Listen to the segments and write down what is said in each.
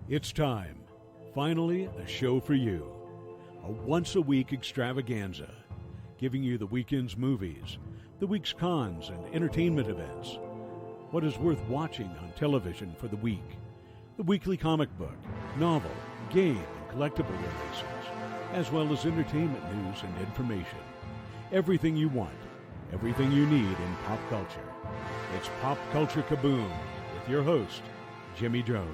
It's time. Finally, a show for you. A once-a-week extravaganza, giving you the weekend's movies, the week's cons and entertainment events, what is worth watching on television for the week, the weekly comic book, novel, game, and collectible releases, as well as entertainment news and information. Everything you want, everything you need in pop culture. It's Pop Culture Kaboom with your host, Jimmy Jones.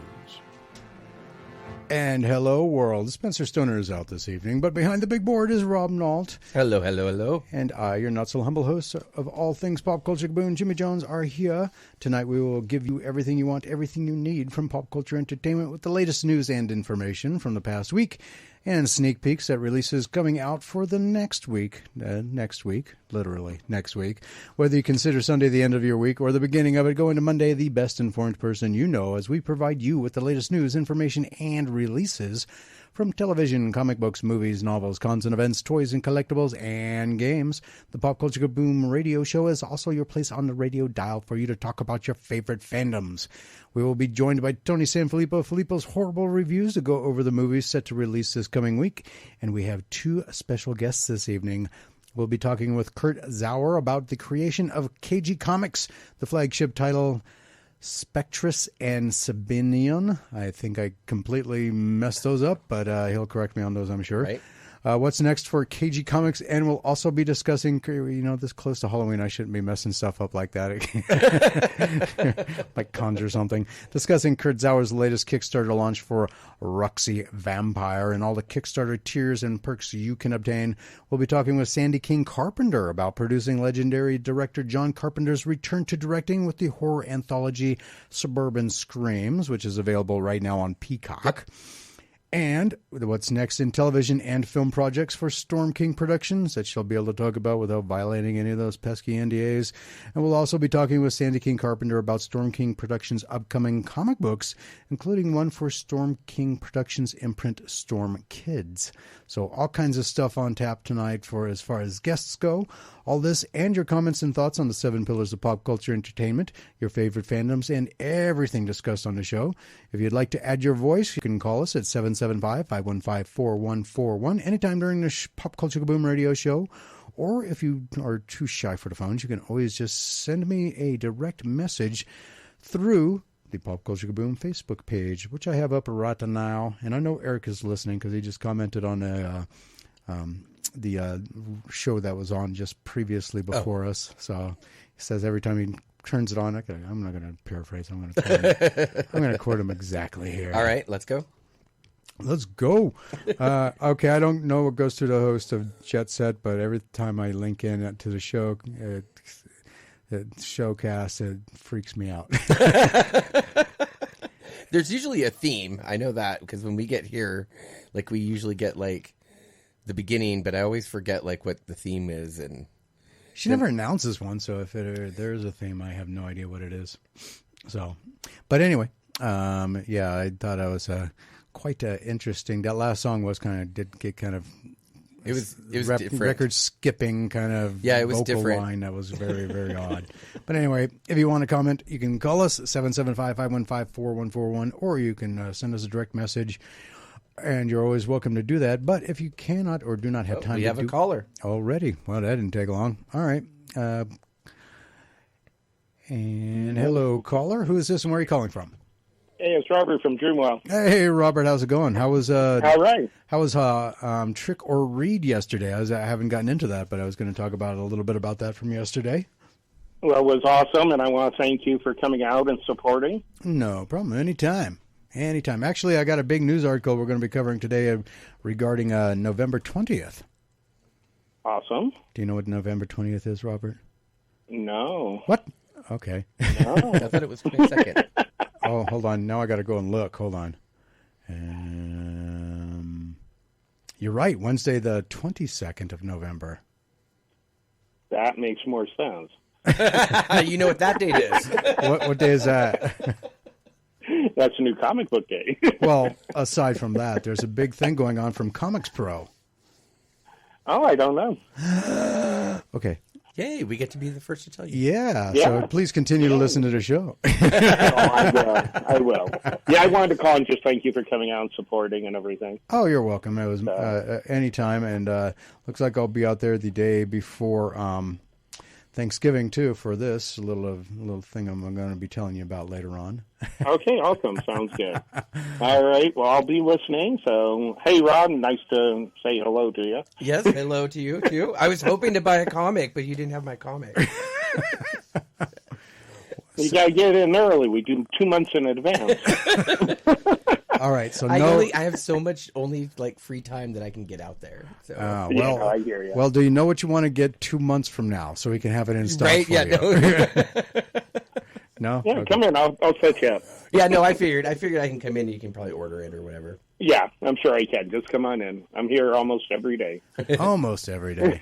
And hello, world. Spencer Stoner is out this evening, but behind the big board is Rob Nault. Hello, hello, hello. And I, your not so humble host of all things Pop Culture Kaboom, Jimmy Jones, are here. Tonight we will give you everything you want, everything you need from pop culture entertainment with the latest news and information from the past week and sneak peeks at releases coming out for the next week. Literally next week. Whether you consider Sunday the end of your week or the beginning of it, go into Monday, the best informed person you know, as we provide you with the latest news, information, and releases from television, comic books, movies, novels, cons and events, toys and collectibles, and games. The Pop Culture Kaboom radio show is also your place on the radio dial for you to talk about your favorite fandoms. We will be joined by Tony Sanfilippo, Filippo's Horrible Reviews, to go over the movies set to release this coming week. And we have two special guests this evening. We'll be talking with Kurt Zauer about the creation of Cagey Comics, the flagship title Spectrus and Sabinion. I think I completely messed those up, but he'll correct me on those, I'm sure. Right. What's next for Cagey Comics? And we'll also be discussing, this close to Halloween, I shouldn't be messing stuff up like that. Like cons or something. Discussing Kurt Zauer's latest Kickstarter launch for Roxy Vampire and all the Kickstarter tiers and perks you can obtain. We'll be talking with Sandy King-Carpenter about producing legendary director John Carpenter's return to directing with the horror anthology Suburban Screams, which is available right now on Peacock. And what's next in television and film projects for Storm King Productions that she'll be able to talk about without violating any of those pesky NDAs. And we'll also be talking with Sandy King-Carpenter about Storm King Productions' upcoming comic books, including one for Storm King Productions imprint Storm Kids. So all kinds of stuff on tap tonight for as far as guests go. All this and your comments and thoughts on the 7 pillars of pop culture entertainment, your favorite fandoms, and everything discussed on the show. If you'd like to add your voice, you can call us at 775-515-4141 anytime during the Pop Culture Kaboom radio show. Or if you are too shy for the phones, you can always just send me a direct message through the Pop Culture Kaboom Facebook page, which I have up right now. And I know Eric is listening because he just commented on the show that was on just previously before us. So he says every time he turns it on, I'm not going to paraphrase. I'm going to quote him exactly here. All right, let's go. Let's go. Okay, I don't know what goes through the host of Jet Set, but every time I link in to the show, the showcast, it freaks me out. There's usually a theme. I know that because when we get here, like we usually get like the beginning, but I always forget like what the theme is. And she never announces one, so if there is a theme, I have no idea what it is. So, but anyway, I thought I was quite interesting. That last song was did get kind of. It was different. Record skipping kind of it was vocal different. line that was very, very odd. But anyway, if you want to comment, you can call us 775-515-4141, or you can send us a direct message, and you're always welcome to do that. But if you cannot or do not have time, we have a caller already. Well, that didn't take long. All right. And hello, caller. Who is this, and where are you calling from? Hey, it's Robert from Dreamwell. Hey, Robert, how's it going? How was all right? How was Trick or Read yesterday? I haven't gotten into that, but I was going to talk about a little bit about that from yesterday. Well, it was awesome, and I want to thank you for coming out and supporting. No problem. Anytime. Actually, I got a big news article we're going to be covering today regarding November 20th. Awesome. Do you know what November 20th is, Robert? No. What? Okay. No. I thought it was 22nd. Oh, hold on. Now I got to go and look. Hold on. You're right. Wednesday, the 22nd of November. That makes more sense. You know what that date is. What day is that? That's a new comic book day. Well, aside from that, there's a big thing going on from Comics Pro. Oh, I don't know. Okay. Yay, we get to be the first to tell you. Yeah, so please continue to listen to the show. I will. Yeah, I wanted to call and just thank you for coming out and supporting and everything. Oh, you're welcome. It was anytime, and looks like I'll be out there the day before Thanksgiving too for this little thing I'm going to be telling you about later on. Okay, awesome. Sounds good. All right. Well, I'll be listening. So, hey, Rod, nice to say hello to you. Yes, hello to you too. I was hoping to buy a comic, but you didn't have my comic. You got to get in early. We do 2 months in advance. All right, so I have so much free time that I can get out there. So. I hear you. Well, do you know what you want to get 2 months from now, so we can have it in stock for you? No. Yeah, okay. Come in. I'll set you up. Yeah, no, I figured I can come in. You can probably order it or whatever. Yeah, I'm sure I can. Just come on in. I'm here almost every day. Almost every day.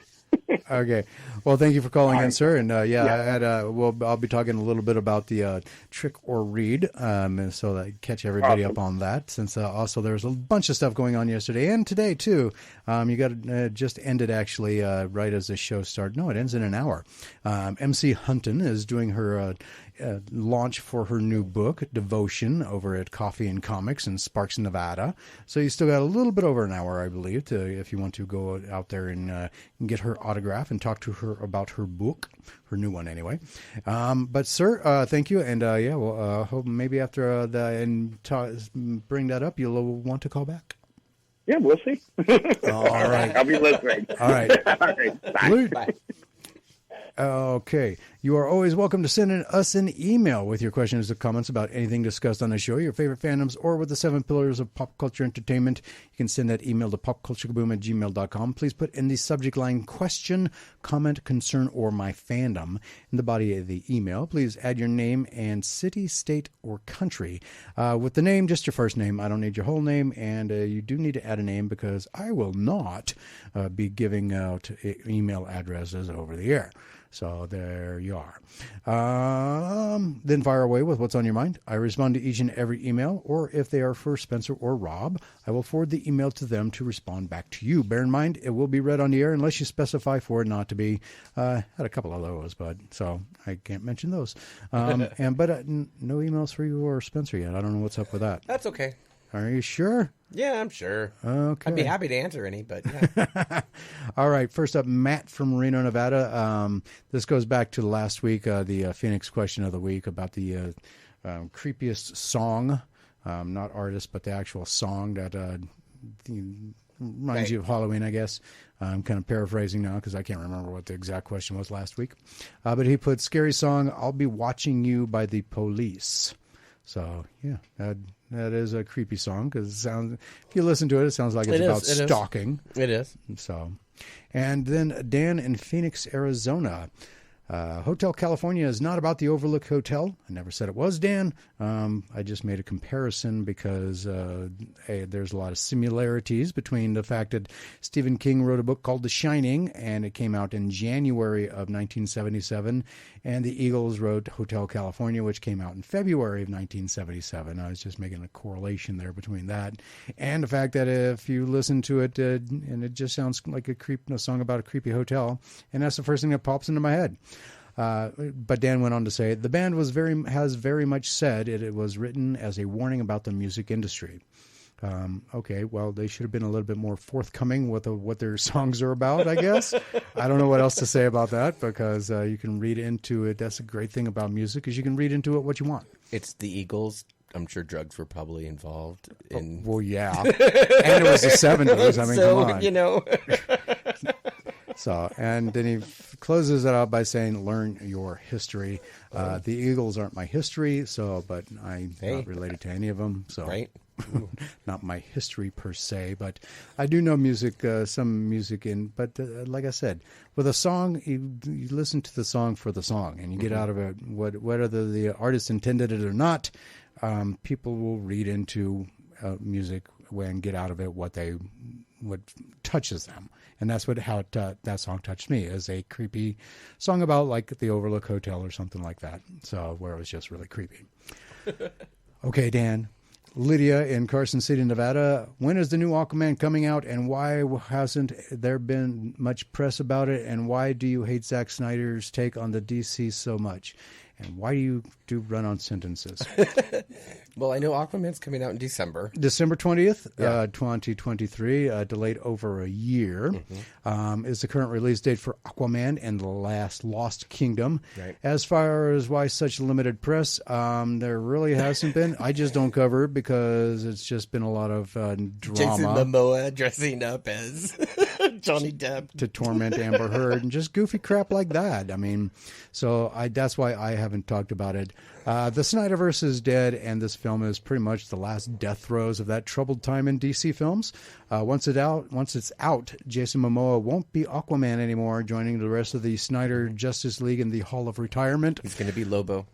Okay. Well, thank you for calling in, sir. And I'll be talking a little bit about the trick or read, so that catch everybody up on that. Since also there was a bunch of stuff going on yesterday and today too. You got just ended actually right as the show started. No, it ends in an hour. MC Hunton is doing her launch for her new book, Devotion, over at Coffee and Comics in Sparks, Nevada. So you still got a little bit over an hour, I believe, if you want to go out there and get her autograph and talk to her about her book, her new one anyway. But sir, thank you, and hope maybe after bring that up, you'll want to call back. Yeah, we'll see. All right, I'll be listening. All right, all right. Bye. Okay. You are always welcome to send us an email with your questions or comments about anything discussed on the show, your favorite fandoms, or with the 7 pillars of pop culture entertainment. You can send that email to popculturekaboom@gmail.com. Please put in the subject line question, comment, concern, or my fandom. In the body of the email, please add your name and city, state, or country. With the name, just your first name. I don't need your whole name, and you do need to add a name because I will not be giving out email addresses over the air. So there you are. Then fire away with what's on your mind. I respond to each and every email, or if they are for Spencer or Rob, I will forward the email to them to respond back to you. Bear in mind, it will be read on the air unless you specify for it not to be. Had a couple of those, but so I can't mention those. But no emails for you or Spencer yet. I don't know what's up with that. That's okay. Are you sure? Yeah, I'm sure. Okay. I'd be happy to answer any, but yeah. All right. First up, Matt from Reno, Nevada. This goes back to last week, the Phoenix question of the week about the creepiest song, not artist, but the actual song that reminds you of Halloween, I guess. I'm kind of paraphrasing now because I can't remember what the exact question was last week. But he put scary song, I'll Be Watching You by the Police. So, yeah, that is a creepy song because it sounds, if you listen to it, it sounds like it's about stalking. It is. So, and then Dan in Phoenix, Arizona. Hotel California is not about the Overlook Hotel. I never said it was, Dan. I just made a comparison because there's a lot of similarities between the fact that Stephen King wrote a book called The Shining, and it came out in January of 1977, and the Eagles wrote Hotel California, which came out in February of 1977. I was just making a correlation there between that and the fact that if you listen to it, and it just sounds like a song about a creepy hotel, and that's the first thing that pops into my head. But Dan went on to say, the band has very much said it was written as a warning about the music industry. Okay, well, they should have been a little bit more forthcoming with what their songs are about, I guess. I don't know what else to say about that because you can read into it. That's a great thing about music is you can read into it what you want. It's the Eagles. I'm sure drugs were probably involved. Well, yeah. And it was the 70s. I mean, come on. You know. So, and then he closes it out by saying, learn your history. The Eagles aren't my history, but I'm not related to any of them. So, right. Not my history per se, but I do know music, some music but like I said, with a song, you listen to the song for the song and you get out of it, whether the artist intended it or not, people will read into music and get out of it what touches them. And that's how that song touched me, as a creepy song about like the Overlook Hotel or something like that. So where it was just really creepy. Okay, Dan, Lydia in Carson City, Nevada. When is the new Aquaman coming out, and why hasn't there been much press about it? And why do you hate Zack Snyder's take on the DC so much? And why do you do run-on sentences? Well, I know Aquaman's coming out in December. December 20th, 2023, delayed over a year, is the current release date for Aquaman and the Lost Kingdom. Right. As far as why such limited press, there really hasn't been. I just don't cover it because it's just been a lot of drama. Jason Momoa dressing up as Johnny Depp to torment Amber Heard and just goofy crap like that. I mean, so that's why I haven't talked about it. The Snyderverse is dead, and this film is pretty much the last death throes of that troubled time in DC films. Once it's out, Jason Momoa won't be Aquaman anymore, joining the rest of the Snyder Justice League in the Hall of Retirement. He's going to be Lobo.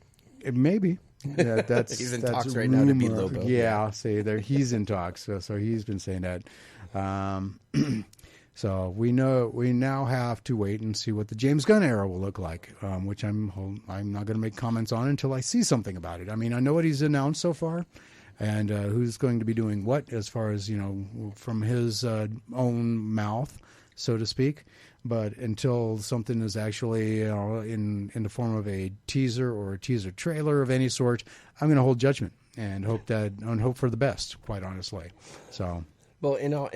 Maybe. Yeah, he's in talks right now to be Lobo. Yeah, see, he's in talks, so he's been saying that. So we now have to wait and see what the James Gunn era will look like, which I'm not going to make comments on until I see something about it. I mean, I know what he's announced so far, and who's going to be doing what as far as from his own mouth, so to speak. But until something is actually in the form of a teaser or a teaser trailer of any sort, I'm going to hold judgment and hope for the best. Quite honestly, so. Well, in all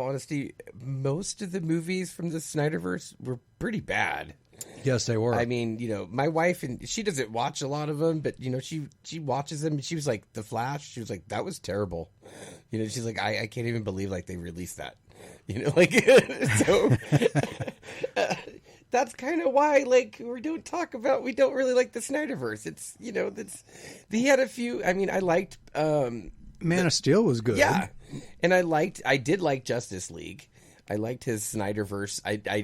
honesty, most of the movies from the Snyderverse were pretty bad. Yes, they were. I mean, my wife, and she doesn't watch a lot of them, but she watches them, and she was like, The Flash. She was like, that was terrible. She's like, I can't even believe they released that. So that's kind of why we don't really like the Snyderverse. It's he had a few. I mean, I liked Man of Steel was good. Yeah. And I did like Justice League. I liked his Snyderverse.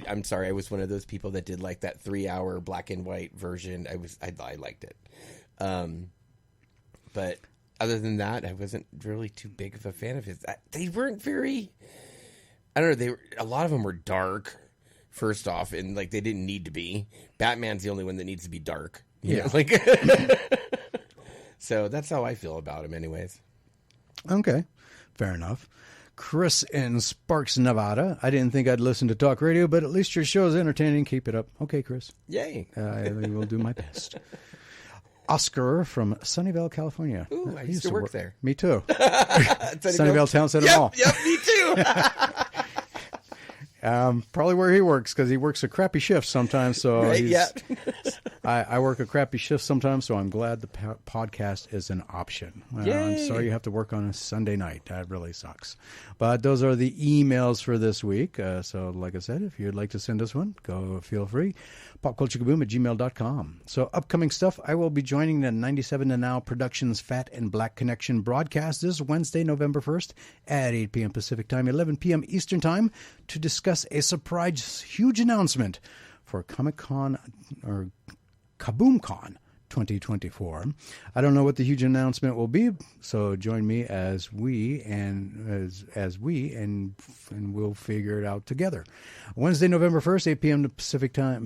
I'm sorry, I was one of those people that did like that 3-hour black and white version. I liked it. But other than that, I wasn't really too big of a fan of his. They weren't very, I don't know, a lot of them were dark, first off, and they didn't need to be. Batman's the only one that needs to be dark. Yeah. So that's how I feel about him anyways. Okay, fair enough. Chris in Sparks, Nevada. I didn't think I'd listen to talk radio, but at least your show is entertaining. Keep it up. Okay, Chris. Yay. I will do my best. Oscar from Sunnyvale, California. Ooh, I used to work there. Me too. Sunnyvale Town Center Mall. Yep, me too. Probably where he works, because he works a crappy shift sometimes. So right, yeah. I work a crappy shift sometimes, so I'm glad the podcast is an option. I'm sorry you have to work on a Sunday night. That really sucks. But those are the emails for this week. So like I said, if you'd like to send us one, feel free. popculturekaboom@gmail.com. So upcoming stuff, I will be joining the 97 and Now Productions Fat and Black Connection broadcast this Wednesday, November 1st at 8 p.m. Pacific Time, 11 p.m. Eastern Time to discuss a surprise huge announcement for Comic-Con or KaboomCon 2024. I don't know what the huge announcement will be, so join me as we we'll figure it out together. Wednesday, November 1st, 8 p.m.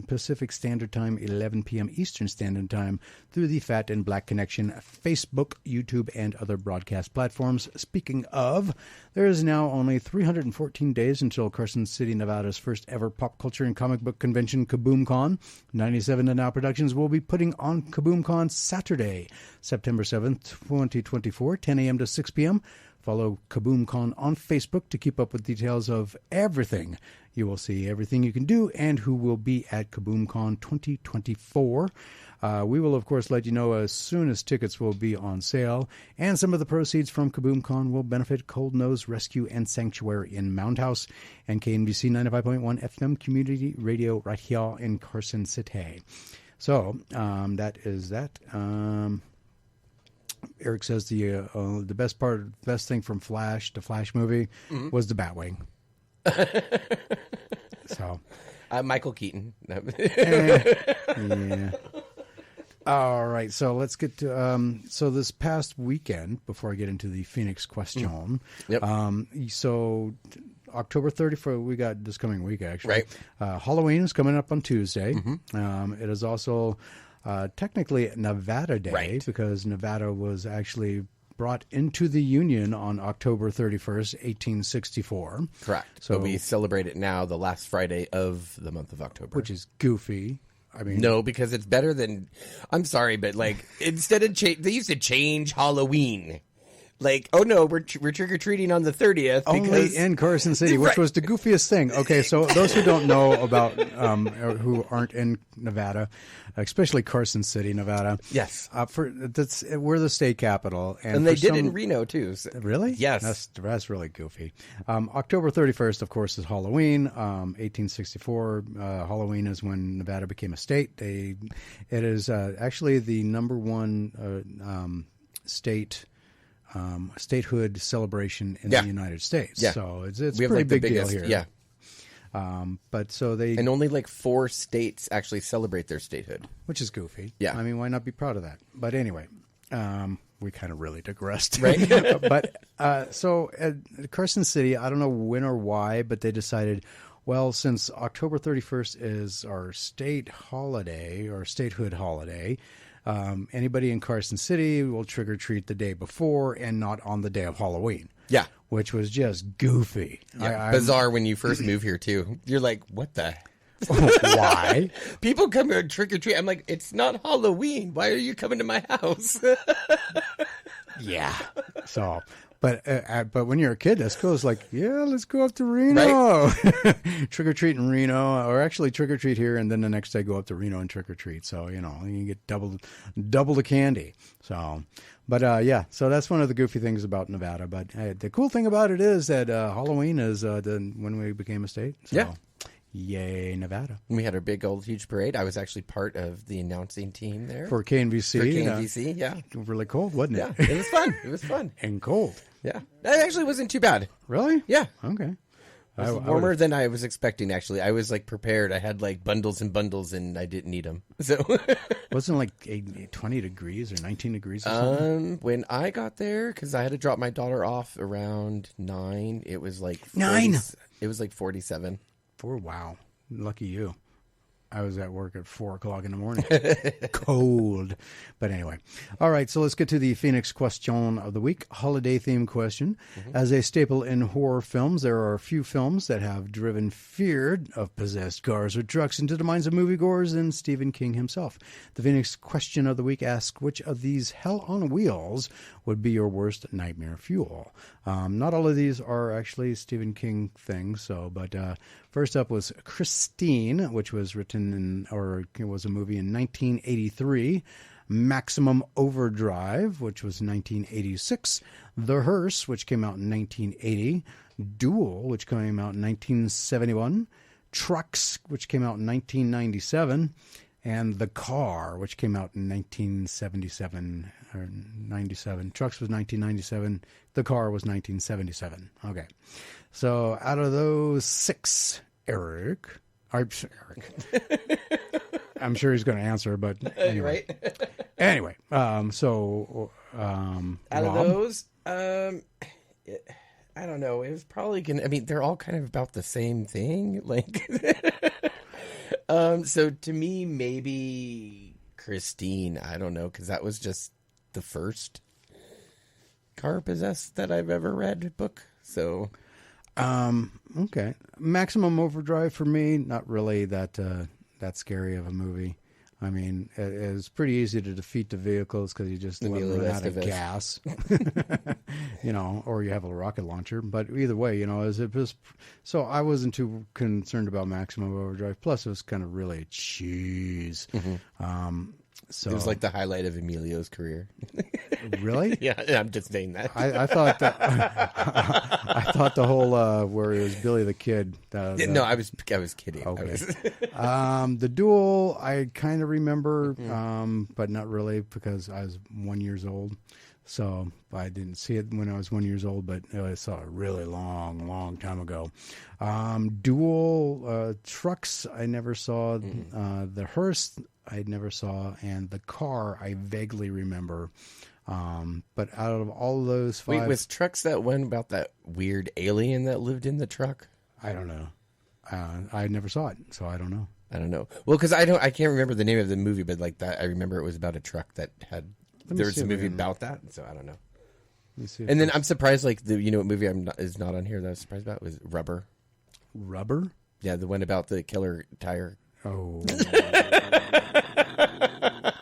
Pacific Standard Time, 11 p.m. Eastern Standard Time through the Fat and Black Connection Facebook, YouTube, and other broadcast platforms. Speaking of, there is now only 314 days until Carson City, Nevada's first ever pop culture and comic book convention, KaboomCon. 97 and Now Productions will be putting on KaboomCon Saturday, September 7th, 2024, 10 a.m. to 6 p.m. Follow KaboomCon on Facebook to keep up with details of everything. You will see everything you can do and who will be at KaboomCon 2024. We will, of course, let you know as soon as tickets will be on sale. And some of the proceeds from KaboomCon will benefit Cold Nose Rescue and Sanctuary in Mound House and KNBC 95.1 FM Community Radio right here in Carson City. So that is that. Eric says the best thing from Flash, the Flash movie, was the Batwing. So, Michael Keaton. Yeah. All right, so let's get to so this past weekend. Before I get into the Phoenix question, Yep. So October 30th, we got this coming week actually. Right. Halloween is coming up on Tuesday. It is also technically Nevada Day, Right. because Nevada was actually brought into the Union on October 31st, 1864. Correct. So So we celebrate it now, the last Friday of the month of October. which is goofy. I mean, No, because it's better than. I'm sorry, but like instead of they used to change Halloween. Like, oh no, we're trick or treating on the 30th. only Because, in Carson City, which Right. was the goofiest thing. Okay, so those who don't know about, or who aren't in Nevada, especially Carson City, Nevada. Yes. We're the state capital, and they for did some- it in Reno too. So. Really? Yes. That's really goofy. October 31st, of course, is Halloween. 1864, Halloween is when Nevada became a state. It is actually the number one statehood celebration in the United States. Yeah. So it's a We have pretty like the big deal biggest. here. Yeah. But so they, And only like 4 states actually celebrate their statehood. which is goofy. Yeah. I mean, why not be proud of that? But anyway, we kind of really digressed. Right. But so at Carson City, I don't know when or why, but they decided, well, since October 31st is our state holiday or statehood holiday, anybody in Carson City will trick or treat the day before and not on the day of Halloween. Yeah. Which was just goofy. Bizarre when you first move here too. You're like, what the? Why? People come here trick or treat. I'm like, it's not Halloween. Why are you coming to my house? Yeah. So, but when you're a kid, that's cool. It's like, yeah, let's go up to Reno, trick or treat in Reno, or actually trick or treat here, and then the next day go up to Reno and trick or treat. So you get double the candy. So, but yeah, so that's one of the goofy things about Nevada. But the cool thing about it is that Halloween is when we became a state. So, Yeah. Yay, Nevada. We had our big old huge parade. I was actually part of the announcing team there For KNVC. For KNVC. Yeah. Really cold, wasn't Yeah. it? It was fun. It was fun. And cold. Yeah. That actually wasn't too bad. Really? Yeah. Okay. It was warmer than I was expecting, actually. I was like prepared. I had like bundles and bundles and I didn't need them. So Wasn't it like 20 degrees or 19 degrees or something? when I got there, because I had to drop my daughter off around 9, it was like 9? It was like 47. Wow. Lucky you. I was at work at 4 o'clock in the morning. Cold. But anyway. All right. So let's get to the Phoenix question of the week. Holiday theme question. As a staple in horror films, there are a few films that have driven fear of possessed cars or trucks into the minds of moviegoers and Stephen King himself. The Phoenix question of the week asks, which of these hell on wheels would be your worst nightmare fuel? Not all of these are actually Stephen King things. But first up was Christine, which was written it was a movie in 1983. Maximum Overdrive, which was 1986. The Hearse, which came out in 1980. Duel, which came out in 1971. Trucks, which came out in 1997. And The Car, which came out in 1977 or 97. Trucks was 1997. The Car was 1977. Okay. So out of those 6, Eric. I'm sure he's going to answer, but anyway. Right? Anyway, Out Rob? of those, I don't know. It was probably going to, I mean, they're all kind of about the same thing. Like, so to me, maybe Christine, I don't know, because that was just the first car possessed that I've ever read book. So, Okay. Maximum Overdrive for me, not really that scary of a movie. I mean, it's pretty easy to defeat the vehicles because you just let them run out of gas, or you have a rocket launcher. But either way, so I wasn't too concerned about Maximum Overdrive. Plus, it was kind of really cheese. So it was like the highlight of Emilio's career. Really? Yeah, I'm just saying that. I thought that I thought the whole where it was Billy the Kid. No, I was kidding. Okay. The Duel I kind of remember, but not really because I was 1 year old. So I didn't see it when I was 1 year old, but I saw it a really long time ago. Duel, Trucks I never saw. The Hearse I never saw, and The Car I vaguely remember. But out of all of those 5... Wait, was Trucks that one about that weird alien that lived in the truck? I don't know. I never saw it, so I don't know. I don't know. Well, because I can't remember the name of the movie, but like that, I remember it was about a truck that had. There was a movie about that, so I don't know. me see. And then I'm surprised, like, what movie is not on here that I was surprised about was Rubber. Rubber? Yeah, the one about the killer tire. Oh.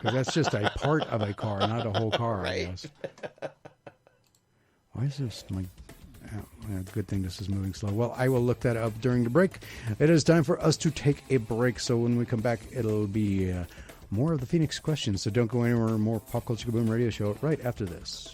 Because that's just a part of a car, not a whole car, I guess. Why is this my... good thing this is moving slow. Well, I will look that up during the break. It is time for us to take a break, so when we come back, it'll be more of the Phoenix questions. So don't go anywhere. More Pop Culture Kaboom Radio Show right after this.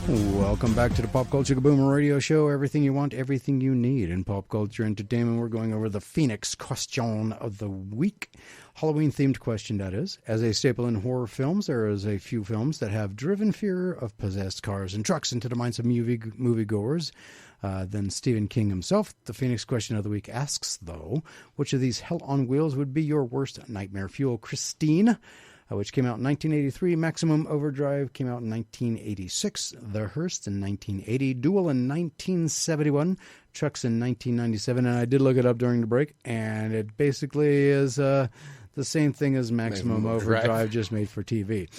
Welcome back to the Pop Culture Kaboom Radio Show. Everything you want, everything you need in pop culture entertainment. We're going over the Phoenix question of the week. Halloween-themed question, that is. As a staple in horror films, there is a few films that have driven fear of possessed cars and trucks into the minds of moviegoers. Then Stephen King himself. The Phoenix question of the week asks, though, which of these hell on wheels would be your worst nightmare fuel? Christine, which came out in 1983. Maximum Overdrive came out in 1986. The Hearst in 1980. Duel in 1971. Trucks in 1997. And I did look it up during the break, and it basically is the same thing as Maximum Overdrive, just made for TV.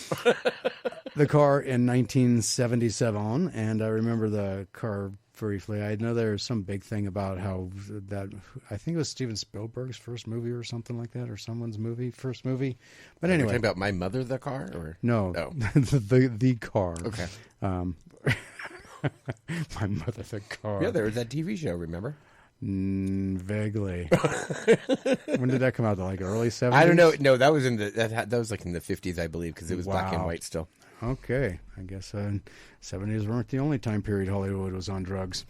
The car in 1977, and I remember the car briefly. I know there's some big thing about how that, I think it was Steven Spielberg's first movie or something like that, or someone's first movie. But anyway. Are you talking about My Mother, the car? Or? No, oh. the car. Okay. My Mother, the car. Yeah, there was that TV show, remember? Vaguely. When did that come out? Like early 70s? I don't know. No, that was that was like in the 50s, I believe, because it was black and white still. Okay, I guess 70s weren't the only time period Hollywood was on drugs.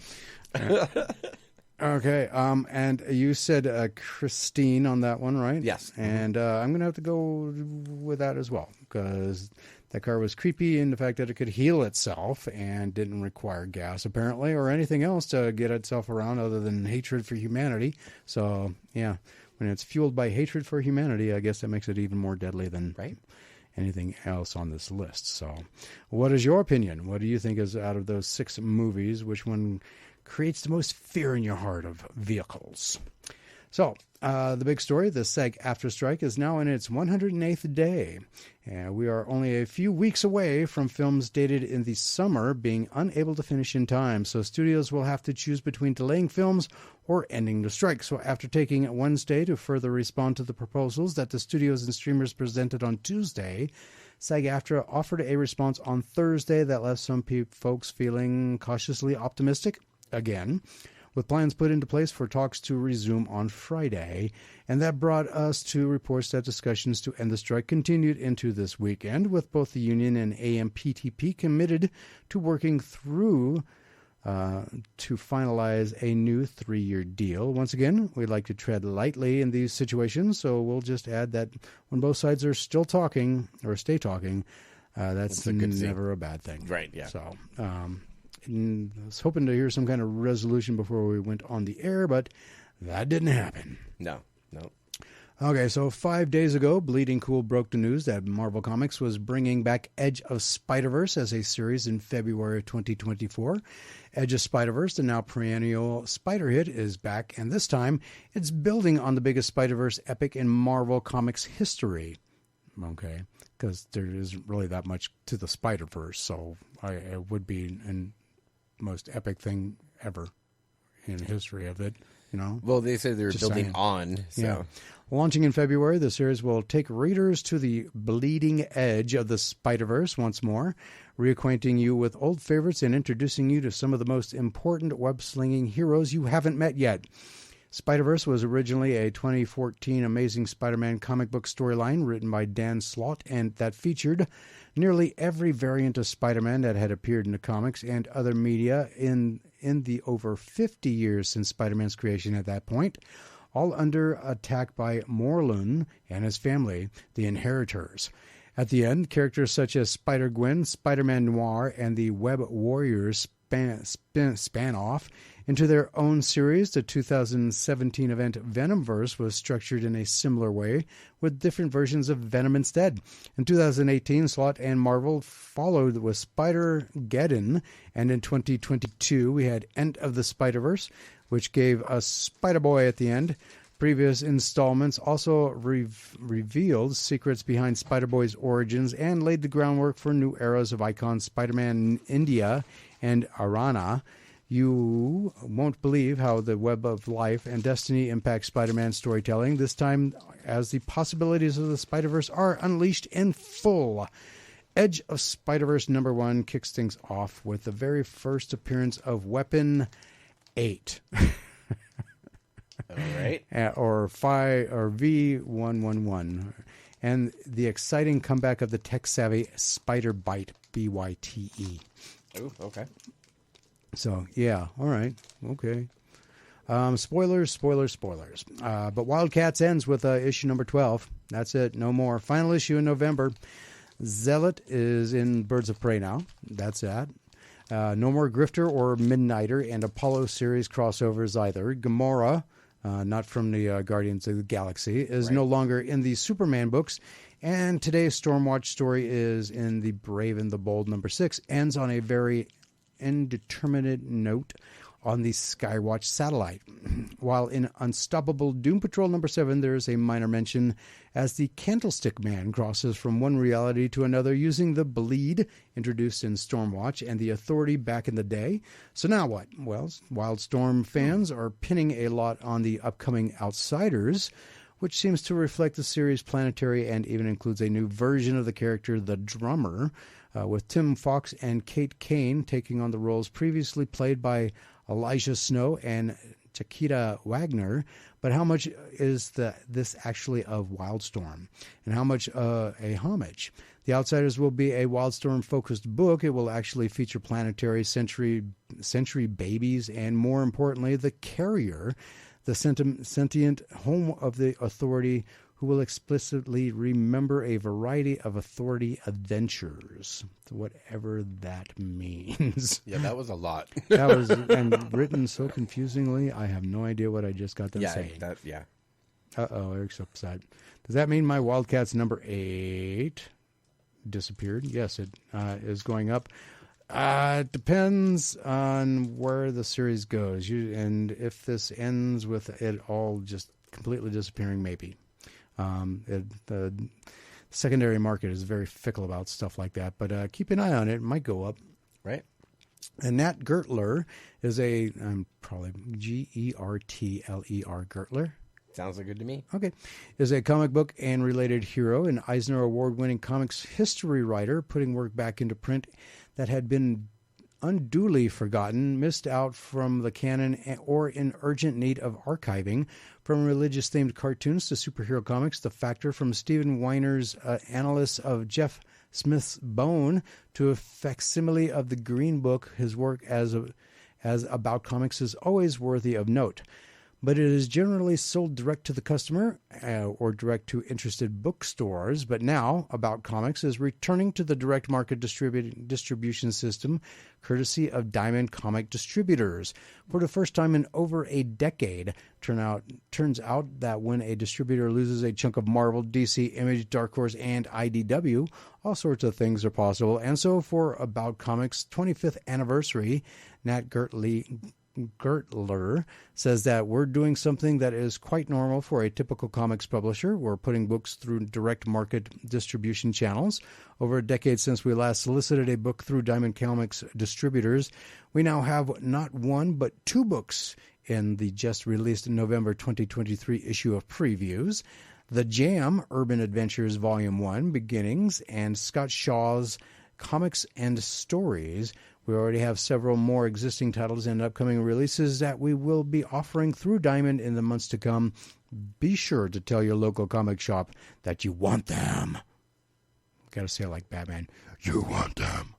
Okay, and you said Christine on that one, right? Yes. And I'm going to have to go with that as well, because that car was creepy in the fact that it could heal itself and didn't require gas, apparently, or anything else to get itself around other than hatred for humanity. So, yeah, when it's fueled by hatred for humanity, I guess that makes it even more deadly than anything else on this list. So, what is your opinion? What do you think is, out of those 6 movies, which one creates the most fear in your heart of vehicles? So, the big story, the SAG-AFTRA strike is now in its 108th day. And we are only a few weeks away from films dated in the summer being unable to finish in time. So studios will have to choose between delaying films or ending the strike. So after taking Wednesday to further respond to the proposals that the studios and streamers presented on Tuesday, SAG-AFTRA offered a response on Thursday that left some folks feeling cautiously optimistic again, with plans put into place for talks to resume on Friday. And that brought us to reports that discussions to end the strike continued into this weekend, with both the union and AMPTP committed to working through to finalize a new 3-year deal. Once again, we'd like to tread lightly in these situations, so we'll just add that when both sides are still talking, or stay talking, that's never a bad thing. Right, yeah. So, I was hoping to hear some kind of resolution before we went on the air, but that didn't happen. No. Okay, so 5 days ago, Bleeding Cool broke the news that Marvel Comics was bringing back Edge of Spider-Verse as a series in February of 2024. Edge of Spider-Verse, the now perennial Spider hit, is back, and this time it's building on the biggest Spider-Verse epic in Marvel Comics history. Okay, because there isn't really that much to the Spider-Verse, so it would be an most epic thing ever in history of it, you know? Well, they said they were building saying. on. So. Yeah. Launching in February, the series will take readers to the bleeding edge of the Spider-Verse once more, reacquainting you with old favorites and introducing you to some of the most important web-slinging heroes you haven't met yet. Spider-Verse was originally a 2014 Amazing Spider-Man comic book storyline written by Dan Slott, and that featured nearly every variant of Spider-Man that had appeared in the comics and other media in the over 50 years since Spider-Man's creation at that point, all under attack by Morlun and his family, the Inheritors. At the end, characters such as Spider-Gwen, Spider-Man Noir, and the Web Warriors span off Into their own series, the 2017 event Venomverse was structured in a similar way, with different versions of Venom instead. In 2018, Slott and Marvel followed with Spider-Geddon, and in 2022, we had End of the Spider-Verse, which gave us Spider-Boy at the end. Previous installments also revealed secrets behind Spider-Boy's origins and laid the groundwork for new eras of icons Spider-Man India and Arana. You won't believe how the web of life and destiny impact Spider-Man storytelling, this time as the possibilities of the Spider-Verse are unleashed in full. Edge of Spider-Verse #1 kicks things off with the very first appearance of Weapon 8. All right. Or V111. And the exciting comeback of the tech-savvy Spider-Bite, BYTE. Oh, okay. So, yeah, all right, okay. Spoilers. But Wildcats ends with issue number 12. That's it, no more. Final issue in November. Zealot is in Birds of Prey now. That's that. No more Grifter or Midnighter and Apollo series crossovers either. Gamora, not from the Guardians of the Galaxy, is no longer in the Superman books. And today's Stormwatch story is in the Brave and the Bold #6. Ends on a very indeterminate note on the Skywatch satellite. While in Unstoppable Doom Patrol #7, there is a minor mention as the Candlestick Man crosses from one reality to another using the bleed introduced in Stormwatch and the Authority back in the day. So now what? Well, Wildstorm fans are pinning a lot on the upcoming Outsiders, which seems to reflect the series' planetary and even includes a new version of the character, the Drummer, with Tim Fox and Kate Kane taking on the roles previously played by Elijah Snow and Chiquita Wagner. But how much is this actually of Wildstorm? And how much a homage? The Outsiders will be a Wildstorm-focused book. It will actually feature planetary century babies and, more importantly, the Carrier, the sentient home of the Authority, who will explicitly remember a variety of Authority adventures, whatever that means. Yeah, that was a lot. That was and written so confusingly. I have no idea what I just got them saying. Yeah. Uh-oh, Eric's upset. Does that mean my Wildcats #8 disappeared? Yes, it is going up. It depends on where the series goes. And if this ends with it all just completely disappearing, maybe. The secondary market is very fickle about stuff like that, but keep an eye on it. It might go up. Right. And Nat Gertler is probably Gertler, Gertler. Sounds good to me. Okay. Is a comic book and related hero, an Eisner Award-winning comics history writer, putting work back into print that had been unduly forgotten, missed out from the canon, or in urgent need of archiving. From religious-themed cartoons to superhero comics, The Factor, from Stephen Weiner's analysis of Jeff Smith's Bone to a facsimile of the Green Book, his work as about comics is always worthy of note. But it is generally sold direct to the customer or direct to interested bookstores. But now, About Comics is returning to the direct market distribution system, courtesy of Diamond Comic Distributors. For the first time in over a decade, turns out that when a distributor loses a chunk of Marvel, DC, Image, Dark Horse, and IDW, all sorts of things are possible. And so for About Comics' 25th anniversary, Nat Gertler says that we're doing something that is quite normal for a typical comics publisher. We're putting books through direct market distribution channels. Over a decade since we last solicited a book through Diamond Comics Distributors, we now have not one but two books in the just released November 2023 issue of Previews. The Jam, Urban Adventures Volume 1, Beginnings, and Scott Shaw's Comics and Stories. We already have several more existing titles and upcoming releases that we will be offering through Diamond in the months to come. Be sure to tell your local comic shop that you want them. Got to say it like Batman. You want them.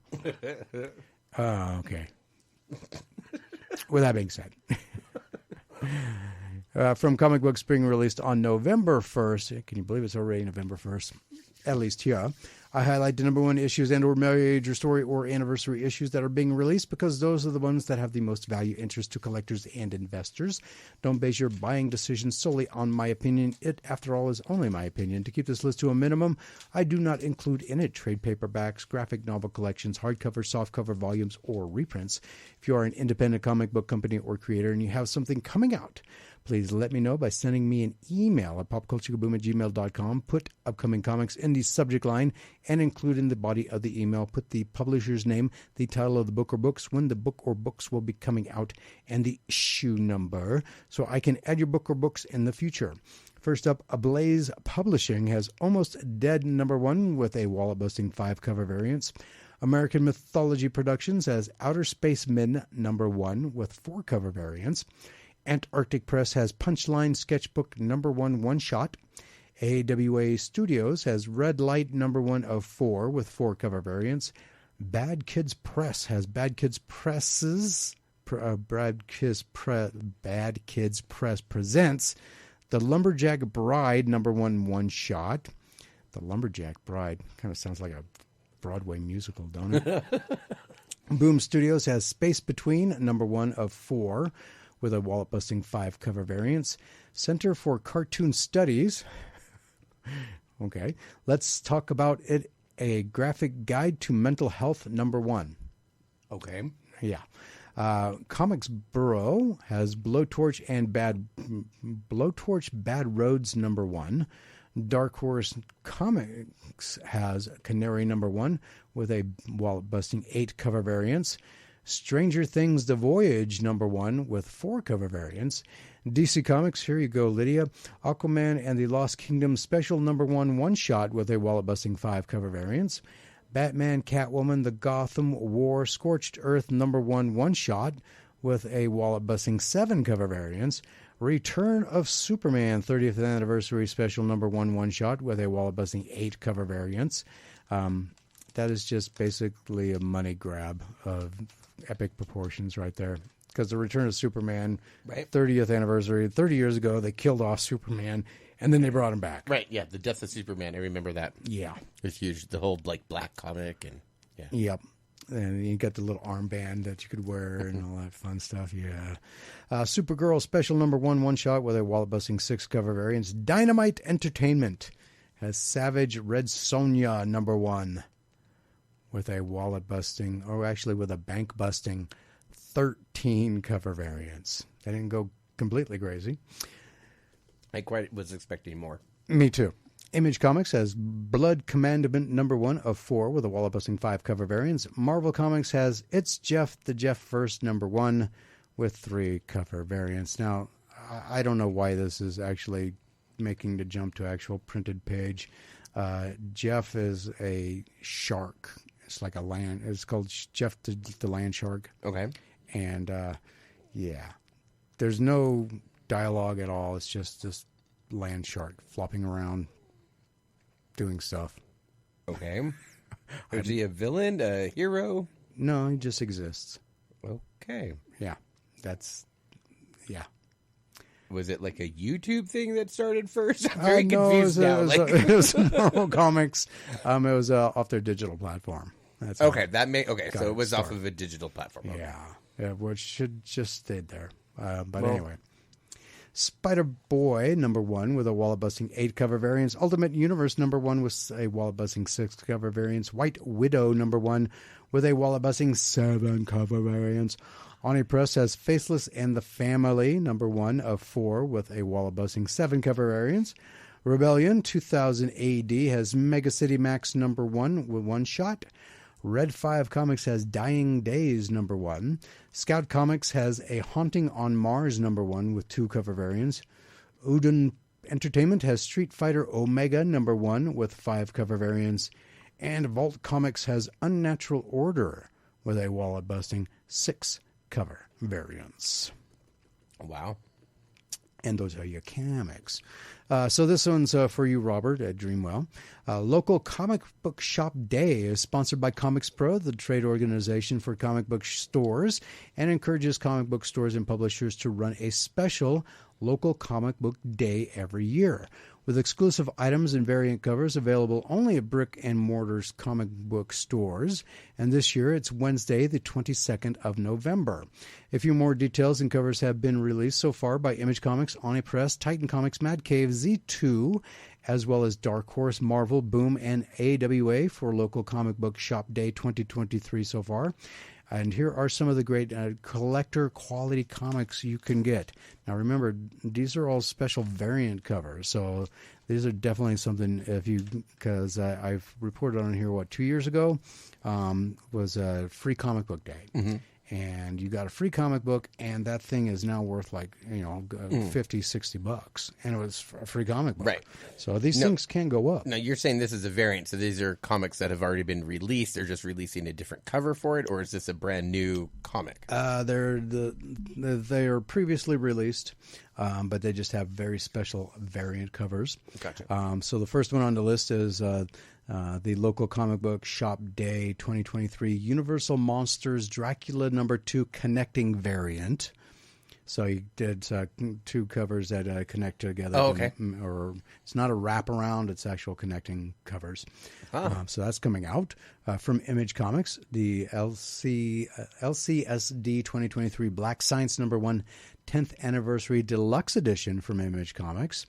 Okay. With that being said. From comic books being released on November 1st. Can you believe it's already November 1st? At least here. I highlight the number one issues and or major story or anniversary issues that are being released because those are the ones that have the most value interest to collectors and investors. Don't base your buying decisions solely on my opinion. It, after all, is only my opinion. To keep this list to a minimum, I do not include in it trade paperbacks, graphic novel collections, hardcover, softcover volumes, or reprints. If you are an independent comic book company or creator and you have something coming out, please let me know by sending me an email at popculturekaboom@gmail.com. Put upcoming comics in the subject line and include in the body of the email. Put the publisher's name, the title of the book or books, when the book or books will be coming out, and the issue number so I can add your book or books in the future. First up, Ablaze Publishing has Almost Dead number 1 with a wallet-busting 5 cover variants. American Mythology Productions has Outer Space Men number 1 with 4 cover variants. Antarctic Press has Punchline Sketchbook number 1 one-shot. AWA Studios has Red Light number 1 of 4 with 4 cover variants. Bad Kids Press has Bad Kids Press presents The Lumberjack Bride number 1 one-shot. The Lumberjack Bride kind of sounds like a Broadway musical, don't it? Boom Studios has Space Between number 1 of 4 with a wallet-busting 5 cover variants. Center for Cartoon Studies. Okay. Let's talk about it. A Graphic Guide to Mental Health number 1. Okay. Yeah. Comics Bureau has Blowtorch Bad Roads number 1. Dark Horse Comics has Canary number 1 with a wallet-busting 8 cover variants. Stranger Things The Voyage number 1 with 4 cover variants. DC Comics, here you go, Lydia. Aquaman and the Lost Kingdom Special number 1 one-shot with a wallet-busting 5 cover variants. Batman, Catwoman, The Gotham War Scorched Earth number 1 one-shot with a wallet-busting 7 cover variants. Return of Superman 30th Anniversary Special number 1 one-shot with a wallet-busting 8 cover variants. That is just basically a money grab of epic proportions right there. Because the Return of Superman, right. 30th anniversary, 30 years ago, they killed off Superman, and then they brought him back. Right, yeah, the death of Superman, I remember that. Yeah. It was huge, the whole, black comic, and, yeah. Yep. And you got the little armband that you could wear and all that fun stuff, yeah. Supergirl Special number 1 one-shot with a wallet-busting 6 cover variants. Dynamite Entertainment has Savage Red Sonja number 1. With a wallet-busting, or actually with a bank-busting 13 cover variants. They didn't go completely crazy. I quite was expecting more. Me too. Image Comics has Blood Commandment number 1 of 4 with a wallet-busting 5 cover variants. Marvel Comics has It's Jeff, the Jeff First number 1 with 3 cover variants. Now, I don't know why this is actually making the jump to actual printed page. Jeff is a shark. It's like a land. It's called Jeff the Land Shark. Okay. And, yeah. There's no dialogue at all. It's just this land shark flopping around doing stuff. Okay. Is he a villain, a hero? No, he just exists. Okay. Yeah. That's, yeah. Was it like a YouTube thing that started first? I'm very no, confused now. It was Marvel Comics. It was off their digital platform. That's okay, so it was started. off of a digital platform. Okay. Yeah, which should just stayed there. Anyway. Spider-Boy number 1 with a wallet-busting 8 cover variants. Ultimate Universe number 1 with a wallet-busting 6 cover variants. White Widow number 1 with a wallet-busting 7 cover variants. Omnipress has Faceless and the Family number 1 of 4 with a wallet-busting 7 cover variants. Rebellion 2000 AD has Mega City Max number 1 with 1 shot. Red 5 Comics has Dying Days number 1. Scout Comics has A Haunting on Mars number 1 with 2 cover variants. Udon Entertainment has Street Fighter Omega number 1 with 5 cover variants. And Vault Comics has Unnatural Order with a wallet-busting 6 cover variants. Wow. And those are your comics. So this one's for you, Robert, at Dreamwell. Local Comic Book Shop Day is sponsored by Comics Pro, the trade organization for comic book stores, and encourages comic book stores and publishers to run a special local comic book day every year, with exclusive items and variant covers available only at brick and mortar's comic book stores. And this year it's Wednesday, the 22nd of November. A few more details and covers have been released so far by Image Comics, Oni Press, Titan Comics, Mad Cave, Z2, as well as Dark Horse, Marvel, Boom, and AWA for Local Comic Book Shop Day 2023 so far. And here are some of the great collector quality comics you can get. Now remember, these are all special variant covers, so these are definitely something because I've reported on here, 2 years ago, was a free comic book day. Mm-hmm. And you got a free comic book, and that thing is now worth $50, $60, and it was a free comic book. Right. So these things can go up. Now you're saying this is a variant, so these are comics that have already been released. They're just releasing a different cover for it, or is this a brand new comic? They are previously released, but they just have very special variant covers. Gotcha. So the first one on the list is the Local Comic Book Shop Day 2023 Universal Monsters Dracula #2 Connecting Variant. So he did two covers that connect together. Oh, okay. Or it's not a wraparound, it's actual connecting covers. Oh. So that's coming out from Image Comics. The LCSD 2023 Black Science #1 10th Anniversary Deluxe Edition from Image Comics.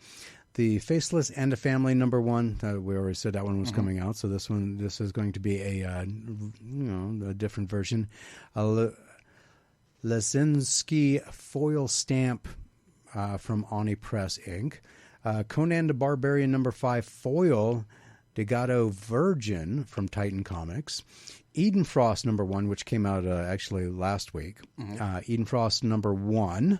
The Faceless and a Family #1. We already said that one was coming out. So this is going to be a different version. Lesinski foil stamp from Oni Press Inc. Conan the Barbarian #5 foil Degato Virgin from Titan Comics. Eden Frost #1, which came out actually last week. Eden Frost #1.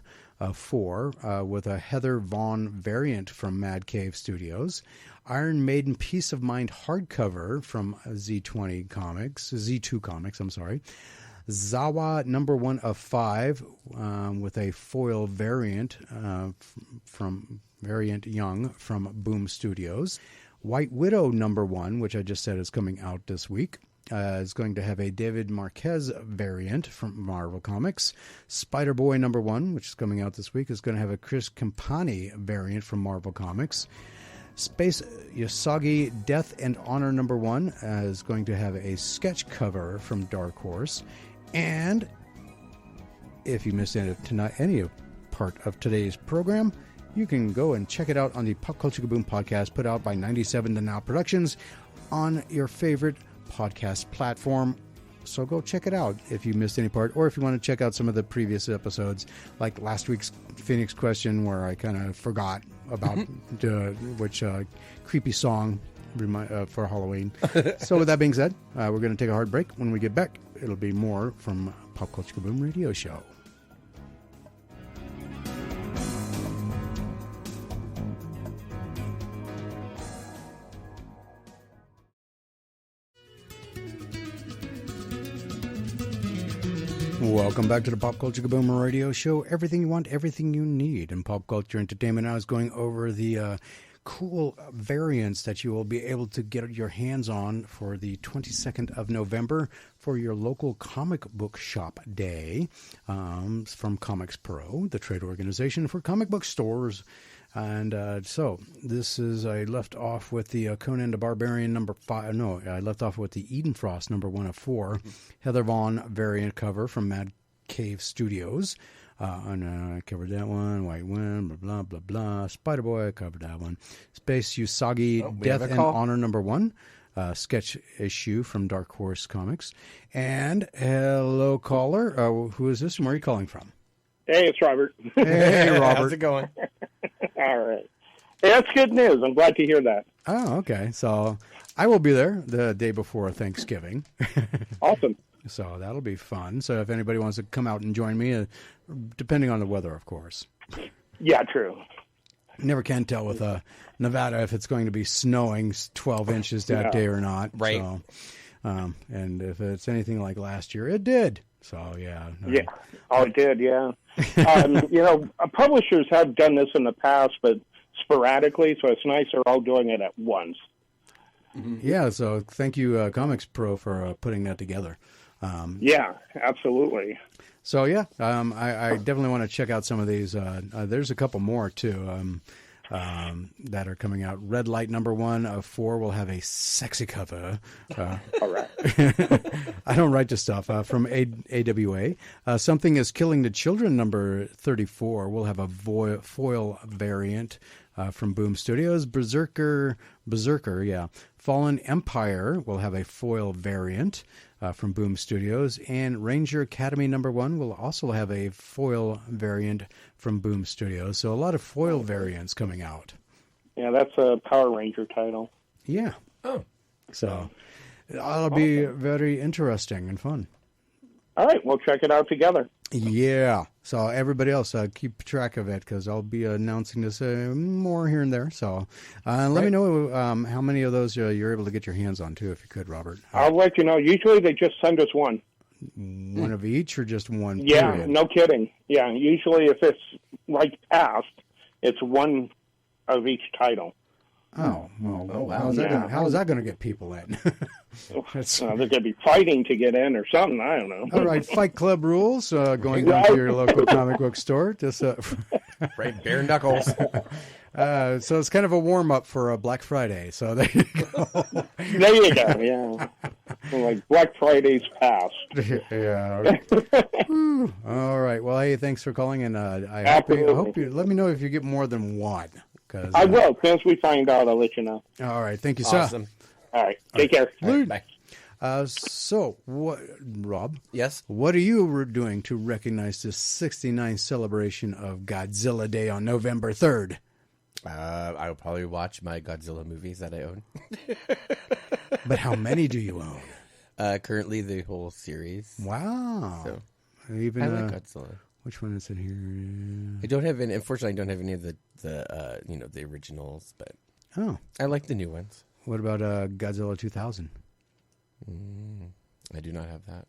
4 with a Heather Vaughn variant from Mad Cave Studios. Iron Maiden Peace of Mind hardcover from Z2 Comics, I'm sorry. Zauer #1 of 5 with a foil variant from Variant Young from Boom Studios. White Widow #1, which I just said is coming out this week. Is going to have a David Marquez variant from Marvel Comics. Spider-Boy #1, which is coming out this week, is going to have a Chris Campani variant from Marvel Comics. Space Yosagi Death and Honor #1 is going to have a sketch cover from Dark Horse. And if you missed any part of today's program, you can go and check it out on the Pop Culture Kaboom podcast put out by 97 to Now Productions on your favorite podcast platform. So go check it out if you missed any part, or if you want to check out some of the previous episodes, like last week's Phoenix question, where I kind of forgot about which creepy song for Halloween. So with that being said, we're going to take a hard break. When we get back, it'll be more from Pop Culture Kaboom Radio Show. Welcome back to the Pop Culture Kaboom Radio Show. Everything you want, everything you need in pop culture entertainment. I was going over the cool variants that you will be able to get your hands on for the 22nd of November for your local comic book shop day from Comics Pro, the trade organization for comic book stores. And so this is, I left off with the Conan the Barbarian #5. No, I left off with the Eden Frost #1 of 4. Heather Vaughn variant cover from Mad Cave Studios. And I covered that one. White Wind, blah, blah, blah, blah. Spider-Boy, I covered that one. Space Usagi Death and Honor #1. Sketch issue from Dark Horse Comics. And hello, caller. Who is this and where are you calling from? Hey, it's Robert. Hey, Robert. How's it going? All right. Hey, that's good news. I'm glad to hear that. Oh, okay. So I will be there the day before Thanksgiving. Awesome. So that'll be fun. So if anybody wants to come out and join me, depending on the weather, of course. Yeah, true. Never can tell with Nevada if it's going to be snowing 12 inches that day or not. Right. So, and if it's anything like last year, it did. So, yeah. Yeah. Oh, it did, yeah. Publishers have done this in the past, but sporadically, so it's nice they're all doing it at once. Yeah, so thank you, Comics Pro, for putting that together. Yeah, absolutely. So, yeah, I definitely want to check out some of these. There's a couple more, too, that are coming out. Red Light #1 of 4 will have a sexy cover. All right. I don't write this stuff. From AWA. Something is Killing the Children #34 will have a foil variant from Boom Studios. Berserker, yeah. Fallen Empire will have a foil variant from Boom Studios. And Ranger Academy #1 will also have a foil variant from Boom Studios. So a lot of foil variants coming out. Yeah, that's a Power Ranger title. Yeah. Oh. So that'll be very interesting and fun. All right, we'll check it out together. Yeah. So everybody else, keep track of it because I'll be announcing this more here and there. So let me know how many of those you're able to get your hands on, too, if you could, Robert. I'll let you know. Usually they just send us one. One of each or just one? Yeah, period? no kidding. Yeah, usually if it's like past, it's one of each title. Oh, well, wow. How is that going to get people in? They're going to be fighting to get in or something. I don't know. All right, Fight Club rules. Going down to your local comic book store. Just, Right, bare knuckles. so it's kind of a warm-up for Black Friday. So there you go. There you go, yeah. Like Black Friday's past. Yeah. All right. Well, hey, thanks for calling, and I hope you let me know if you get more than one. I will. As soon as we find out, I'll let you know. All right. Thank you, sir. Awesome. All right. Take care. Right, bye. So, what, Rob? Yes? What are you doing to recognize the 69th celebration of Godzilla Day on November 3rd? I'll probably watch my Godzilla movies that I own. But how many do you own? Currently, the whole series. Wow. So, even I like Godzilla. Which one is it here? I don't have any. Unfortunately, I don't have any of the originals, but I like the new ones. What about Godzilla 2000? I do not have that.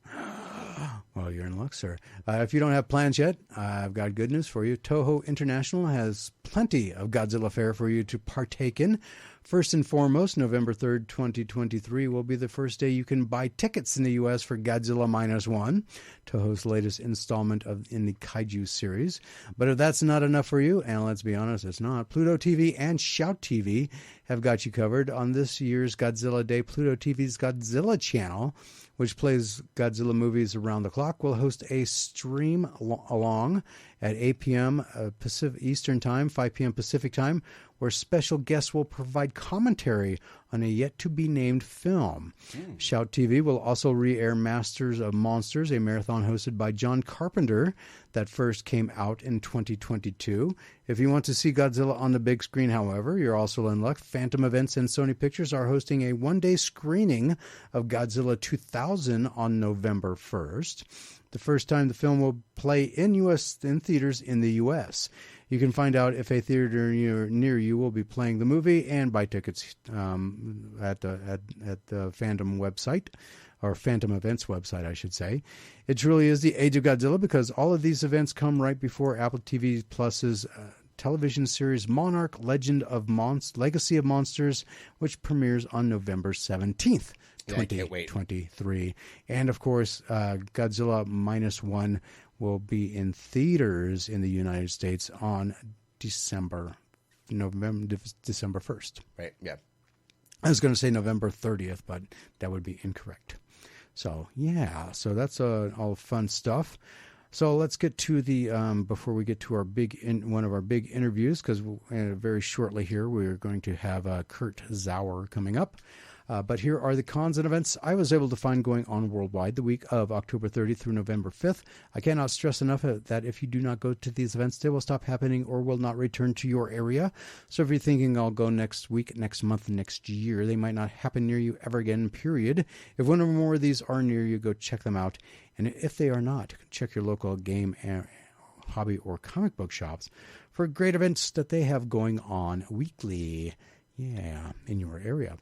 Well, you're in luck, sir. If you don't have plans yet, I've got good news for you. Toho International has plenty of Godzilla fare for you to partake in. First and foremost, November 3rd, 2023 will be the first day you can buy tickets in the U.S. for Godzilla -1, Toho's latest installment in the Kaiju series. But if that's not enough for you, and let's be honest, it's not, Pluto TV and Shout TV have got you covered. On this year's Godzilla Day, Pluto TV's Godzilla channel, which plays Godzilla movies around the clock, will host a stream along at 8 p.m. Pacific Eastern Time, 5 p.m. Pacific Time, where special guests will provide commentary on a yet-to-be-named film. Shout TV will also re-air Masters of Monsters, a marathon hosted by John Carpenter that first came out in 2022. If you want to see Godzilla on the big screen, however, you're also in luck. Phantom Events and Sony Pictures are hosting a one-day screening of Godzilla 2000 on November 1st. The first time the film will play in theaters in the U.S. You can find out if a theater near you will be playing the movie and buy tickets at the Phantom website, or Phantom Events website, I should say. It truly is the age of Godzilla because all of these events come right before Apple TV Plus's television series Monarch Legacy of Monsters, which premieres on November 17th. 2023. And of course, Godzilla -1 will be in theaters in the United States on December 1st. Right, yeah. I was going to say November 30th, but that would be incorrect. So, yeah, so that's all fun stuff. So let's get to the, before we get to our one of our big interviews, because very shortly here we're going to have Kurt Zauer coming up. But here are the cons and events I was able to find going on worldwide the week of October 30th through November 5th. I cannot stress enough that if you do not go to these events, they will stop happening or will not return to your area. So if you're thinking I'll go next week, next month, next year, they might not happen near you ever again, period. If one or more of these are near you, go check them out. And if they are not, check your local game, hobby, or comic book shops for great events that they have going on weekly. Yeah, in your area.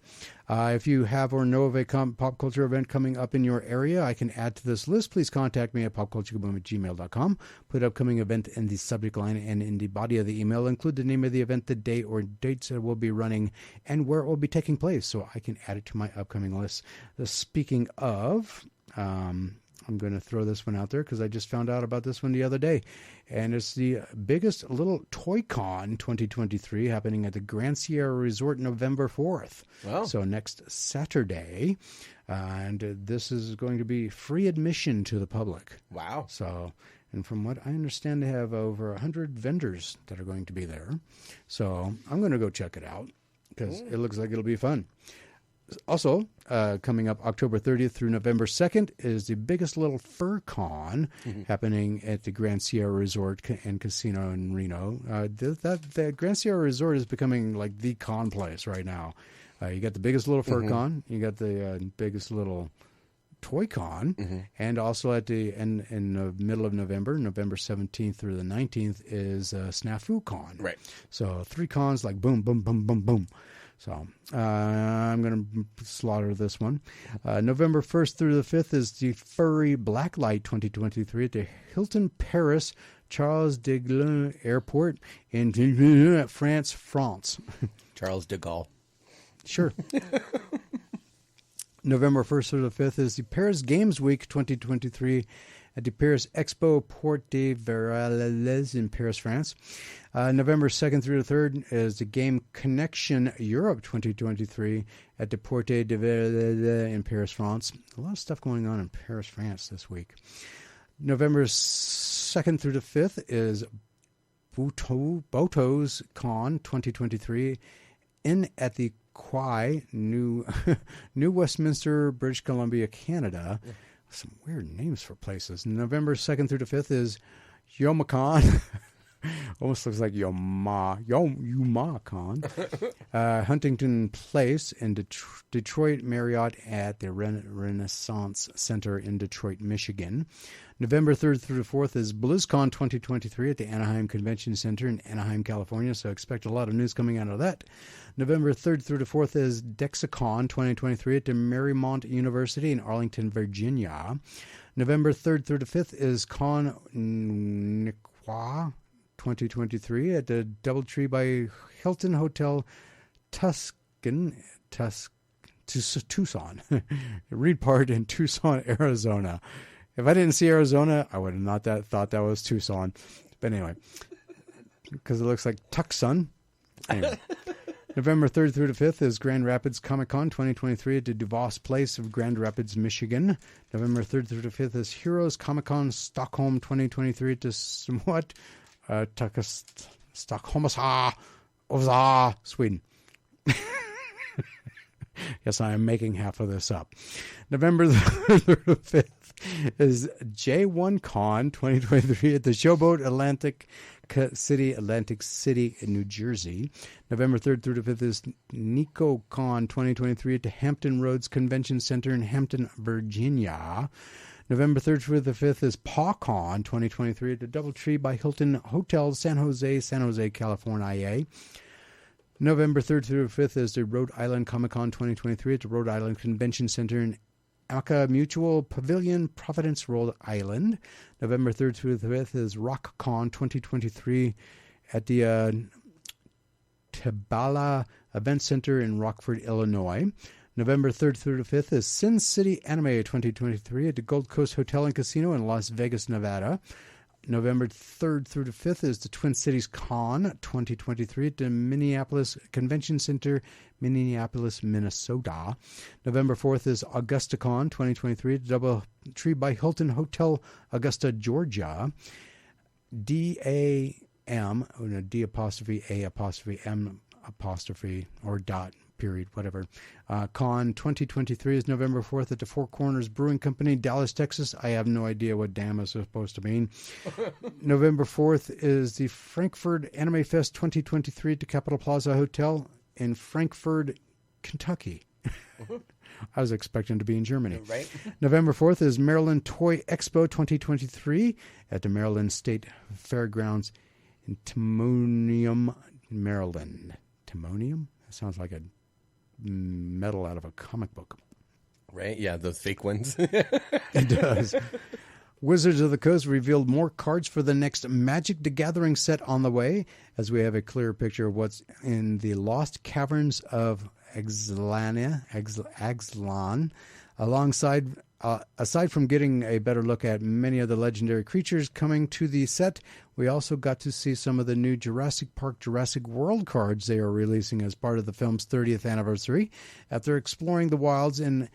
If you have or know of a pop culture event coming up in your area, I can add to this list. Please contact me at popculturekaboom@gmail.com. Put upcoming event in the subject line, and in the body of the email, include the name of the event, the date or dates it will be running, and where it will be taking place, so I can add it to my upcoming list. Speaking of... I'm going to throw this one out there because I just found out about this one the other day. And it's the biggest little Toy Con 2023 happening at the Grand Sierra Resort November 4th. Wow. So next Saturday. And this is going to be free admission to the public. Wow. So, and from what I understand, they have over 100 vendors that are going to be there. So I'm going to go check it out because it looks like it'll be fun. Also, coming up October 30th through November 2nd is the biggest little fur con happening at the Grand Sierra Resort and Casino in Reno. The Grand Sierra Resort is becoming like the con place right now. You got the biggest little fur con, you got the biggest little toy con, and also at the in the middle of November 17th through the 19th is Snafu Con. Right. So 3 cons like boom, boom, boom, boom, boom. So I'm going to slaughter this one. November 1st through the 5th is the Furry Blacklight 2023 at the Hilton Paris Charles de Gaulle Airport in France. Charles de Gaulle. Sure. November 1st through the 5th is the Paris Games Week 2023 at the Paris Expo Porte de Versailles in Paris, France. November 2nd through the 3rd is the Game Connection Europe 2023 at the Porte de Versailles in Paris, France. A lot of stuff going on in Paris, France this week. November 2nd through the 5th is Boto's Con 2023 in at the Quai, New Westminster, British Columbia, Canada. Some weird names for places. November 2nd through the 5th is YomaCon. Almost looks like YumaCon. Huntington Place in Detroit Marriott at the Renaissance Center in Detroit, Michigan. November 3rd through the 4th is BlizzCon 2023 at the Anaheim Convention Center in Anaheim, California, so expect a lot of news coming out of that. November 3rd through the 4th is DexaCon 2023 at the Marymount University in Arlington, Virginia. November 3rd through the 5th is Con Niqua 2023 at the Doubletree by Hilton Hotel Tucson. Reed Part in Tucson, Arizona. If I didn't see Arizona, I would have not thought that was Tucson. But anyway, because it looks like Tucson. Anyway. November 3rd through the 5th is Grand Rapids Comic-Con 2023 at the DeVos Place of Grand Rapids, Michigan. November 3rd through the 5th is Heroes Comic-Con Stockholm 2023 at the somewhat Stockholm, Sweden. Yes, I am making half of this up. November 3rd through the 5th is J1 Con 2023 at the Showboat Atlantic City in New Jersey. November 3rd through the 5th is NicoCon 2023 at the Hampton Roads Convention Center in Hampton, Virginia. November 3rd through the 5th is PawCon 2023 at the Doubletree by Hilton Hotel, San Jose, California. November 3rd through the 5th is the Rhode Island Comic-Con 2023 at the Rhode Island Convention Center in Amica Mutual Pavilion, Providence, Rhode Island. November 3rd through the 5th is RockCon 2023 at the Tabala Event Center in Rockford, Illinois. November 3rd through the 5th is Sin City Anime 2023 at the Gold Coast Hotel and Casino in Las Vegas, Nevada. November 3rd through the 5th is the Twin Cities Con 2023 at the Minneapolis Convention Center, Minneapolis, Minnesota. November 4th is AugustaCon 2023 at the Doubletree by Hilton Hotel, Augusta, Georgia. D-A-M, D''A''M' or dot. Period, whatever. Con 2023 is November 4th at the Four Corners Brewing Company, Dallas, Texas. I have no idea what damn is supposed to mean. November 4th is the Frankfurt Anime Fest 2023 at the Capitol Plaza Hotel in Frankfurt, Kentucky. I was expecting to be in Germany. Right. November 4th is Maryland Toy Expo 2023 at the Maryland State Fairgrounds in Timonium, Maryland. Timonium? sounds like a metal out of a comic book. Right? Yeah, those fake ones. It does. Wizards of the Coast revealed more cards for the next Magic the Gathering set on the way, as we have a clearer picture of what's in the Lost Caverns of Axlan. Aside from getting a better look at many of the legendary creatures coming to the set, we also got to see some of the new Jurassic Park Jurassic World cards they are releasing as part of the film's 30th anniversary. After exploring the wilds in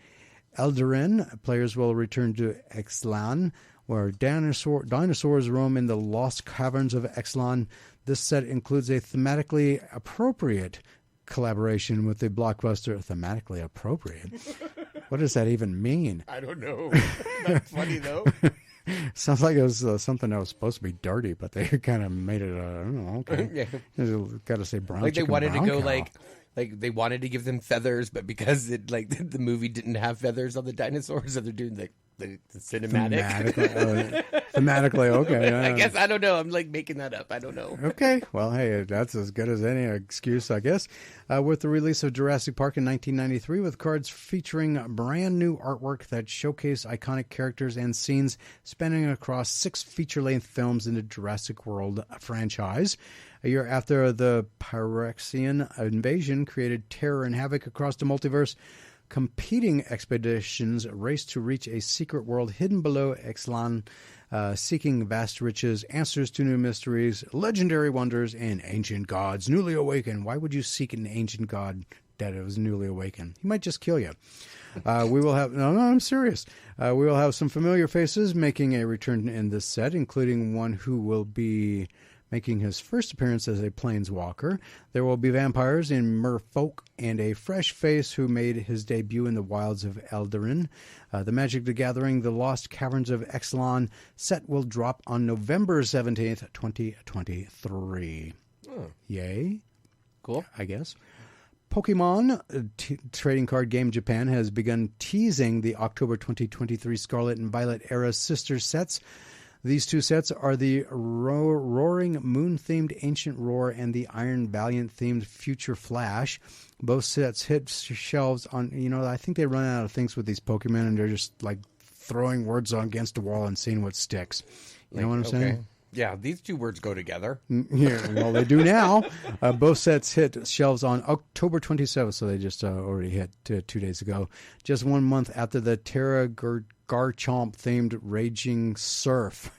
Eldarin, players will return to Axlan, where dinosaurs roam in the lost caverns of Axlan. This set includes a thematically appropriate collaboration with the blockbuster. Thematically appropriate? What does that even mean? I don't know. That's funny, though. Sounds like it was something that was supposed to be dirty, but they kind of made it, I don't know, okay. Yeah. Got to say brown like they chicken, wanted to brown go cow. like they wanted to give them feathers, but because it the movie didn't have feathers on the dinosaurs, so they're doing the cinematic. Thematically, okay. I guess, I don't know. I'm like making that up. I don't know. Okay. Well, hey, that's as good as any excuse, I guess. With the release of Jurassic Park in 1993, with cards featuring brand new artwork that showcase iconic characters and scenes spanning across 6 feature-length films in the Jurassic World franchise. A year after the Pyrexian invasion created terror and havoc across the multiverse, competing expeditions race to reach a secret world hidden below Axlan, seeking vast riches, answers to new mysteries, legendary wonders, and ancient gods newly awakened. Why would you seek an ancient god that was newly awakened? He might just kill you. We will have... No, I'm serious. We will have some familiar faces making a return in this set, including one who will be making his first appearance as a planeswalker. There will be vampires in merfolk and a fresh face who made his debut in the wilds of Eldarin. The Magic the Gathering, The Lost Caverns of Axlan set will drop on November 17th, 2023. Oh. Yay. Cool. I guess. Pokemon trading card game Japan has begun teasing the October 2023 Scarlet and Violet era sister sets. These 2 sets are the Roaring Moon-themed Ancient Roar and the Iron Valiant-themed Future Flash. Both sets hit shelves on, I think they run out of things with these Pokemon, and they're just like throwing words against the wall and seeing what sticks. You know what I'm saying? Yeah, these 2 words go together. Yeah, well, they do now. Both sets hit shelves on October 27th, so they just already hit 2 days ago. Just 1 month after the Terra Garchomp-themed Raging Surf,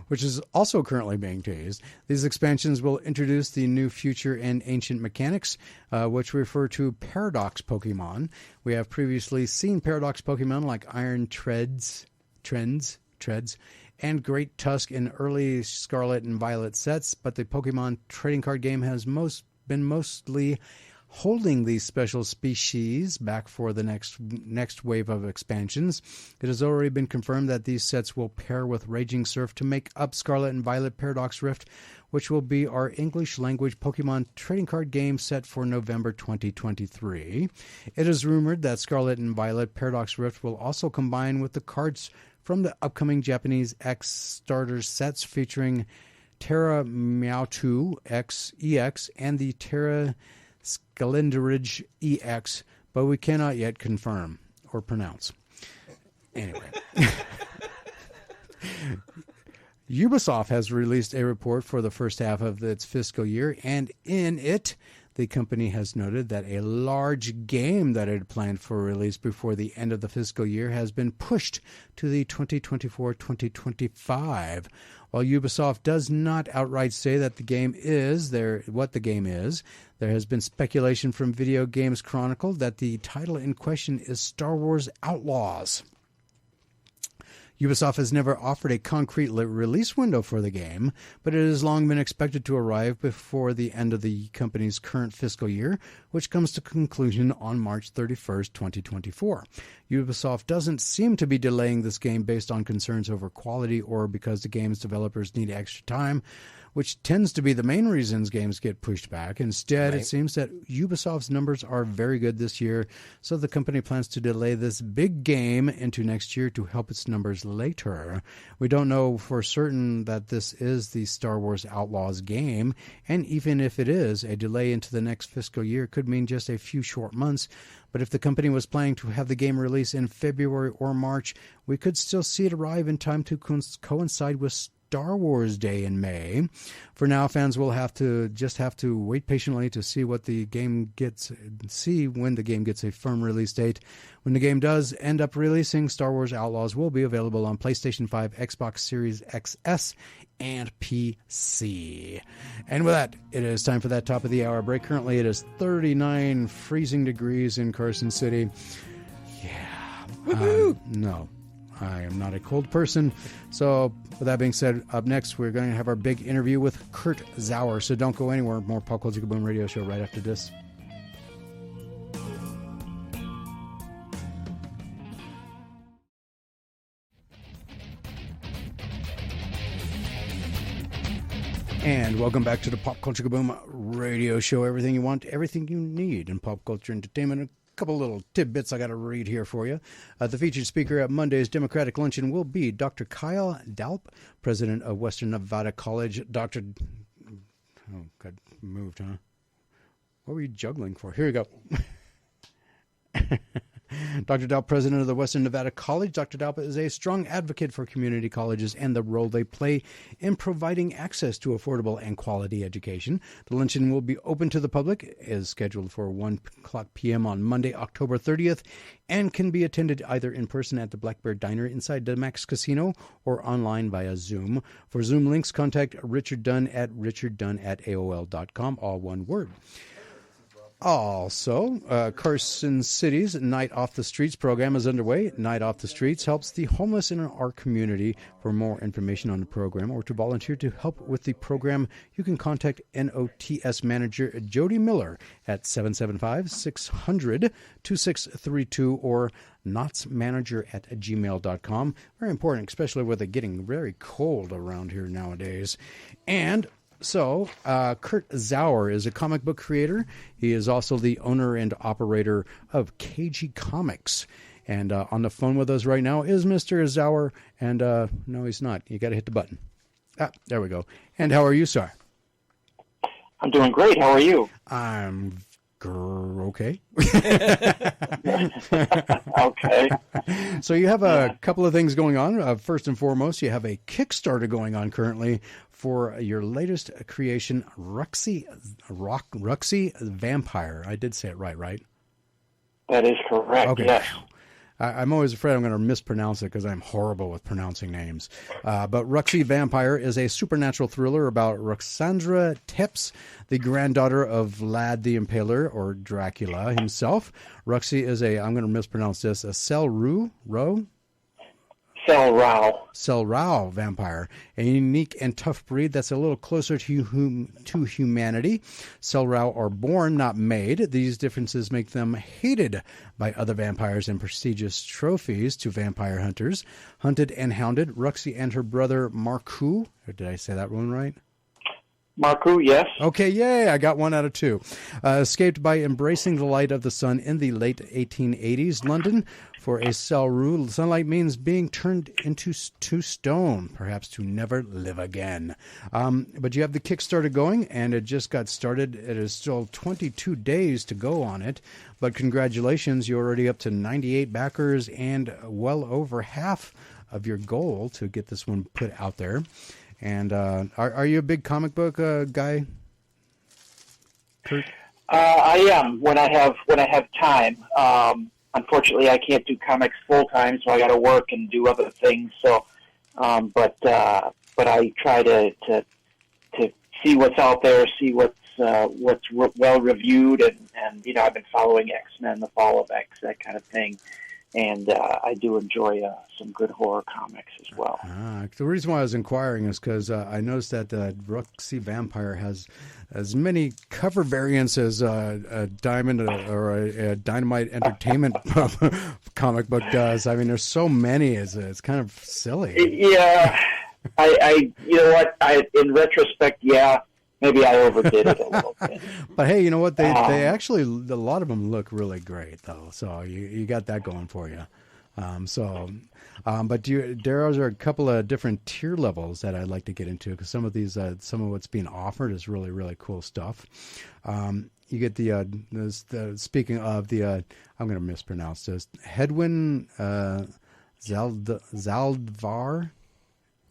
which is also currently being teased. These expansions will introduce the new future and ancient mechanics, which refer to Paradox Pokemon. We have previously seen Paradox Pokemon like Iron Treads, and Great Tusk in early Scarlet and Violet sets, but the Pokemon trading card game has been mostly holding these special species back for the next wave of expansions. It has already been confirmed that these sets will pair with Raging Surf to make up Scarlet and Violet Paradox Rift, which will be our English-language Pokemon trading card game set for November 2023. It is rumored that Scarlet and Violet Paradox Rift will also combine with the cards from the upcoming Japanese X starter sets featuring Terra Meowth X EX and the Terra Scalenderidge EX, but we cannot yet confirm or pronounce. Anyway. Ubisoft has released a report for the first half of its fiscal year, and in it, the company has noted that a large game that it had planned for release before the end of the fiscal year has been pushed to the 2024-2025. While Ubisoft does not outright say that the game is what the game is, there has been speculation from Video Games Chronicle that the title in question is Star Wars Outlaws. Ubisoft has never offered a concrete release window for the game, but it has long been expected to arrive before the end of the company's current fiscal year, which comes to conclusion on March 31st, 2024. Ubisoft doesn't seem to be delaying this game based on concerns over quality or because the game's developers need extra time. which tends to be the main reasons games get pushed back. Instead, It seems that Ubisoft's numbers are very good this year, so the company plans to delay this big game into next year to help its numbers later. We don't know for certain that this is the Star Wars Outlaws game, and even if it is, a delay into the next fiscal year could mean just a few short months. But if the company was planning to have the game release in February or March, we could still see it arrive in time to coincide with Star Wars Day in May. For now, fans will have to wait patiently to see when the game gets a firm release date. When the game does end up releasing, Star Wars Outlaws will be available on PlayStation 5, Xbox Series XS, and PC. And with that, it is time for that top of the hour break. Currently, it is 39 freezing degrees in Carson City. Yeah. No, I am not a cold person. So with that being said, up next, we're going to have our big interview with Kurt Zauer. So don't go anywhere. More Pop Culture Kaboom Radio Show right after this. And welcome back to the Pop Culture Kaboom Radio Show. Everything you want, everything you need in pop culture entertainment. A couple little tidbits I got to read here for you. The featured speaker at Monday's Democratic Luncheon will be Dr. Kyle Dalp, president of Western Nevada College. Dr. Oh, God, moved, huh? What were you juggling for? Here we go. Dr. Dalp, president of the Western Nevada College. Dr. Dalp is a strong advocate for community colleges and the role they play in providing access to affordable and quality education. The luncheon will be open to the public, is scheduled for 1 p.m. on Monday, October 30th, and can be attended either in person at the Black Bear Diner inside the Max Casino or online via Zoom. For Zoom links, contact Richard Dunn at richarddunn@aol.com, all one word. Also, Carson City's Night Off the Streets program is underway. Night Off the Streets helps the homeless in our community. For more information on the program or to volunteer to help with the program, you can contact NOTS manager Jody Miller at 775-600-2632 or knotsmanager@gmail.com. Very important, especially with it getting very cold around here nowadays. And so, Kurt Zauer is a comic book creator. He is also the owner and operator of Cagey Comics. And on the phone with us right now is Mr. Zauer. And no, he's not. You got to hit the button. There we go. And how are you, sir? I'm doing great. How are you? I'm okay. Okay. So you have a couple of things going on. First and foremost, you have a Kickstarter going on currently for your latest creation, Ruxy Vampire. I did say it right? That is correct, okay. Yes. I'm always afraid I'm going to mispronounce it because I'm horrible with pronouncing names. But Ruxy Vampire is a supernatural thriller about Ruxandra Teps, the granddaughter of Vlad the Impaler, or Dracula himself. Ruxy is I'm going to mispronounce this, a Selrao vampire, a unique and tough breed that's a little closer to humanity. Selrao are born, not made. These differences make them hated by other vampires and prestigious trophies to vampire hunters. Hunted and hounded, Ruxy and her brother Marku, or did I say that one right? Marku, yes. Okay, yay, I got 1 out of 2. Escaped by embracing the light of the sun in the late 1880s London. For a Selru, sunlight means being turned into stone, perhaps to never live again. But you have the Kickstarter going, and it just got started. It is still 22 days to go on it. But congratulations, you're already up to 98 backers and well over half of your goal to get this one put out there. And are you a big comic book guy, Kurt? I am when I have time. Unfortunately, I can't do comics full time, so I got to work and do other things. So, but I try to see what's out there, see what's well reviewed, and I've been following X-Men, the Fall of X, that kind of thing. And I do enjoy some good horror comics as well. The reason why I was inquiring is because I noticed that Ruxy Vampire has as many cover variants as a Diamond or a Dynamite Entertainment comic book does. I mean, there's so many. It's kind of silly. Yeah, You know what? In retrospect, yeah, maybe I overdid it a little bit. But hey, you know what? They actually, a lot of them look really great, though. So you got that going for you. But there are a couple of different tier levels that I'd like to get into, because some of these, some of what's being offered is really, really cool stuff. You get the speaking of the, I'm going to mispronounce this, Hedwin Zaldivar.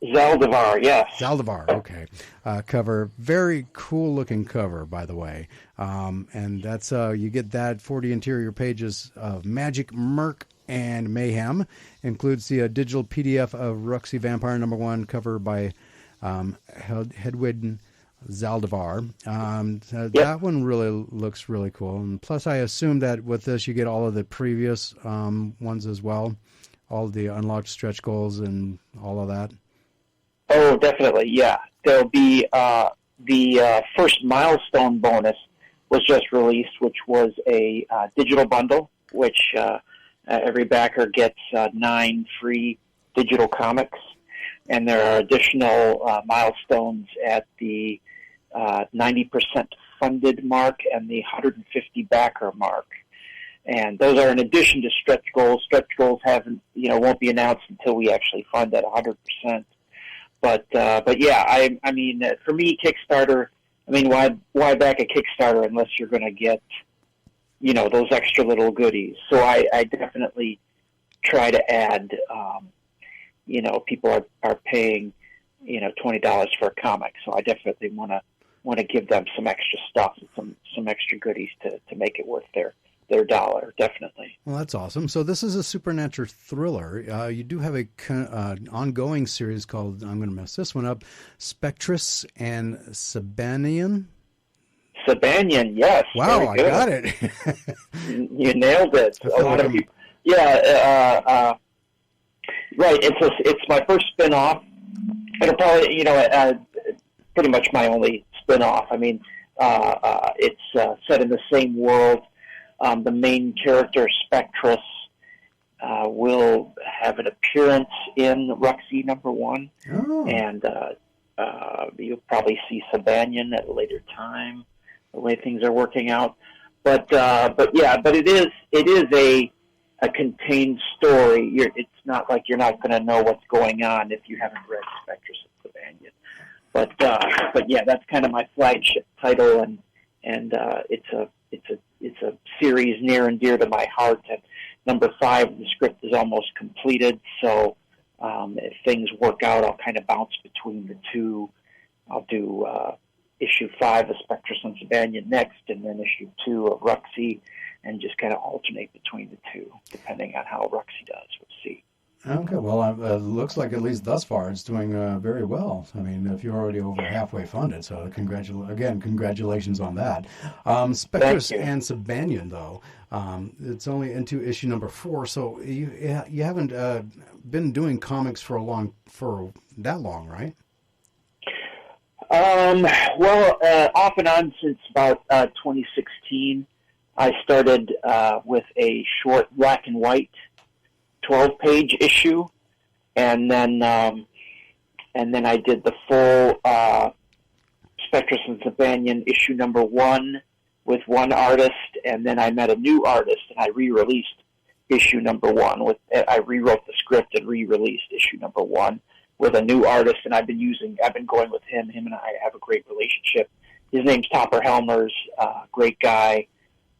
Zaldivar, yes. Zaldivar, okay. Cover, very cool looking cover, by the way. And that's, you get that 40 interior pages of magic, murk, and mayhem. Includes the digital PDF of Ruxy Vampire #1, cover by Hedwig Zaldivar. Yep. That one really looks really cool. And plus, I assume that with this, you get all of the previous ones as well, all the unlocked stretch goals and all of that. Oh, definitely, yeah. There'll be the first milestone bonus was just released, which was a digital bundle, which every backer gets 9 free digital comics, and there are additional milestones at the 90% funded mark and the 150 backer mark. And those are in addition to stretch goals. Stretch goals won't be announced until we actually fund at 100%. But yeah, I mean, for me, Kickstarter, I mean, why back a Kickstarter unless you're going to get, those extra little goodies? So I definitely try to add, people are paying, $20 for a comic. So I definitely want to give them some extra stuff and some extra goodies to make it worth their dollar, definitely. Well, that's awesome. So this is a supernatural thriller. You do have a ongoing series called, I'm going to mess this one up, Spectress and Sabanian. Sabanian, yes. Wow, I got it. You nailed it. A lot of people. Yeah, right. It's my first spin-off. It'll probably, pretty much my only spin-off. I mean, it's set in the same world. The main character, Spectress, will have an appearance in Ruxy #1, and you'll probably see Sabanian at a later time, the way things are working out. But it is a contained story. It's not like you're not going to know what's going on if you haven't read Spectress and Sabanian. But yeah, that's kind of my flagship title, and it's a series near and dear to my heart. And #5, the script is almost completed, so if things work out, I'll kind of bounce between the two. I'll do issue 5 of Spectress and Sabanian next, and then issue 2 of Ruxy, and just kind of alternate between the two, depending on how Ruxy does. We'll see. Okay, well, it looks like at least thus far it's doing very well. I mean, if you're already over halfway funded, so congratulations on that. Spectress and Sabanian, though, it's only into issue #4, so you haven't been doing comics for that long, right? Well, off and on since about 2016. I started with a short black and white 12-page issue, and then I did the full Spectress and Sabanian issue #1 with one artist, and then I met a new artist, and I re-released issue #1 I rewrote the script and re-released issue #1 with a new artist, and I've been going with him. Him and I have a great relationship. His name's Topper Helmers, great guy.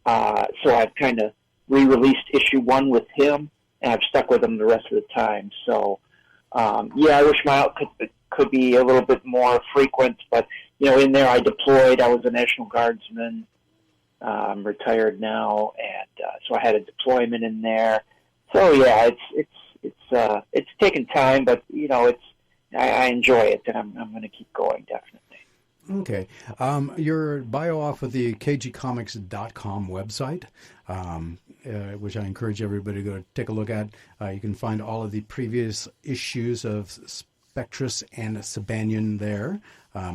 So I've kind of re-released issue 1 with him, and I've stuck with him the rest of the time. So, I wish my output could be a little bit more frequent, but, in there I deployed. I was a National Guardsman. I'm retired now, and so I had a deployment in there. So, yeah, it's taken time, but, I enjoy it, and I'm going to keep going, definitely. Okay. Your bio off of the cageycomics.com website, which I encourage everybody to go take a look at. You can find all of the previous issues of Spectress and Sabanian there,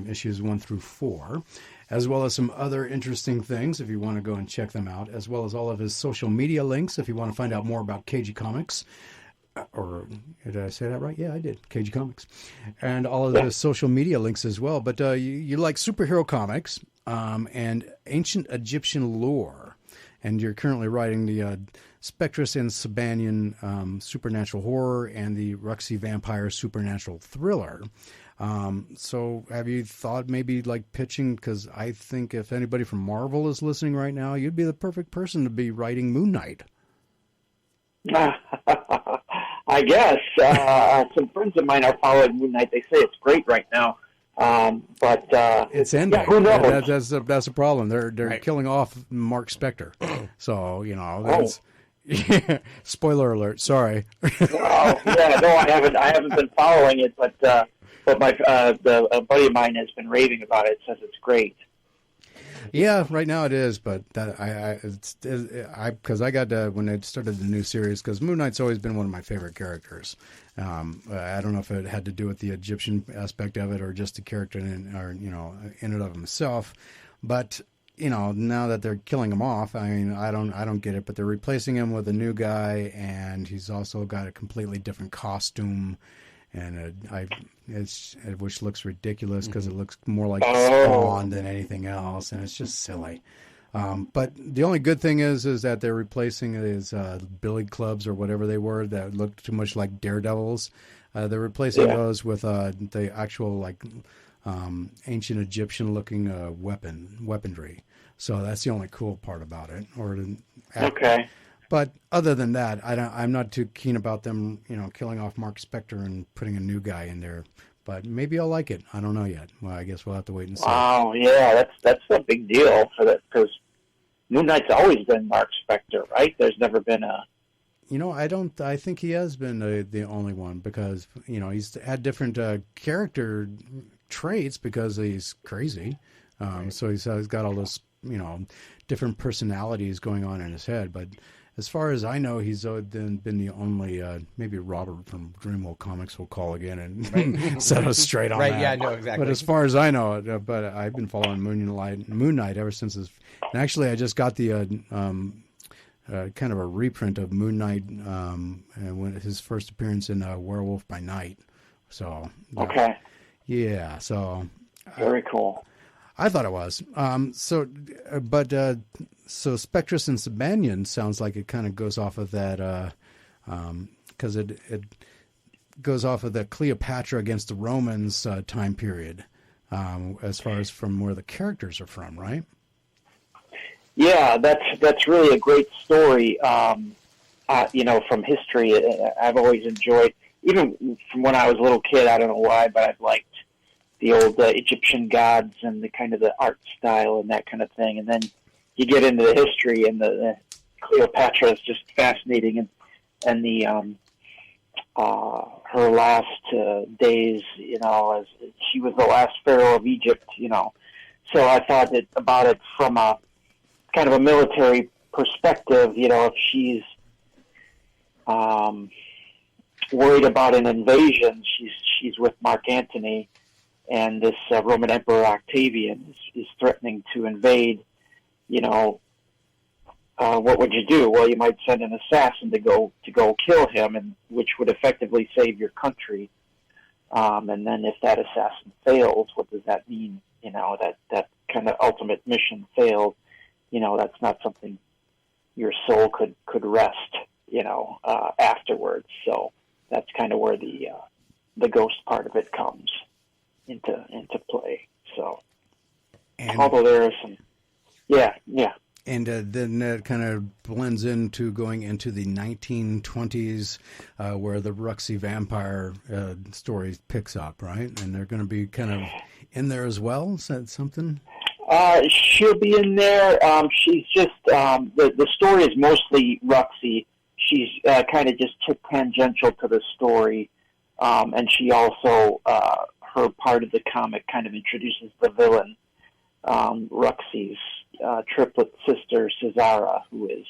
issues 1 through 4, as well as some other interesting things if you want to go and check them out, as well as all of his social media links if you want to find out more about Cagey Comics. or did I say that right? Yeah, I did. Cagey Comics. And all of the social media links as well. But you like superhero comics and ancient Egyptian lore. And you're currently writing the Spectrus and Sabanian supernatural horror and the Ruxy Vampire supernatural thriller. So have you thought maybe like pitching? Because I think if anybody from Marvel is listening right now, you'd be the perfect person to be writing Moon Knight. I guess. Some friends of mine are following Moon Knight. They say it's great right now. But it's ending. Yeah, who knows? That's a problem. They're Right. killing off Mark Spector. So, that's spoiler alert. Sorry. Oh, yeah, no, I haven't been following it, but my a buddy of mine has been raving about it. Says it's great. Yeah, right now it is, but because I got when they started the new series, because Moon Knight's always been one of my favorite characters. I don't know if it had to do with the Egyptian aspect of it or just the character in and of himself, but now that they're killing him off, I mean, I don't get it, but they're replacing him with a new guy, and he's also got a completely different costume. And which looks ridiculous because it looks more like Spawn than anything else, and it's just silly. But the only good thing is that they're replacing his billy clubs or whatever they were that looked too much like daredevils. They're replacing those with the actual ancient Egyptian-looking weaponry. So that's the only cool part about it. Okay. But other than that, I'm not too keen about them, killing off Mark Spector and putting a new guy in there. But maybe I'll like it. I don't know yet. Well, I guess we'll have to wait and see. Wow, yeah, that's a big deal for that, because Moon Knight's always been Mark Spector, right? There's never been a. I think he has been the only one, because he's had different character traits because he's crazy. So he's got all those different personalities going on in his head, but. As far as I know, he's been the only, maybe Robert from Dreamwell Comics will call again and set us straight on that. Right, yeah, no, exactly. But as far as I know, but I've been following Moon Knight ever since and actually I just got the kind of a reprint of Moon Knight when his first appearance in Werewolf by Night. So okay. Yeah, so very cool. I thought it was. So Spectrus and Sabanian sounds like it kind of goes off of that, because it goes off of the Cleopatra against the Romans time period, as far as from where the characters are from, right? Yeah, that's really a great story. From history, I've always enjoyed, even from when I was a little kid. I don't know why, but I've liked the old Egyptian gods and the kind of the art style and that kind of thing. And then you get into the history, and the Cleopatra is just fascinating, and the her last days, as she was the last pharaoh of Egypt, So I thought about it from a kind of a military perspective. If she's worried about an invasion, she's with Mark Antony. And this Roman Emperor Octavian is threatening to invade. What would you do? Well, you might send an assassin to go kill him, and which would effectively save your country. And then if that assassin fails, what does that mean? That kind of ultimate mission failed. That's not something your soul could rest. Afterwards. So that's kind of where the ghost part of it comes into play. So, although there are some, yeah. And then that kind of blends into going into the 1920s, where the Ruxy Vampire story picks up, right? And they're going to be kind of in there as well. Is that something? She'll be in there. She's just the story is mostly Ruxy. She's kind of just tangential to the story, and she also her part of the comic kind of introduces the villain, Ruxy's triplet sister, Zauer, who is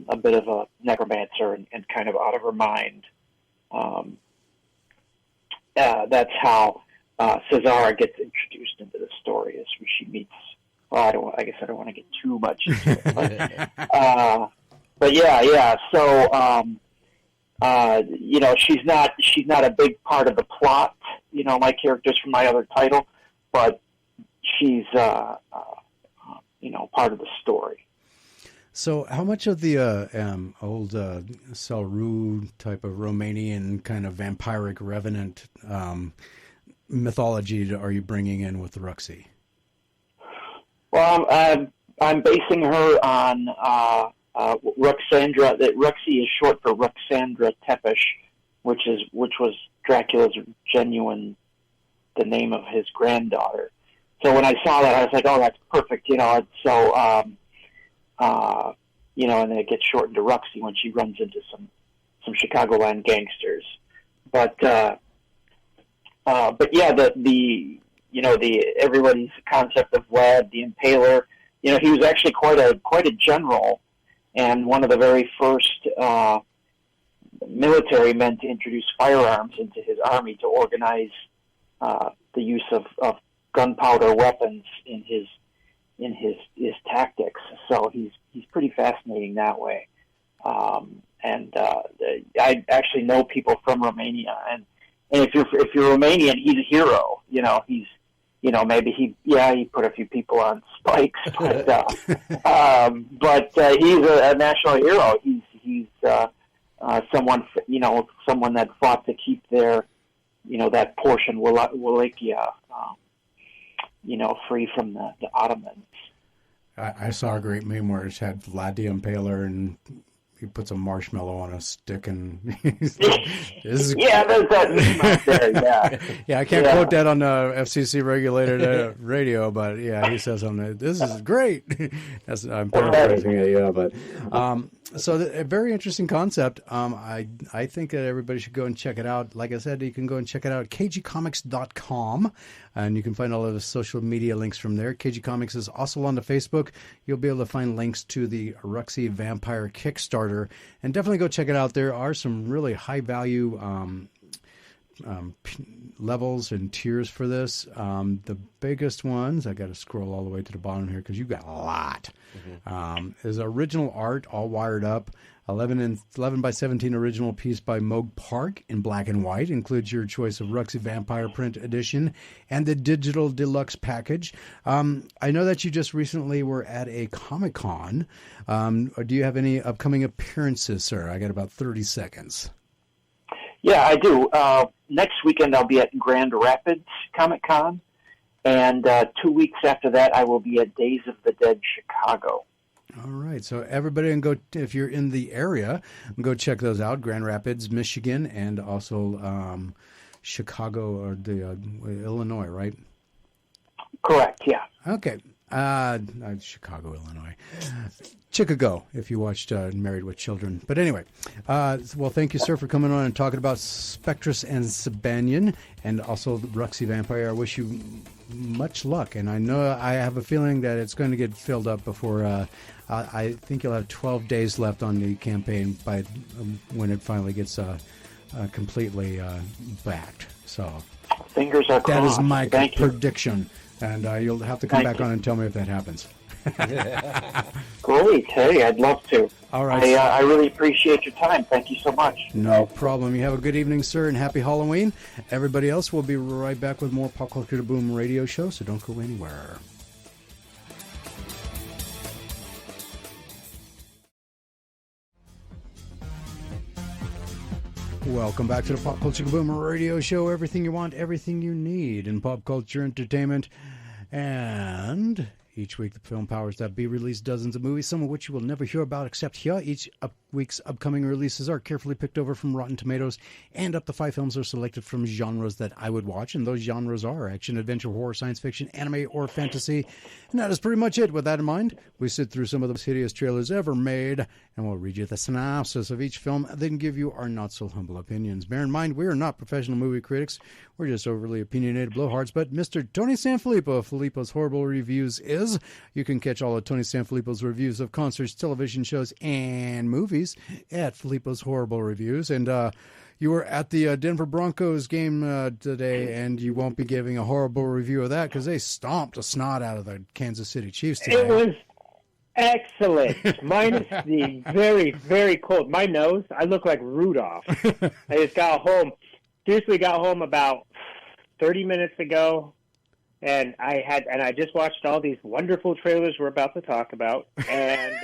a bit of a necromancer and kind of out of her mind. That's how Zauer gets introduced into the story, as she meets. Well, I guess I don't want to get too much into it, but yeah. So she's not a big part of the plot. My characters from my other title, but she's part of the story. So how much of the old Zauer type of Romanian kind of vampiric revenant mythology are you bringing in with Ruxy? Well, I'm basing her on Ruxandra. That Ruxy is short for Ruxandra Tepesh, which was Dracula's the name of his granddaughter. So when I saw that, I was like, oh, that's perfect. And then it gets shortened to Ruxy when she runs into some Chicagoland gangsters. But yeah, the everybody's concept of Vlad the Impaler. He was actually quite a general, and one of the very first military men to introduce firearms into his army to organize the use of gunpowder weapons in his tactics. So he's pretty fascinating that way. I actually know people from Romania, and if you're Romanian, he's a hero. He's maybe he put a few people on spikes, but he's a national hero. He's someone that fought to keep their that portion Wallachia free from the Ottomans. I saw a great meme where it had Vlad the Impaler and he puts a marshmallow on a stick and he's like, there's that meme out there, yeah. Yeah, I can't quote that on the FCC regulated radio, but yeah, he says something. This is great. I'm paraphrasing it, but so a very interesting concept. I think that everybody should go and check it out. Like I said, you can go and check it out at cageycomics.com, and you can find all of the social media links from there. Cagey Comics is also on the Facebook. You'll be able to find links to the Ruxy Vampire Kickstarter, and definitely go check it out. There are some really high value levels and tiers for this. The biggest ones, I got to scroll all the way to the bottom here because you've got a lot. Is original art all wired up. 11 by 17 original piece by Moog Park in black and white. Includes your choice of Ruxy Vampire Print Edition and the digital deluxe package. I know that you just recently were at a Comic-Con. Or do you have any upcoming appearances, sir? I got about 30 seconds. Yeah, I do. Next weekend I'll be at Grand Rapids Comic-Con, and 2 weeks after that I will be at Days of the Dead Chicago. All right, so everybody can go, if you're in the area, go check those out, Grand Rapids, Michigan, and also Chicago or the Illinois, right? Correct, yeah. Okay. Chicago, Illinois. Chicago, if you watched Married with Children. But anyway, well, thank you, sir, for coming on and talking about Spectrus and Sabanian and also Ruxy Vampire. I wish you much luck, and I know I have a feeling that it's going to get filled up before. I think you'll have 12 days left on the campaign by when it finally gets completely backed. So fingers are crossed. That is my prediction. And you'll have to come back on and tell me if that happens. Great. Hey, I'd love to. All right. I really appreciate your time. Thank you so much. No problem. You have a good evening, sir, and happy Halloween. Everybody else, we'll be right back with more Pop Culture to Boom radio show, so don't go anywhere. Welcome back to the Pop Culture Boom radio show. Everything you want, everything you need in pop culture entertainment. And each week the film powers that be release dozens of movies, some of which you will never hear about except here. Each week's upcoming releases are carefully picked over from Rotten Tomatoes, and up to 5 films are selected from genres that I would watch, and those genres are action, adventure, horror, science fiction, anime, or fantasy. And that is pretty much it. With that in mind, we sit through some of the most hideous trailers ever made, and we'll read you the synopsis of each film, then give you our not-so-humble opinions. Bear in mind, we are not professional movie critics. We're just overly opinionated blowhards, but Mr. Tony Sanfilippo of Filippo's Horrible Reviews is. You can catch all of Tony Sanfilippo's reviews of concerts, television shows, and movies at Filippo's Horrible Reviews. And you were at the Denver Broncos game today, and you won't be giving a horrible review of that because they stomped the snot out of the Kansas City Chiefs today. Excellent. Minus the very, very cold. My nose, I look like Rudolph. I just got home. Seriously, got home about 30 minutes ago, and I just watched all these wonderful trailers we're about to talk about. And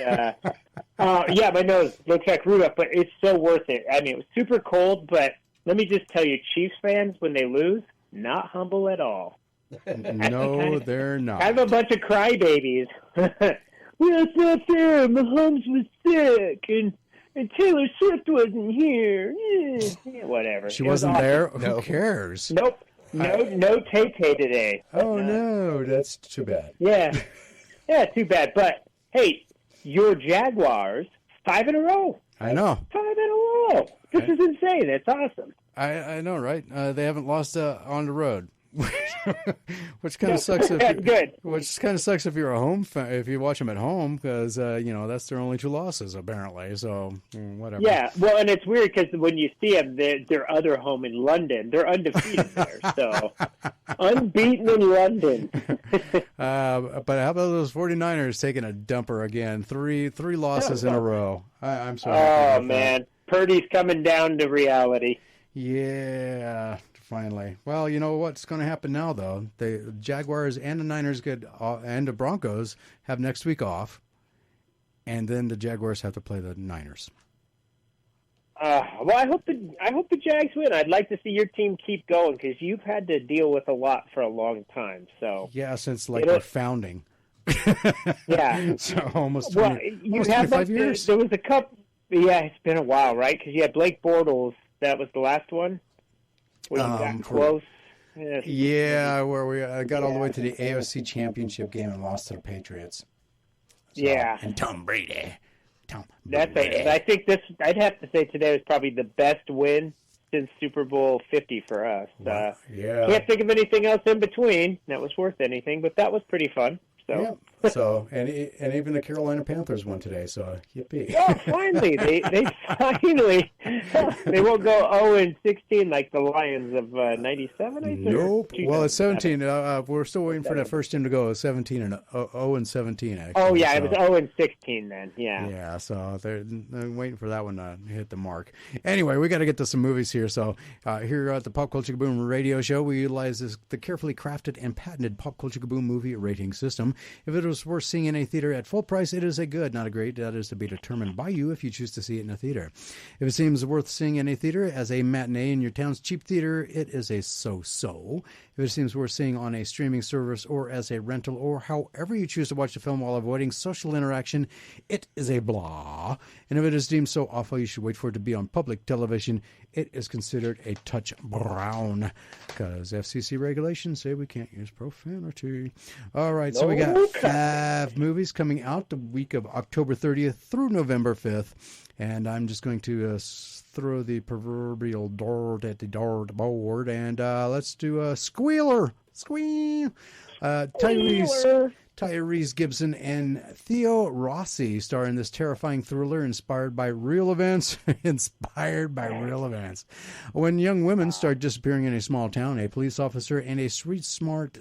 yeah, my nose looks like Rudolph, but it's so worth it. I mean, it was super cold, but let me just tell you, Chiefs fans, when they lose, not humble at all. No, they're not. Kind of a bunch of crybabies. Well, it's not fair. Mahomes was sick, and Taylor Swift wasn't here. Yeah, whatever. She wasn't awesome. there? Who cares? Nope. No Tay-Tay today. Oh, no. That's too bad. Yeah. Yeah, too bad. But, hey, your Jaguars, 5 in a row. I know. 5 in a row. This is insane. It's awesome. I know, right? They haven't lost on the road. Which kind of sucks. Good. Which kind of sucks if you're a home fan, if you watch them at home, because that's their only 2 losses apparently. So whatever. Yeah, well, and it's weird because when you see them, their other home in London, they're undefeated there. So unbeaten in London. But how about those 49ers taking a dumper again? Three losses in a row. I'm sorry. Oh man, Purdy's coming down to reality. Yeah. Finally. Well, you know what's going to happen now, though? The Jaguars and the Niners and the Broncos have next week off, and then the Jaguars have to play the Niners. Well, I hope the Jags win. I'd like to see your team keep going because you've had to deal with a lot for a long time. So yeah, since their founding. Yeah. So almost 25 years. There was a couple. Yeah, it's been a while, right? Because you had Blake Bortles. That was the last one. Where you got close. Yeah, where we got all the way to the AFC Championship game and lost to the Patriots. So, yeah. And Tom Brady. I think I'd have to say today was probably the best win since Super Bowl 50 for us. Yeah. Can't think of anything else in between that was worth anything, but that was pretty fun. So. Yeah. So and even the Carolina Panthers won today. So yippee! Oh, finally they finally they won't go 0-16 like the Lions of '97. I think. Nope. Well, it's 17. We're still waiting for that first team to go. 17 and 0-17 actually. Oh yeah, it was 0-16 then. Yeah. Yeah. So they're waiting for that one to hit the mark. Anyway, we got to get to some movies here. So here at the Pop Culture Kaboom Radio Show, we utilize the carefully crafted and patented Pop Culture Kaboom movie rating system. If it was worth seeing in a theater at full price, it is a good, not a great. That is to be determined by you if you choose to see it in a theater. If it seems worth seeing in a theater as a matinee in your town's cheap theater, it is a so-so. If it seems worth seeing on a streaming service or as a rental or however you choose to watch the film while avoiding social interaction, it is a blah. And if it is deemed so awful you should wait for it to be on public television, it is considered a touch brown because FCC regulations say we can't use profanity. All right, so we got 5 movies coming out the week of October 30th through November 5th. And I'm just going to throw the proverbial dart at the dartboard. And let's do a squealer. Squeal. Tyrese Gibson and Theo Rossi star in this terrifying thriller inspired by real events. When young women start disappearing in a small town, a police officer and a street smart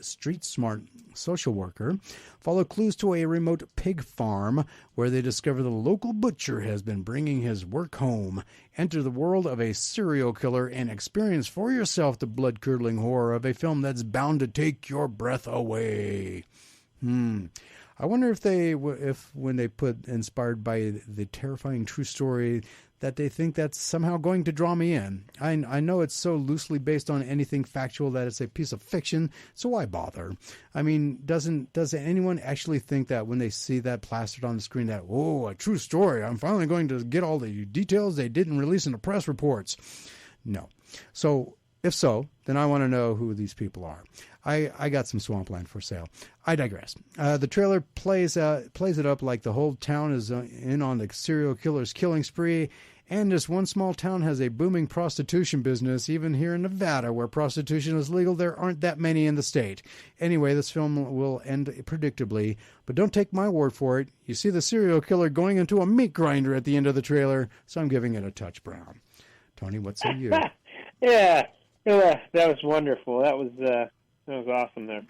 social worker follow clues to a remote pig farm where they discover the local butcher has been bringing his work home. Enter the world of a serial killer and experience for yourself the blood-curdling horror of a film that's bound to take your breath away. I wonder if when they put inspired by the terrifying true story that they think that's somehow going to draw me in. I know it's so loosely based on anything factual that it's a piece of fiction, so why bother? I mean, does anyone actually think that when they see that plastered on the screen that, oh, a true story, I'm finally going to get all the details they didn't release in the press reports? No. So, if so, then I want to know who these people are. I got some swampland for sale. I digress. The trailer plays it up like the whole town is in on the serial killer's killing spree, and this one small town has a booming prostitution business. Even here in Nevada, where prostitution is legal, there aren't that many in the state. Anyway, this film will end predictably, but don't take my word for it. You see the serial killer going into a meat grinder at the end of the trailer, so I'm giving it a touch brown. Tony, what say you? Yeah, that was wonderful. That was awesome there.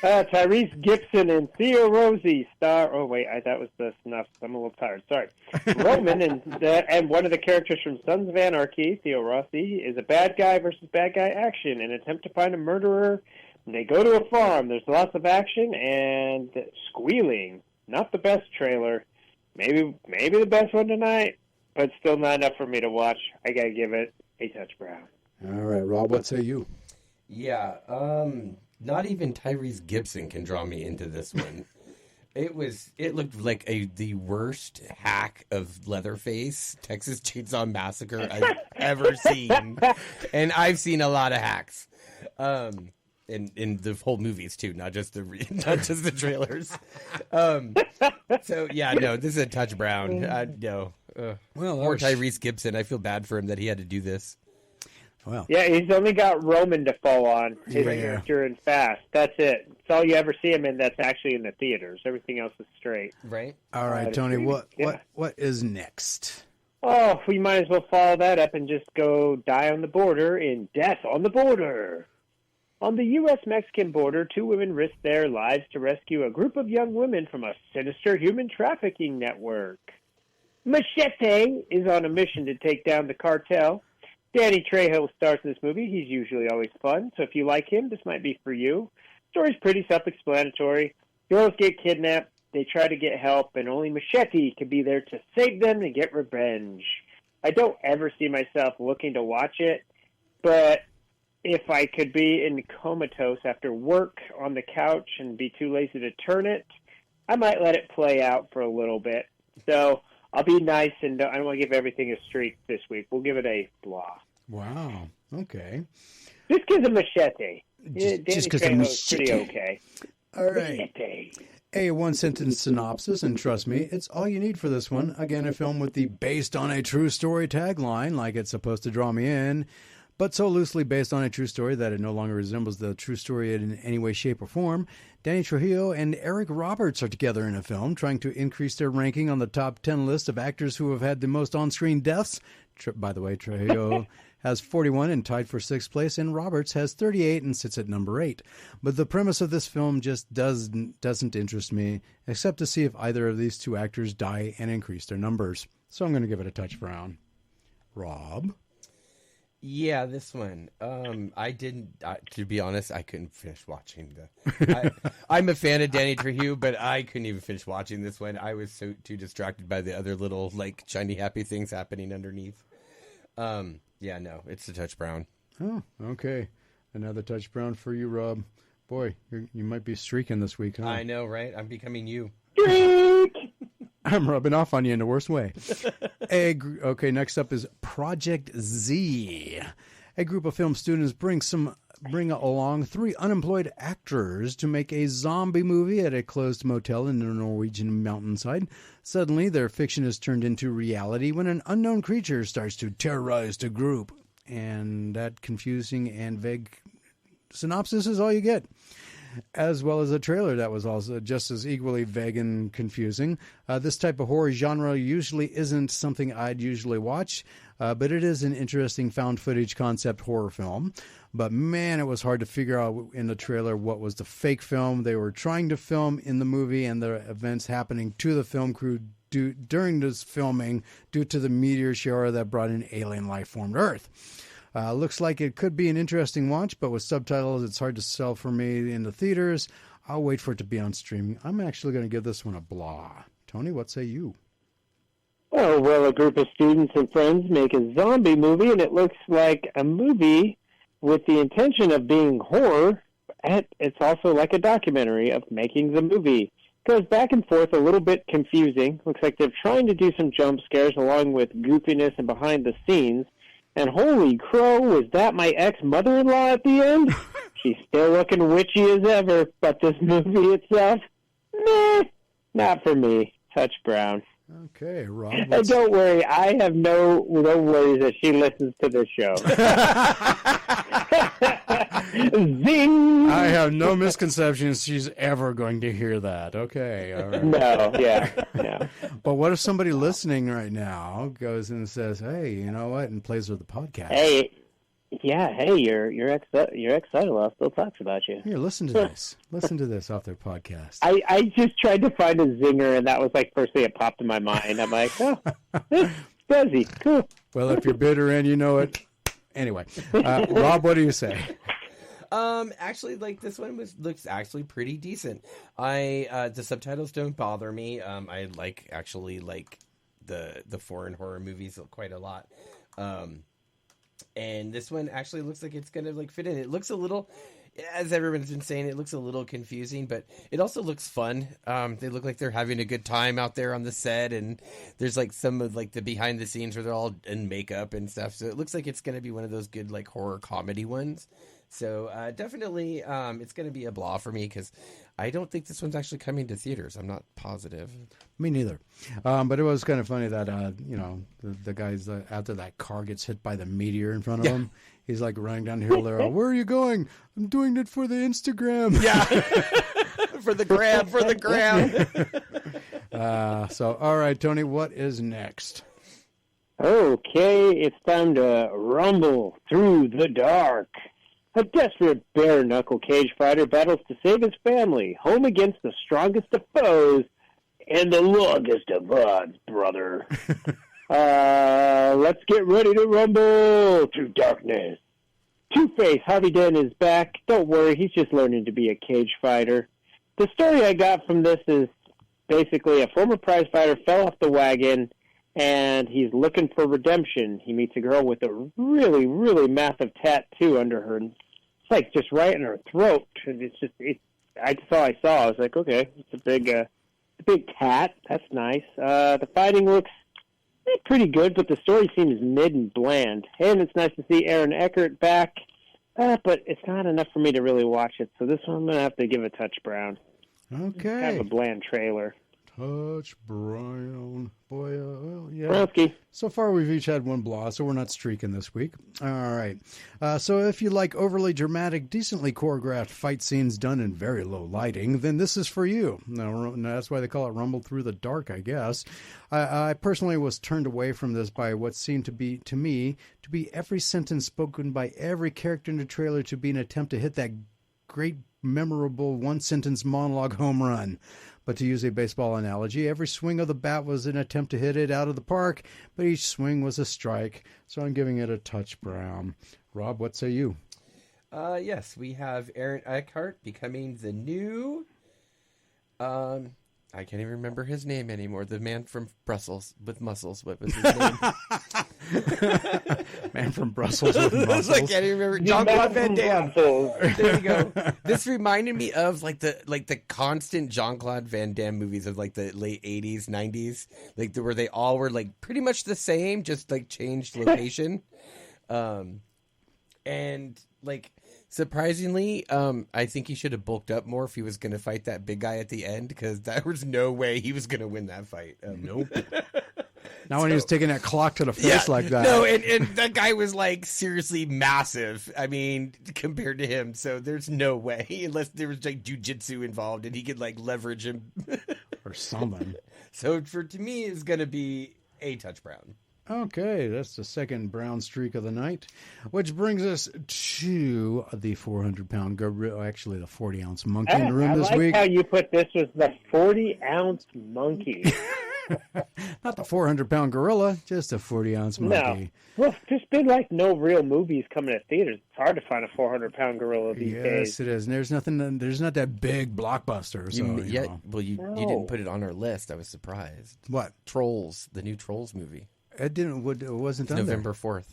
Tyrese Gibson and Theo Rosie star. Oh wait, that was the snuff. I'm a little tired. Sorry. Roman and one of the characters from Sons of Anarchy, Theo Rossi, is a bad guy versus bad guy action. In an attempt to find a murderer, they go to a farm. There's lots of action and squealing. Not the best trailer. Maybe the best one tonight, but still not enough for me to watch. I gotta give it a touch brown. All right, Rob, what say you? Yeah, not even Tyrese Gibson can draw me into this one. It looked like the worst hack of Leatherface, Texas Chainsaw Massacre I've ever seen. And I've seen a lot of hacks. In the whole movies too, not just the trailers. So yeah, no, this is a touch brown. No. Well, or Tyrese Gibson. I feel bad for him that he had to do this. Well, yeah, he's only got Roman to fall on. His character in Fast. That's it. It's all you ever see him in. That's actually in the theaters. Everything else is straight. Right. All right, Tony. What is next? Oh, we might as well follow that up and just go die on the border in Death on the Border. On the U.S.-Mexican border, 2 women risk their lives to rescue a group of young women from a sinister human trafficking network. Machete is on a mission to take down the cartel. Danny Trejo stars in this movie. He's usually always fun, so if you like him, this might be for you. Story's pretty self-explanatory. Girls get kidnapped, they try to get help, and only Machete can be there to save them and get revenge. I don't ever see myself looking to watch it, but if I could be in comatose after work on the couch and be too lazy to turn it, I might let it play out for a little bit. So I'll be nice, and I don't want to give everything a streak this week. We'll give it a blah. Wow. Okay. Just because of Machete. Just because of Machete. Pretty okay. All right. Machete. A one-sentence synopsis, and trust me, it's all you need for this one. Again, a film with the based on a true story tagline, like it's supposed to draw me in, but so loosely based on a true story that it no longer resembles the true story in any way, shape, or form. Danny Trejo and Eric Roberts are together in a film, trying to increase their ranking on the top 10 list of actors who have had the most on-screen deaths. By the way, Trejo has 41 and tied for 6th place, and Roberts has 38 and sits at number 8. But the premise of this film just doesn't interest me, except to see if either of these 2 actors die and increase their numbers. So I'm going to give it a touch brown. Rob? Yeah, this one. To be honest, I couldn't finish watching I'm a fan of Danny Trejo, but I couldn't even finish watching this one. I was too distracted by the other little, like, shiny happy things happening underneath. Yeah, no, it's a touch brown. Oh, okay. Another touch brown for you, Rob. Boy, you might be streaking this week, huh? I know, right? I'm becoming you. I'm rubbing off on you in the worst way. Okay, next up is Project Z. A group of film students bring along 3 unemployed actors to make a zombie movie at a closed motel in the Norwegian mountainside. Suddenly, their fiction is turned into reality when an unknown creature starts to terrorize the group. And that confusing and vague synopsis is all you get, as well as a trailer that was also just as equally vague and confusing. This type of horror genre usually isn't something I'd usually watch, but it is an interesting found footage concept horror film. But man, it was hard to figure out in the trailer what was the fake film they were trying to film in the movie and the events happening to the film crew during this filming due to the meteor shower that brought an alien life form to Earth. Looks like it could be an interesting watch, but with subtitles, it's hard to sell for me in the theaters. I'll wait for it to be on streaming. I'm actually going to give this one a blah. Tony, what say you? Oh, well, a group of students and friends make a zombie movie, and it looks like a movie with the intention of being horror. It's also like a documentary of making the movie. Goes back and forth, a little bit confusing. Looks like they're trying to do some jump scares along with goofiness and behind the scenes. And holy crow, was that my ex-mother-in-law at the end? She's still looking witchy as ever, but this movie itself, meh, not for me. Touch brown. Okay, Rob. And don't worry, I have no worries that she listens to this show. Zing! I have no misconceptions she's ever going to hear that. Okay, all right. No. But what if somebody listening right now goes and says, hey, you know what, and plays with the podcast? Hey, Yeah, hey, your ex son-in-law still talks about you. Here, listen to this. Listen to this off their podcast. I just tried to find a zinger, and that was like first thing that popped in my mind. I'm like, oh, Desi, cool. Well, if you're bitter and you know it. Anyway, Rob, what do you say? Actually, like this one looks actually pretty decent. The subtitles don't bother me. I actually like the foreign horror movies quite a lot. And this one actually looks like it's gonna like fit in. It looks a little, as everyone's been saying, it looks a little confusing, but it also looks fun. They look like they're having a good time out there on the set, and there's like some of like the behind the scenes where they're all in makeup and stuff. So it looks like it's gonna be one of those good like horror comedy ones. So definitely, it's going to be a blah for me because I don't think this one's actually coming to theaters. I'm not positive. Me neither. But it was kind of funny that, the guys, after that car gets hit by the meteor in front of him, he's like running down the hill there. Where are you going? I'm doing it for the Instagram. Yeah. For the gram. So, all right, Tony, what is next? Okay, it's time to rumble through the dark. A desperate bare-knuckle cage fighter battles to save his family, home against the strongest of foes and the longest of odds, brother. Let's get ready to rumble through darkness. Two-Face Harvey Dent is back. Don't worry, he's just learning to be a cage fighter. The story I got from this is basically a former prize fighter fell off the wagon, and he's looking for redemption. He meets a girl with a really, really massive tattoo under her. It's like just right in her throat. That's all I saw. I was like, okay, it's a big tat. That's nice. The fighting looks pretty good, but the story seems mid and bland. And it's nice to see Aaron Eckhart back, but it's not enough for me to really watch it. So this one I'm going to have to give a touch brown. Okay. Kind of a bland trailer. Touch brown. Boy, well, yeah. Brownski. So far, we've each had one blah, so we're not streaking this week. All right. So if you like overly dramatic, decently choreographed fight scenes done in very low lighting, then this is for you. Now, that's why they call it Rumble Through the Dark, I guess. I personally was turned away from this by what seemed to me to be every sentence spoken by every character in the trailer to be an attempt to hit that great, memorable one-sentence monologue home run. But to use a baseball analogy, every swing of the bat was an attempt to hit it out of the park, but each swing was a strike. So I'm giving it a touch brown. Rob, what say you? Yes, we have Aaron Eckhart becoming the new... I can't even remember his name anymore. The man from Brussels with muscles. What was his name? Man from Brussels with muscles. I can't even remember. Jean-Claude Van Damme. There you go. This reminded me of like the constant Jean-Claude Van Damme movies of like the late 80s, 90s, like where they all were like pretty much the same, just like changed location. And like surprisingly, I think he should have bulked up more if he was going to fight that big guy at the end, because there was no way he was going to win that fight. Nope. Not when he was taking that clock to the face like that. No, and that guy was like seriously massive. I mean, compared to him. So there's no way, unless there was like jujitsu involved and he could like leverage him or something. So to me, it's going to be a touch brown. Okay, that's the second brown streak of the night, which brings us to the 400-pound gorilla, actually the 40-ounce monkey in the room this week. I like how you put this was the 40-ounce monkey. Not the 400-pound gorilla, just a 40-ounce monkey. No. Well, there's been like no real movies coming to theaters. It's hard to find a 400-pound gorilla these days. Yes, it is. And there's not that big blockbuster. So, you didn't put it on our list. I was surprised. What? Trolls, the new Trolls movie. It wasn't on November 4th.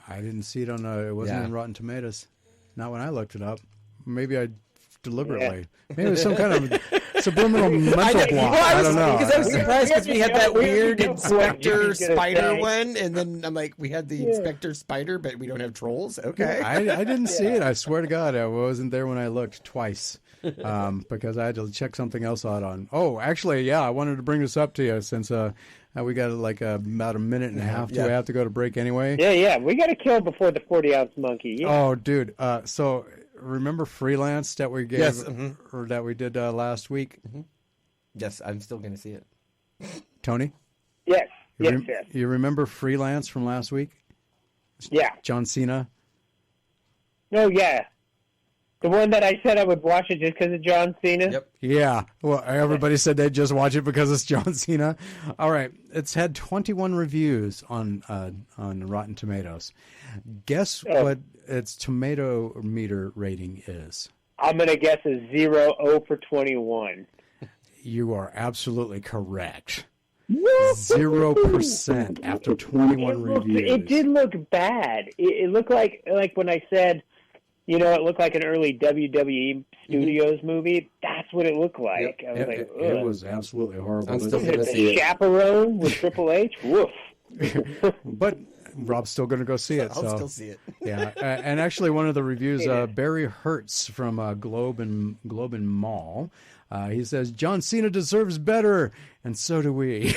I didn't see it on. It wasn't on Rotten Tomatoes. Not when I looked it up. Maybe I deliberately. Yeah. Maybe it was some kind of subliminal mental block. I don't know. Because I was surprised because we had that weird Inspector Spider one, and then I'm like, we had the Inspector Spider, but we don't have Trolls. Okay. I didn't see it. I swear to God, I wasn't there when I looked twice. Because I had to check something else out on. Oh, actually, yeah, I wanted to bring this up to you since we got like about a minute and a half till we have to go to break anyway. Yeah, we got to kill before the 40-ounce monkey. Yeah. Oh, dude. So remember Freelance that we gave, yes, or that we did last week? Mm-hmm. Yes, I'm still going to see it. Tony? Yes. Yes. You remember Freelance from last week? Yeah. John Cena. Oh, yeah. The one that I said I would watch it just because of John Cena? Yep. Yeah. Well, everybody said they'd just watch it because it's John Cena. All right. It's had 21 reviews on Rotten Tomatoes. Guess what its tomato meter rating is? I'm going to guess a 0 for 21. You are absolutely correct. 0% after 21 reviews. It did look bad. It looked like when I said, you know, it looked like an early WWE Studios movie. That's what it looked like. Yep. I was like, it was absolutely horrible. I'm still gonna see the it. Chaperone with Triple H. Woof. But Rob's still going to go see it. I'll still see it. Yeah, and actually, one of the reviews, Barry Hertz from Globe and Mall, he says John Cena deserves better, and so do we.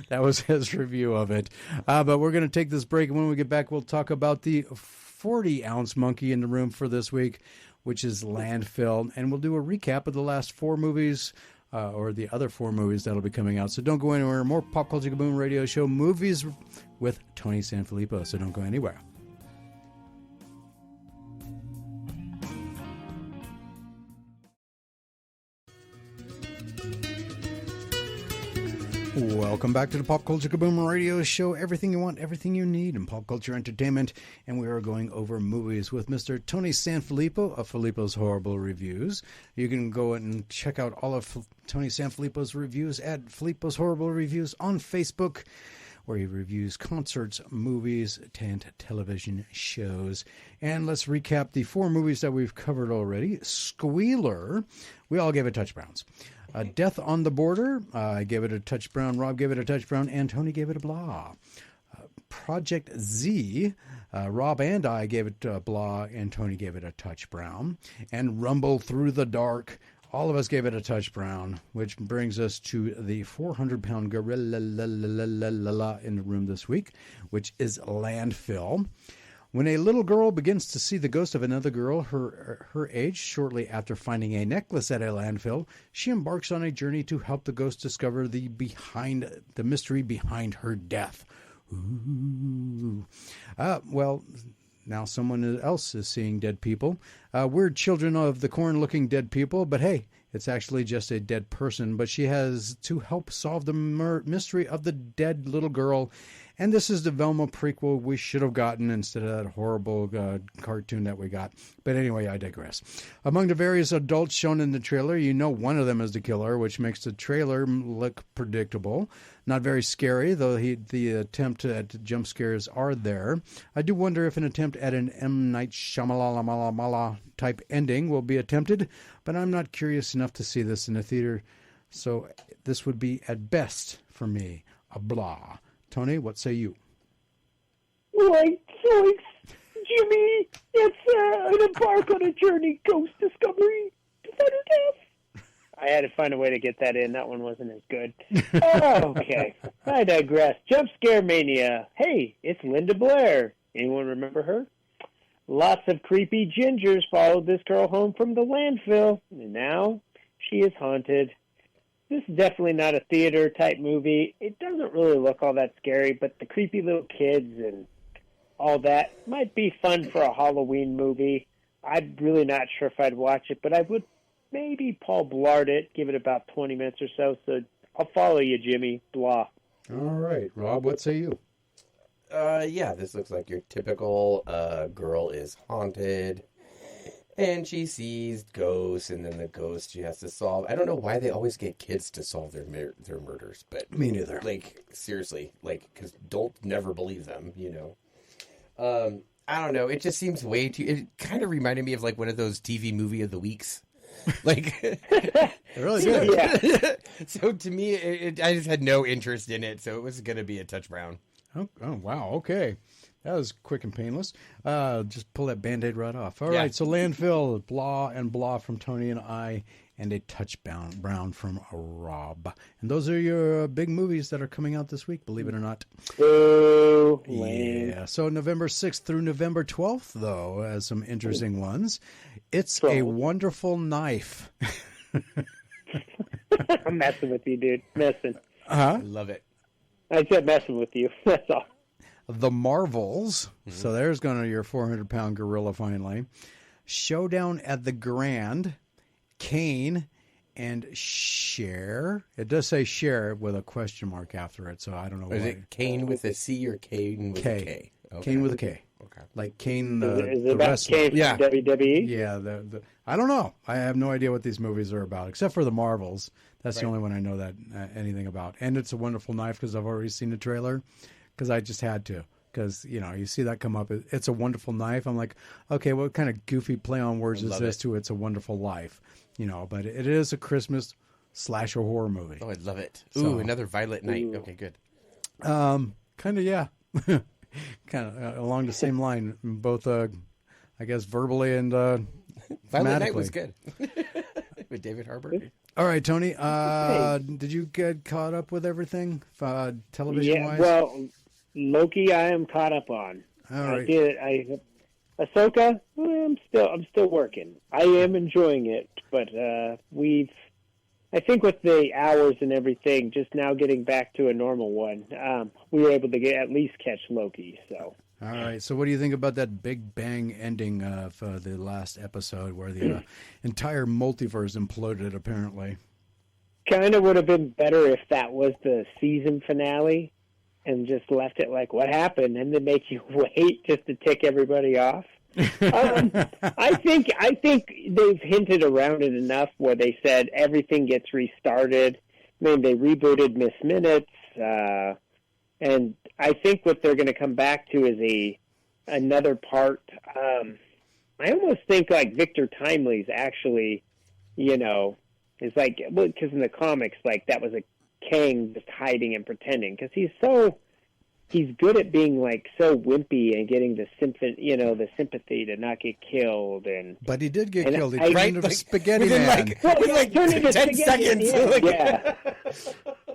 That was his review of it. But we're going to take this break, and when we get back, we'll talk about the 40-ounce monkey in the room for this week, which is Landfill, and we'll do a recap of the last 4 movies. Or the other 4 movies that'll be coming out. So don't go anywhere. More Pop Culture Kaboom Radio Show movies with Tony Sanfilippo. So don't go anywhere. Welcome back to the Pop Culture Kaboom Radio Show. Everything you want, everything you need in pop culture entertainment. And we are going over movies with Mr. Tony Sanfilippo of Filippo's Horrible Reviews. You can go and check out all of Tony Sanfilippo's reviews at Filippo's Horrible Reviews on Facebook, where he reviews concerts, movies, and television shows. And let's recap the 4 movies that we've covered already. Squealer, we all gave it touch browns. Death on the Border, I gave it a touch brown, Rob gave it a touch brown, and Tony gave it a blah. Project Z, Rob and I gave it a blah, and Tony gave it a touch brown. And Rumble Through the Dark, all of us gave it a touch brown, which brings us to the 400-pound gorilla in the room this week, which is Landfill. When a little girl begins to see the ghost of another girl her age shortly after finding a necklace at a landfill, she embarks on a journey to help the ghost discover the mystery behind her death. Ooh. Well, now someone else is seeing dead people. We're children of the corn-looking dead people, but hey, it's actually just a dead person. But she has to help solve the mystery of the dead little girl. And this is the Velma prequel we should have gotten instead of that horrible cartoon that we got. But anyway, I digress. Among the various adults shown in the trailer, you know one of them is the killer, which makes the trailer look predictable. Not very scary, though the attempt at jump scares are there. I do wonder if an attempt at an M. Night Shyamalan type ending will be attempted, but I'm not curious enough to see this in the theater. So this would be, at best, for me, a blah. Tony, what say you? Right, so Jimmy, it's an embark on a journey, ghost discovery, defender death. I had to find a way to get that in. That one wasn't as good. Okay, I digress. Jump Scare Mania. Hey, it's Linda Blair. Anyone remember her? Lots of creepy gingers followed this girl home from the landfill, and now she is haunted. This is definitely not a theater-type movie. It doesn't really look all that scary, but the creepy little kids and all that might be fun for a Halloween movie. I'm really not sure if I'd watch it, but I would maybe Paul Blart it, give it about 20 minutes or so. So I'll follow you, Jimmy. Blah. All right. Rob, what say you? Yeah, this looks like your typical girl is haunted. And she sees ghosts, and then the ghost she has to solve. I don't know why they always get kids to solve their murders, but me neither. Like, seriously, like, because don't never believe them, you know. I don't know. It just seems way too. It kind of reminded me of like one of those TV movie of the weeks. Like, it really did. Yeah. So to me, I just had no interest in it. So it was going to be a touch brown. Oh, wow. Okay. That was quick and painless. Just pull that Band-Aid right off. All right, so Landfill, blah and blah from Tony and I, and a touch brown from Rob. And those are your big movies that are coming out this week, believe it or not. Boo. Yeah, so November 6th through November 12th, though, has some interesting ones. It's a Wonderful Knife. I'm messing with you, dude. Messing. Huh? I love it. I said messing with you. That's all. The Marvels. So there's going to your 400-pound gorilla finally. Showdown at the Grand. Kane and Cher. It does say Cher with a question mark after it, so I don't know. Is it Kane with a C or Kane with a K? Okay. Kane with a K. Okay. Like Kane Is the it about wrestler. Kane from WWE? Yeah, I don't know. I have no idea what these movies are about, except for the Marvels. That's the only one I know that anything about. And It's a Wonderful Knife because I've already seen the trailer because I just had to. Because, you see that come up. It's a Wonderful Knife. I'm like, okay, what kind of goofy play on words is this to It's a Wonderful Life? But it is a Christmas slasher horror movie. Oh, I love it. Ooh, another Violet Night. Okay, good. Kind of, yeah. Kind of along the same line, both, I guess, verbally and Violet Night was good. With David Harbour. All right, Tony. Did you get caught up with everything television-wise? Yeah, well, Loki, I am caught up on. All right. I did. Ahsoka, I'm still working. I am enjoying it, but I think with the hours and everything, just now getting back to a normal one, we were able to at least catch Loki. So. All right. So, what do you think about that Big Bang ending of the last episode, where the entire multiverse imploded? Apparently, kind of would have been better if that was the season finale, and just left it like, what happened, and then make you wait just to tick everybody off. I think they've hinted around it enough where they said everything gets restarted. I mean, they rebooted Miss Minutes, and I think what they're going to come back to is another part. I almost think like Victor Timely's actually, is like, well, because in the comics, like that was a Kang just hiding and pretending because he's good at being like so wimpy and getting the sympathy to not get killed. But he did get killed. He turned into a spaghetti man. Within 10 seconds. Yeah.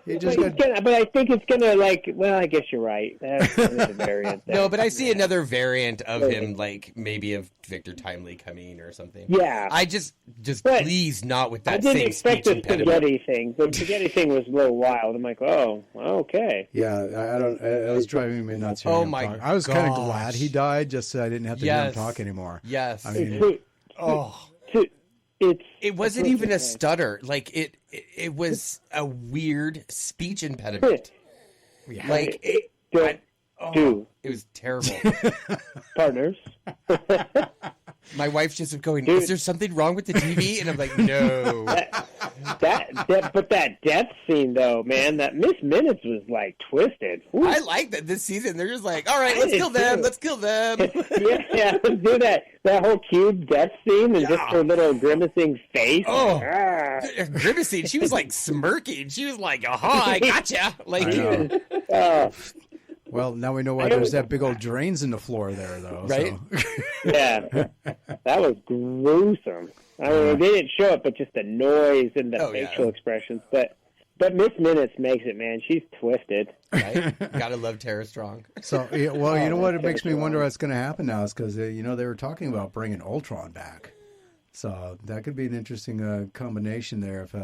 But I think it's gonna I guess you're right. That's a variant. No, but I see another variant of him, like maybe of Victor Timely coming or something. Yeah. I just please not with that same speech I didn't expect the impediment. spaghetti thing. The spaghetti thing was a little wild. I'm like, oh, okay. Yeah, I don't. It was driving me nuts. Oh my God! I was kind of glad he died, just so I didn't have to hear him talk anymore. Yes. I mean, it wasn't even a stutter. Like it was a weird speech impediment. Yeah. Like Dude. It was terrible. Partners. My wife's just going, is there something wrong with the TV? And I'm like, no. But that death scene, though, man, that Miss Minutes was, like, twisted. Whew. I like that this season. They're just like, all right, let's kill them. Let's kill them. yeah, let's do that. That whole cube death scene and just her little grimacing face. Oh, grimacing. She was, like, smirking. She was like, aha, I gotcha. Like, well, now we know why there's that big old drains in the floor there, though. Right? So. Yeah. That was gruesome. I mean, they didn't show it, but just the noise and the facial expressions. But Miss Minutes makes it, man. She's twisted. Right? Gotta love Tara Strong. So, well, you know what? It makes me wonder what's going to happen now is because, they were talking about bringing Ultron back. So that could be an interesting combination there if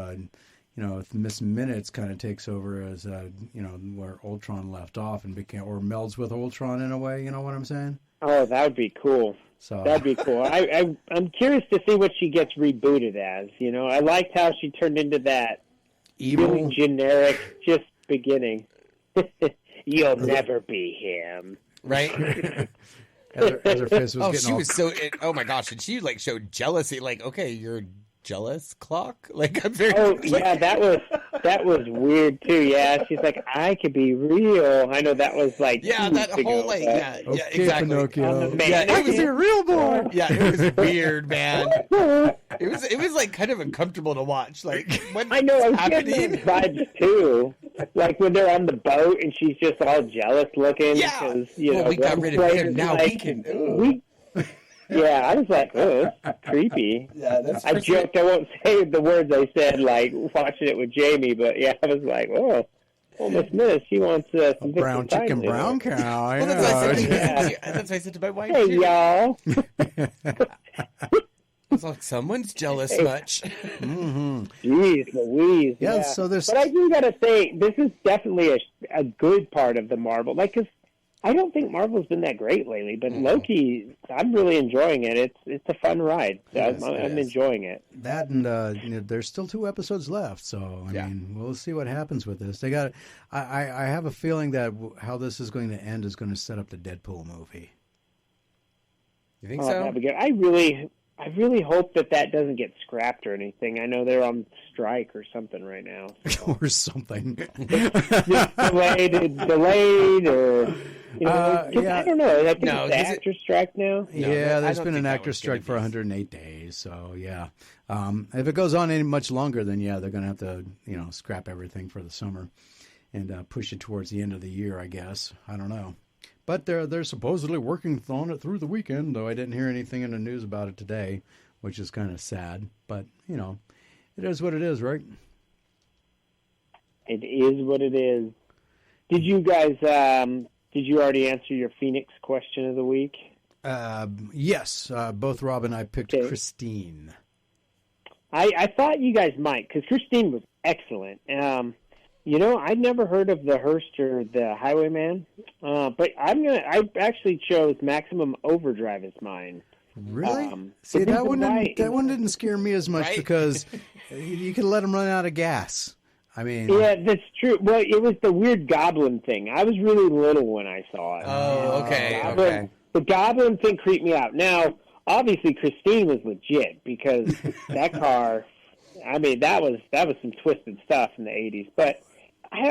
if Miss Minutes kind of takes over as, where Ultron left off and or melds with Ultron in a way, you know what I'm saying? Oh, that would be cool. So that'd be cool. I'm curious to see what she gets rebooted as. I liked how she turned into that evil, really generic, just beginning. You'll never be him, right? as her face was getting she was so. Oh my gosh! And she showed jealousy. Like, okay, you're jealous, clock. Like, I'm very. Oh yeah, that was weird too. Yeah, she's like, I could be real. I know that was like. Yeah, that whole okay, exactly. Pinocchio. It was a real boy. Yeah, it was weird, man. It was like kind of uncomfortable to watch. Like, what's I know. I was happening? getting those vibes too. Like when they're on the boat and she's just all jealous looking. Yeah. Because, we got rid of him. Now we can. Yeah, I was like, oh, that's creepy. Yeah, that's. I joked. I won't say the words I said, like watching it with Jamie, but yeah, I was like, oh, Miss Miss, she wants some brown chicken, brown cow. Well, that's what I said to my wife. Hey, too. y'all. I was like, someone's jealous much. Mm-hmm. Jeez Louise. Yeah, so there's. But I do gotta say, this is definitely a good part of the Marvel. Like, 'cause I don't think Marvel's been that great lately, but Loki, I'm really enjoying it. It's a fun ride. I'm enjoying it. That and there's still 2 episodes left, so I mean, we'll see what happens with this. They got. I have a feeling that how this is going to end is going to set up the Deadpool movie. You think so? I really hope that doesn't get scrapped or anything. I know they're on strike or something right now. So. Or something. delayed, or I don't know. I think it's the actor strike now. Yeah, there's been an actor strike for 108 days. So yeah, if it goes on any much longer, then they're going to have to scrap everything for the summer and push it towards the end of the year. I guess I don't know. But they're supposedly working on it through the weekend, though I didn't hear anything in the news about it today, which is kind of sad. But, it is what it is, right? It is what it is. Did you guys, did you already answer your Phoenix question of the week? Yes. Both Rob and I picked Christine. I thought you guys might, because Christine was excellent. I'd never heard of the Hearst or the Highwayman, but I actually chose Maximum Overdrive as mine. Really? See, that one didn't scare me as much because you can let them run out of gas. I mean, yeah, that's true. Well, it was the weird goblin thing. I was really little when I saw it. Oh, okay. The goblin thing creeped me out. Now, obviously, Christine was legit because that car. I mean, that was some twisted stuff in the '80s, but.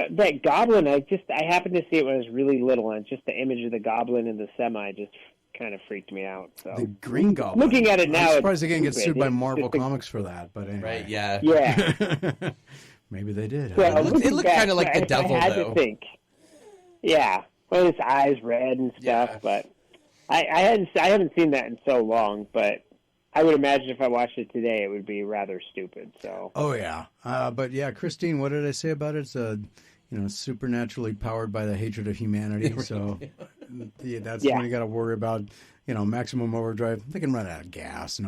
That goblin, I happened to see it when I was really little, and just the image of the goblin in the semi just kind of freaked me out. So the Green Goblin. Looking at it now, I'm surprised they didn't get sued by Marvel Comics for that. But anyway, right? Yeah, yeah. Maybe they did. Well, it looked kind of like the devil, I had though. To think. Yeah, well, his eyes red and stuff, but I haven't seen that in so long, but. I would imagine if I watched it today, it would be rather stupid. So. Oh yeah, but yeah, Christine, what did I say about it? It's supernaturally powered by the hatred of humanity. So that's when you got to worry about Maximum Overdrive. They can run out of gas,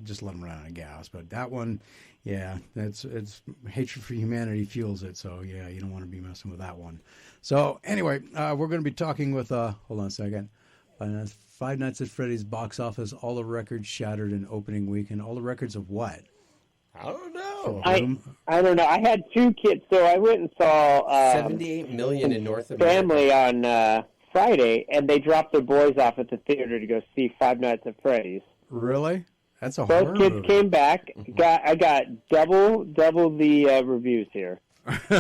just let them run out of gas. But that one, yeah, it's hatred for humanity fuels it. So yeah, you don't want to be messing with that one. So anyway, we're going to be talking with hold on a second. Five Nights at Freddy's box office, all the records shattered in opening weekend. All the records of what? I don't know. I don't know. I had 2 kids, so I went and saw 78 million in North America. Family on Friday, and they dropped their boys off at the theater to go see Five Nights at Freddy's. Really? That's a horror Both kids movie. came back. I got double the reviews here.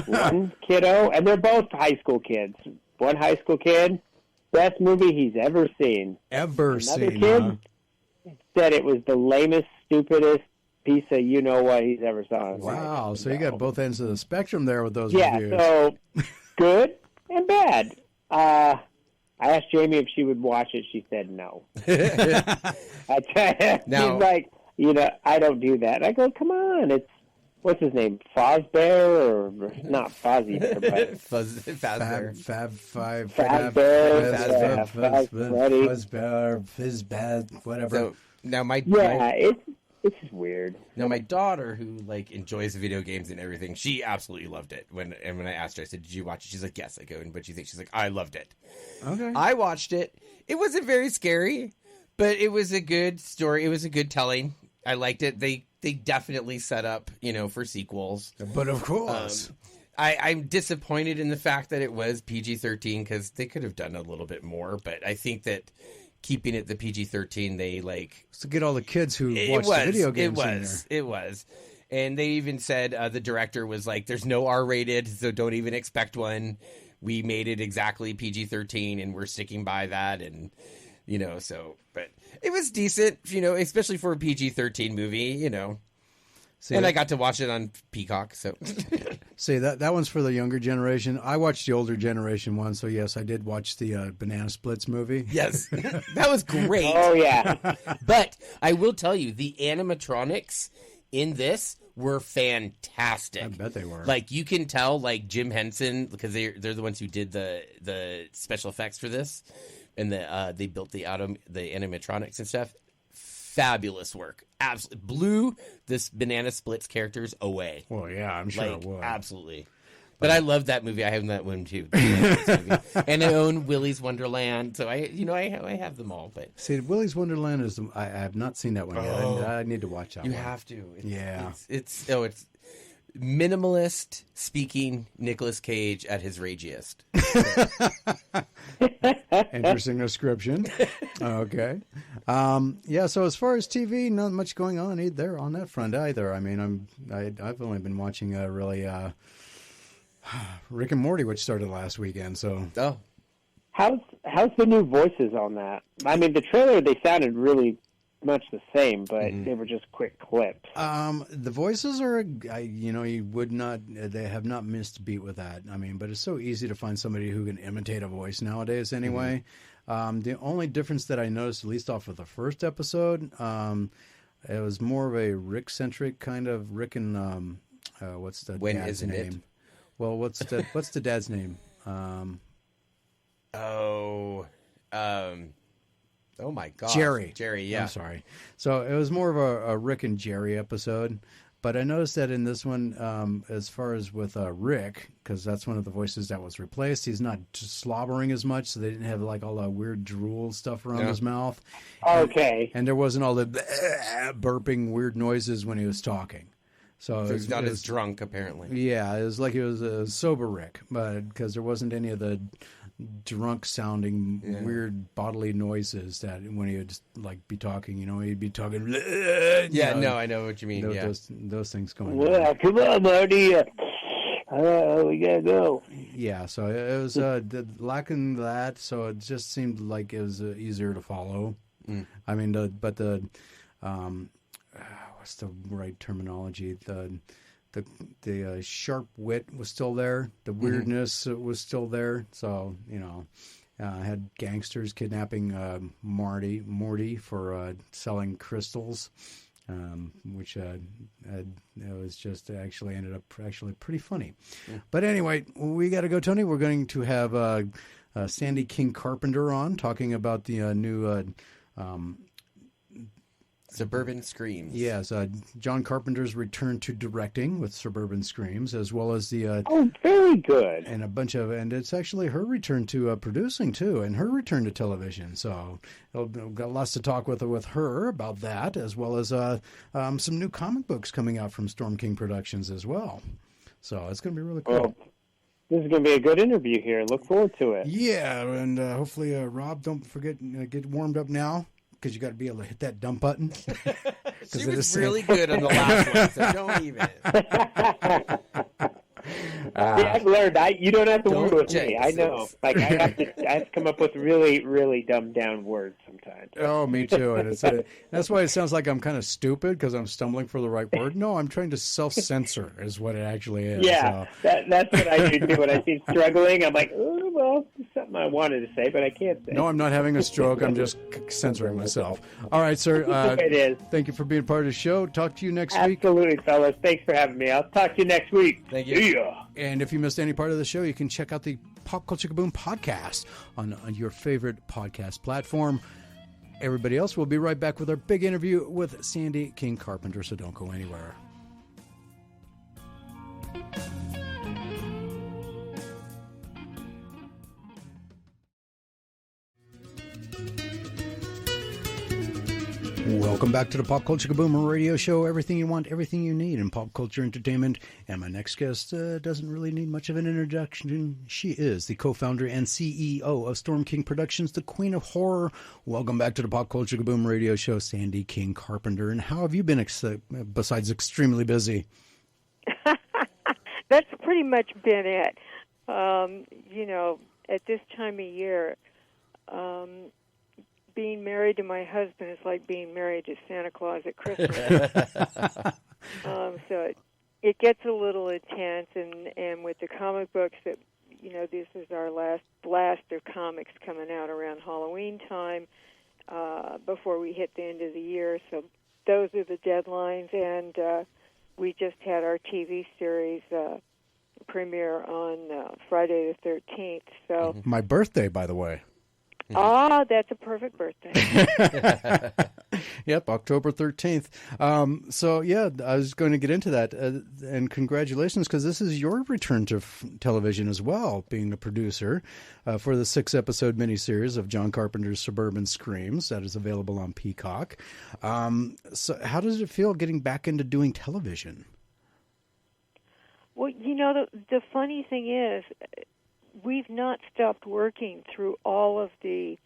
One kiddo, and they're both high school kids. One high school kid. Best movie he's ever seen. Another kid said it was the lamest, stupidest piece of what he's ever saw. Wow, so you got both ends of the spectrum there with those reviews. Yeah, so good and bad. I asked Jamie if she would watch it. She said no. I tell you, she's like, I don't do that. I go, come on, it's what's his name? Fazbear or not Fozzie Bear, but Fazbear, whatever. So now it's just weird. Now my daughter, who enjoys video games and everything, she absolutely loved it. When I asked her, I said, "Did you watch it?" She's like, "Yes." I go, "And what do you think?" She's like, "I loved it." Okay. I watched it. It wasn't very scary, but it was a good story. It was a good telling. I liked it. They definitely set up, for sequels. But of course. I'm disappointed in the fact that it was PG-13 because they could have done a little bit more. But I think that keeping it the PG-13, they to get all the kids who watch the video games It was. And they even said the director was like, there's no R-rated, so don't even expect one. We made it exactly PG-13, and we're sticking by that. And, but it was decent, especially for a PG-13 movie, See, and I got to watch it on Peacock, so. See, that one's for the younger generation. I watched the older generation one, so yes, I did watch the Banana Splits movie. Yes, that was great. Oh, yeah. But I will tell you, the animatronics in this were fantastic. I bet they were. You can tell, Jim Henson, because they're the ones who did the special effects for this, and they built the animatronics and stuff. Fabulous work. Absolutely blew this Banana Splits characters away. Well, yeah, I'm sure it would. Absolutely. But I love that movie. I have that one too. And I own Willy's Wonderland, so I have them all. But See, Willy's Wonderland is I have not seen that one yet. I need to watch that one. You have to. It's It's minimalist speaking Nicolas Cage at his ragiest. Interesting description. Okay. So as far as TV, not much going on either on that front either. I mean, I've only been watching really Rick and Morty, which started last weekend. So how's the new voices on that? I mean, the trailer, they sounded really much the same, but they were just quick clips. The voices are, you would not, they have not missed a beat with that. I mean, but it's so easy to find somebody who can imitate a voice nowadays anyway. The only difference that I noticed, at least off of the first episode, it was more of a Rick-centric kind of Rick and, what's the When dad's isn't name? it? Well, what's the dad's name? Oh my God, Jerry, yeah. I'm sorry. So it was more of a Rick and Jerry episode, but I noticed that in this one, as far as with Rick, because that's one of the voices that was replaced, he's not just slobbering as much, so they didn't have like all that weird drool stuff around his mouth. Okay. And there wasn't all the burping weird noises when he was talking. So he's not as drunk, apparently. Yeah, it was like it was a sober Rick, but because there wasn't any of the drunk sounding weird bodily noises that when he would just like be talking, he'd be talking. No, I know what you mean. Those things going. Well, come on, Marty. We gotta go. Yeah, so it was lacking that, so it just seemed like it was easier to follow. I mean, what's the right terminology? The sharp wit was still there. The weirdness was still there. So, had gangsters kidnapping Morty for selling crystals, which it was just ended up pretty funny. But anyway, we got to go, Tony. We're going to have Sandy King-Carpenter on talking about the new Suburban Screams. Yes, John Carpenter's return to directing with Suburban Screams, as well as the very good, and a bunch of, and it's actually her return to producing too, and her return to television. So got lots to talk with her about that, as well as some new comic books coming out from Storm King Productions as well. So it's going to be really cool. Well, this is going to be a good interview here. Look forward to it. Yeah, and hopefully, Rob, don't forget, get warmed up now, because you got to be able to hit that dump button. She was really good on the last one, so don't even. I've learned. You don't have to work with me. I know. Like I have to come up with really, really dumbed down words sometimes. Oh, me too. And that's why it sounds like I'm kind of stupid because I'm stumbling for the right word. No, I'm trying to self-censor is what it actually is. Yeah, so. That's what I do too. When I see struggling, I'm like, oh, well, it's something I wanted to say, but I can't say. No, I'm not having a stroke. I'm just censoring myself. All right, sir. It is. Thank you for being part of the show. Talk to you next week. Absolutely, fellas. Thanks for having me. I'll talk to you next week. Thank you. Yeah. And if you missed any part of the show, you can check out the Pop Culture Kaboom podcast on your favorite podcast platform. Everybody else, we'll be right back with our big interview with Sandy King-Carpenter, so don't go anywhere. Welcome back to the Pop Culture Kaboom radio show. Everything you want, everything you need in pop culture entertainment. And my next guest doesn't really need much of an introduction. She is the co-founder and CEO of Storm King Productions, the Queen of Horror. Welcome back to the Pop Culture Kaboom radio show, Sandy King-Carpenter. And how have you been besides extremely busy? That's pretty much been it. At this time of year, being married to my husband is like being married to Santa Claus at Christmas. So it gets a little intense, and with the comic books that, this is our last blast of comics coming out around Halloween time before we hit the end of the year. So those are the deadlines, and we just had our TV series premiere on Friday the 13th. So my birthday, by the way. Ah, that's a perfect birthday. Yep, October 13th. So, yeah, I was going to get into that. And congratulations, because this is your return to television as well, being a producer for the 6-episode miniseries of John Carpenter's Suburban Screams that is available on Peacock. So how does it feel getting back into doing television? Well, the funny thing is, we've not stopped working through all of the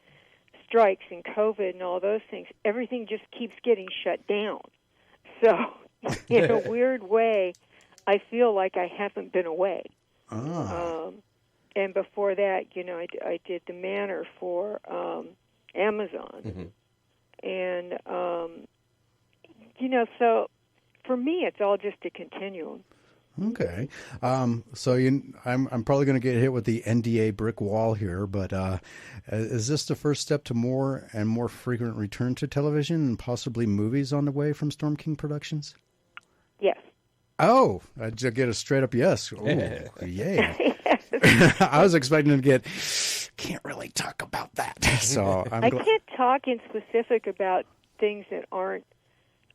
strikes and COVID and all those things. Everything just keeps getting shut down. So, in a weird way, I feel like I haven't been away. And before that, I did The Manor for Amazon. And, so for me, it's all just a continuum. Okay. So I'm probably going to get hit with the NDA brick wall here, but is this the first step to more and more frequent return to television and possibly movies on the way from Storm King Productions? Yes. Oh, I just get a straight up yes. Oh, yay. I was expecting to get, can't really talk about that. So I can't talk in specific about things that aren't,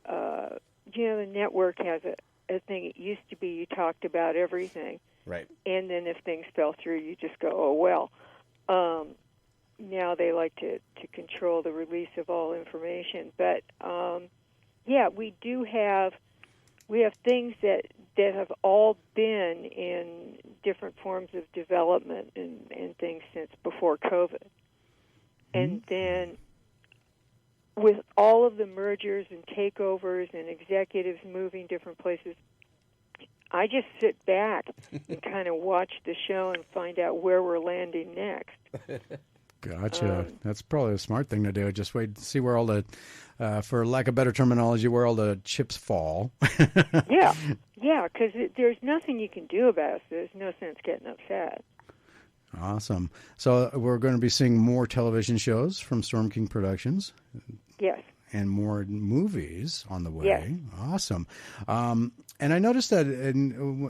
the network has a thing. It used to be you talked about everything. Right. And then if things fell through, you just go, oh, well. Now they like to control the release of all information. But, we have things that have all been in different forms of development and things since before COVID. And then with all of the mergers and takeovers and executives moving different places, I just sit back and kind of watch the show and find out where we're landing next. Gotcha. That's probably a smart thing to do. Just wait to see where all the, for lack of better terminology, where all the chips fall. Yeah, because there's nothing you can do about it, so there's no sense getting upset. Awesome. So we're going to be seeing more television shows from Storm King Productions. Yes. And more movies on the way. Yes. Awesome. And I noticed that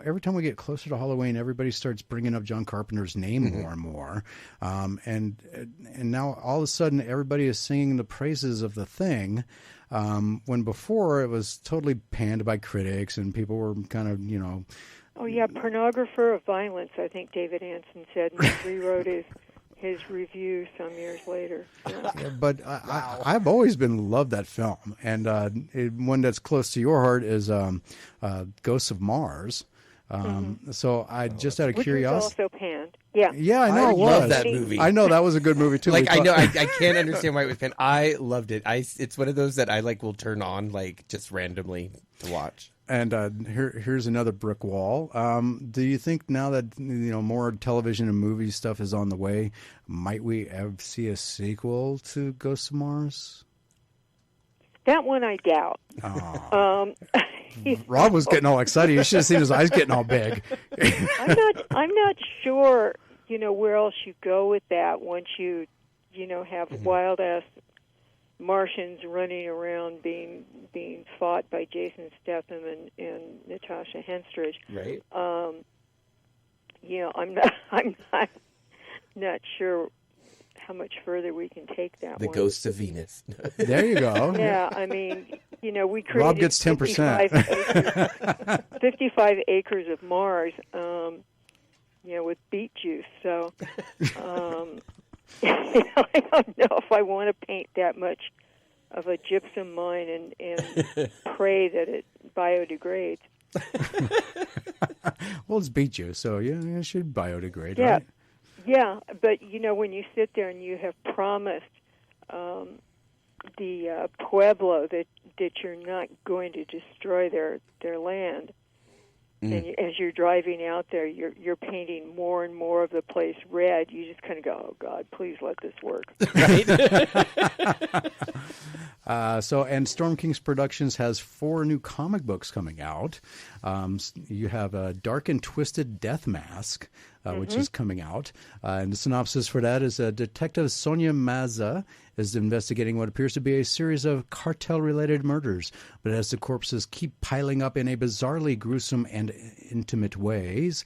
every time we get closer to Halloween, everybody starts bringing up John Carpenter's name more and more. And now all of a sudden everybody is singing the praises of The Thing, when before it was totally panned by critics and people were kind of, Oh, yeah, pornographer of violence, I think David Anson said, and he rewrote his review some years later. Yeah, but I've always loved that film, and one that's close to your heart is Ghosts of Mars. So I just out of curiosity, which was also panned. Yeah, I know it was. Love that movie. I know that was a good movie too. I know I can't understand why it was panned. I loved it. It's one of those that I will turn on just randomly to watch. And here's another brick wall. Do you think now that more television and movie stuff is on the way, might we ever see a sequel to Ghosts of Mars? That one I doubt. Rob was getting all excited. You should have seen his eyes getting all big. I'm not sure. Where else you go with that once you have wild ass Martians running around being fought by Jason Statham and Natasha Henstridge. Right. I'm not sure how much further we can take that The one. Ghosts of Venus. There you go. Yeah, we created Rob gets 10%. 55 acres of Mars, with beet juice. So, I don't know if I want to paint that much of a gypsum mine and pray that it biodegrades. Well, it's beet juice, so it should biodegrade, yeah. right? Yeah, but when you sit there and you have promised the Pueblo that you're not going to destroy their land, and as you're driving out there, you're painting more and more of the place red. You just kind of go, "Oh God, please let this work." Right. And Storm King's Productions has 4 new comic books coming out. You have Dark and Twisted Death Mask, which is coming out. And the synopsis for that is Detective Sonia Mazza is investigating what appears to be a series of cartel-related murders. But as the corpses keep piling up in a bizarrely gruesome and intimate ways,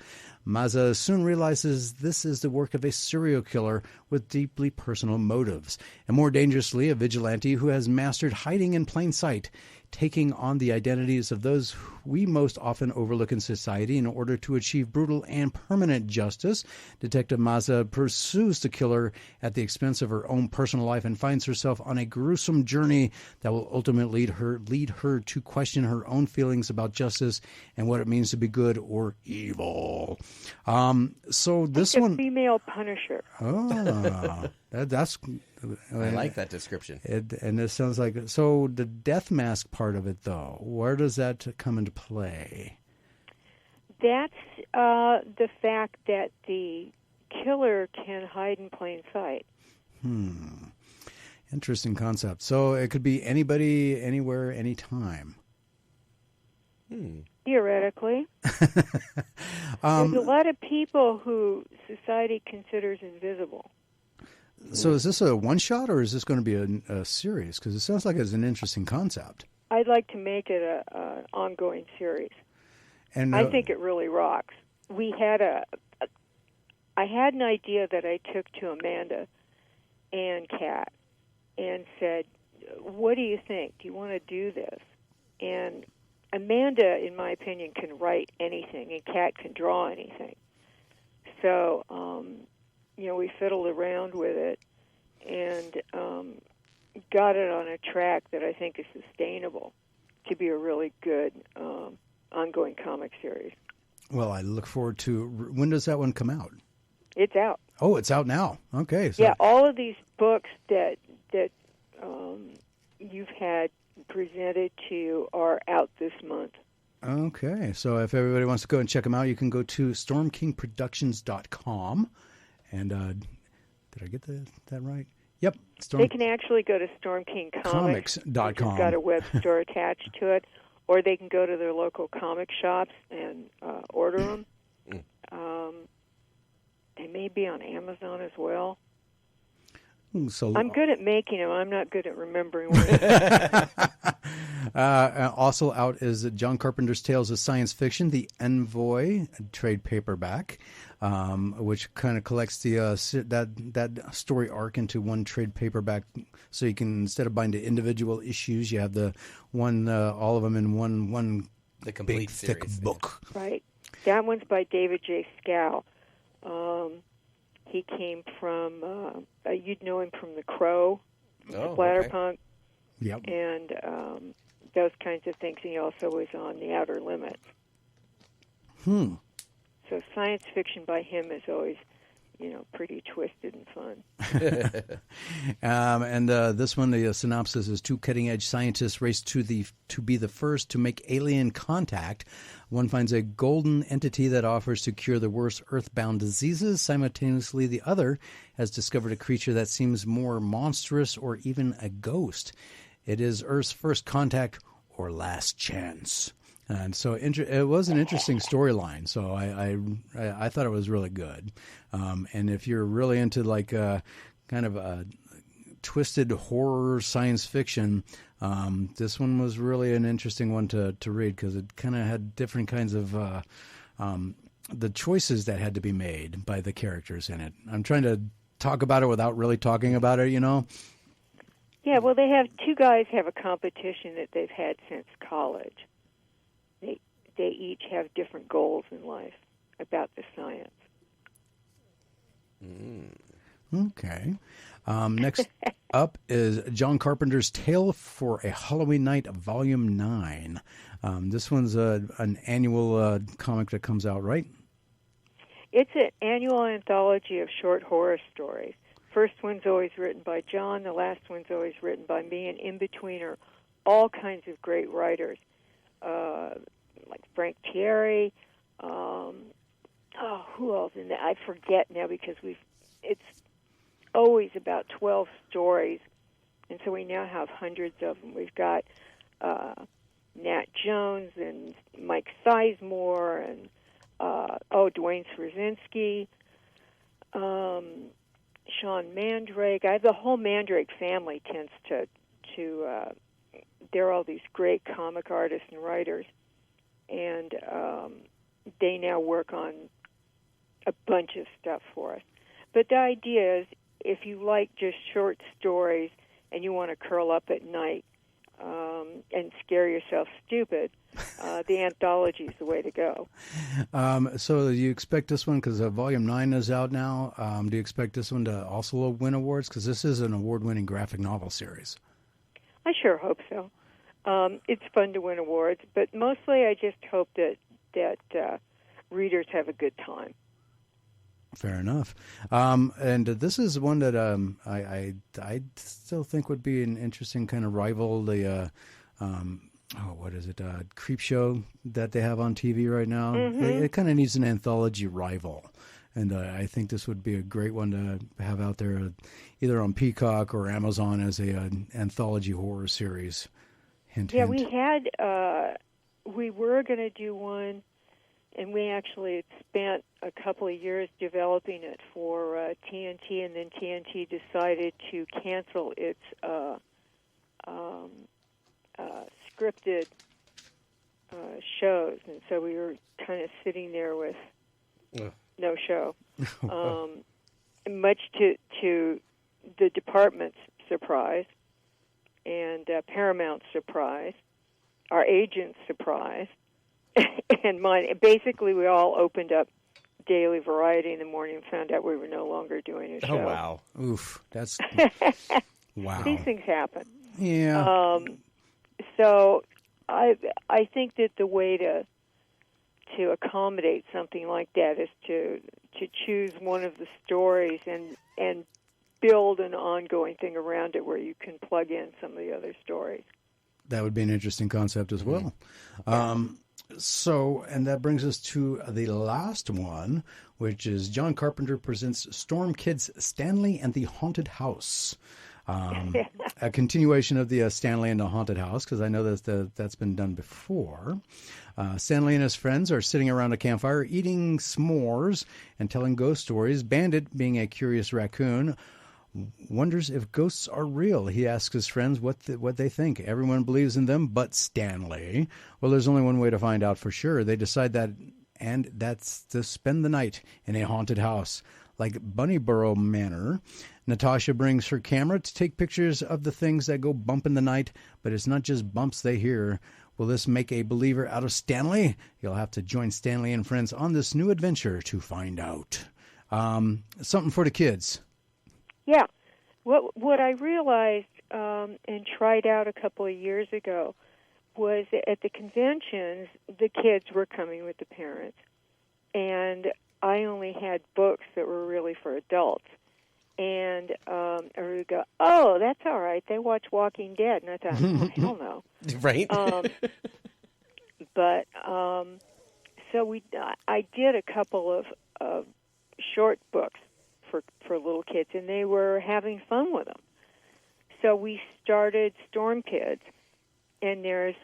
Mazza soon realizes this is the work of a serial killer with deeply personal motives, and more dangerously, a vigilante who has mastered hiding in plain sight, taking on the identities of those we most often overlook in society in order to achieve brutal and permanent justice. Detective Mazza pursues the killer at the expense of her own personal life and finds herself on a gruesome journey that will ultimately lead her to question her own feelings about justice and what it means to be good or evil. So this like one, female Punisher. that's. I like that description. And it sounds like, so the death mask part of it, though, where does that come into play? That's the fact that the killer can hide in plain sight. Interesting concept. So it could be anybody, anywhere, anytime. Theoretically. There's a lot of people who society considers invisible. So is this a one-shot, or is this going to be a series? Because it sounds like it's an interesting concept. I'd like to make it an ongoing series. And I think it really rocks. I had an idea that I took to Amanda and Kat and said, what do you think? Do you want to do this? And Amanda, in my opinion, can write anything, and Kat can draw anything. So, we fiddled around with it and got it on a track that I think is sustainable to be a really good ongoing comic series. Well, I look forward to. When does that one come out? It's out. Oh, it's out now. Okay. So. Yeah, all of these books that you've had presented to are out this month. Okay. So if everybody wants to go and check them out, you can go to stormkingproductions.com. And did I get that right? Yep. They can actually go to stormkingcomics.com. It's got a web store attached to it, or they can go to their local comic shops and order them. They may be on Amazon as well. So I'm good at making them. I'm not good at remembering what also out is John Carpenter's Tales of Science Fiction, The Envoy, trade paperback, which kind of collects the that story arc into one trade paperback. So you can, instead of buying the individual issues, you have the one all of them in one the complete big series, thick book. Right. That one's by David J. Scow. He came from, you'd know him from The Crow, Splatterpunk, Yep. and those kinds of things. He also was on The Outer Limits. So science fiction by him is always, pretty twisted and fun. And this one, the synopsis is: two cutting-edge scientists race to be the first to make alien contact. One finds a golden entity that offers to cure the worst earthbound diseases. Simultaneously, the other has discovered a creature that seems more monstrous or even a ghost. It is Earth's first contact or last chance. And so it was an interesting storyline. So I thought it was really good. And if you're really into like kind of a twisted horror science fiction, this one was really an interesting one to read, because it kind of had different kinds of the choices that had to be made by the characters in it. I'm trying to talk about it without really talking about it, Yeah, well, two guys have a competition that they've had since college. They each have different goals in life about the science. Okay. Next up is John Carpenter's Tale for a Halloween Night, Volume 9. This one's an annual comic that comes out, right? It's an annual anthology of short horror stories. First one's always written by John. The last one's always written by me. And in between are all kinds of great writers, like Frank Thierry. Who else in that? I forget now, because it's always about 12 stories, and so we now have hundreds of them. We've got Nat Jones and Mike Sizemore and Dwayne Swarzynski, Sean Mandrake. The whole Mandrake family tends to they're all these great comic artists and writers, and they now work on a bunch of stuff for us. But the idea is, if you like just short stories and you want to curl up at night and scare yourself stupid, the anthology is the way to go. So do you expect this one, because Volume 9 is out now, do you expect this one to also win awards? Because this is an award-winning graphic novel series. I sure hope so. It's fun to win awards, but mostly I just hope that readers have a good time. Fair enough. And this is one that I still think would be an interesting kind of rival. The what is it? Creep Show that they have on TV right now. Mm-hmm. It kind of needs an anthology rival, and I think this would be a great one to have out there, either on Peacock or Amazon as an anthology horror series. Hint, Yeah, hint. we were going to do one. And we actually had spent a couple of years developing it for TNT, and then TNT decided to cancel its scripted shows, and so we were kind of sitting there with no show. Much to the department's surprise, and Paramount's surprise, our agent's surprise, and mine. Basically, we all opened up Daily Variety in the morning and found out we were no longer doing a show. Oh, wow. Oof, that's wow. These things happen. Yeah. So I think that the way to accommodate something like that is to choose one of the stories and build an ongoing thing around it where you can plug in some of the other stories. That would be an interesting concept as well. So, and that brings us to the last one, which is John Carpenter presents Storm Kids Stanley and the Haunted House. A continuation of the Stanley and the Haunted House, because I know that's been done before. Stanley and his friends are sitting around a campfire eating s'mores and telling ghost stories. Bandit, being a curious raccoon, wonders if ghosts are real. He asks his friends what they think. Everyone believes in them but Stanley. Well, there's only one way to find out for sure. They decide that, and that's to spend the night in a haunted house. Like Bunnyborough Manor, Natasha brings her camera to take pictures of the things that go bump in the night, but it's not just bumps they hear. Will this make a believer out of Stanley? You'll have to join Stanley and friends on this new adventure to find out. Something for the kids. Yeah. What I realized and tried out a couple of years ago was that at the conventions, the kids were coming with the parents, and I only had books that were really for adults. And I would go, oh, that's all right. They watch Walking Dead. And I thought, oh, hell no. Right. So I did a couple of short books for little kids, and they were having fun with them. So we started Storm Kids, and there's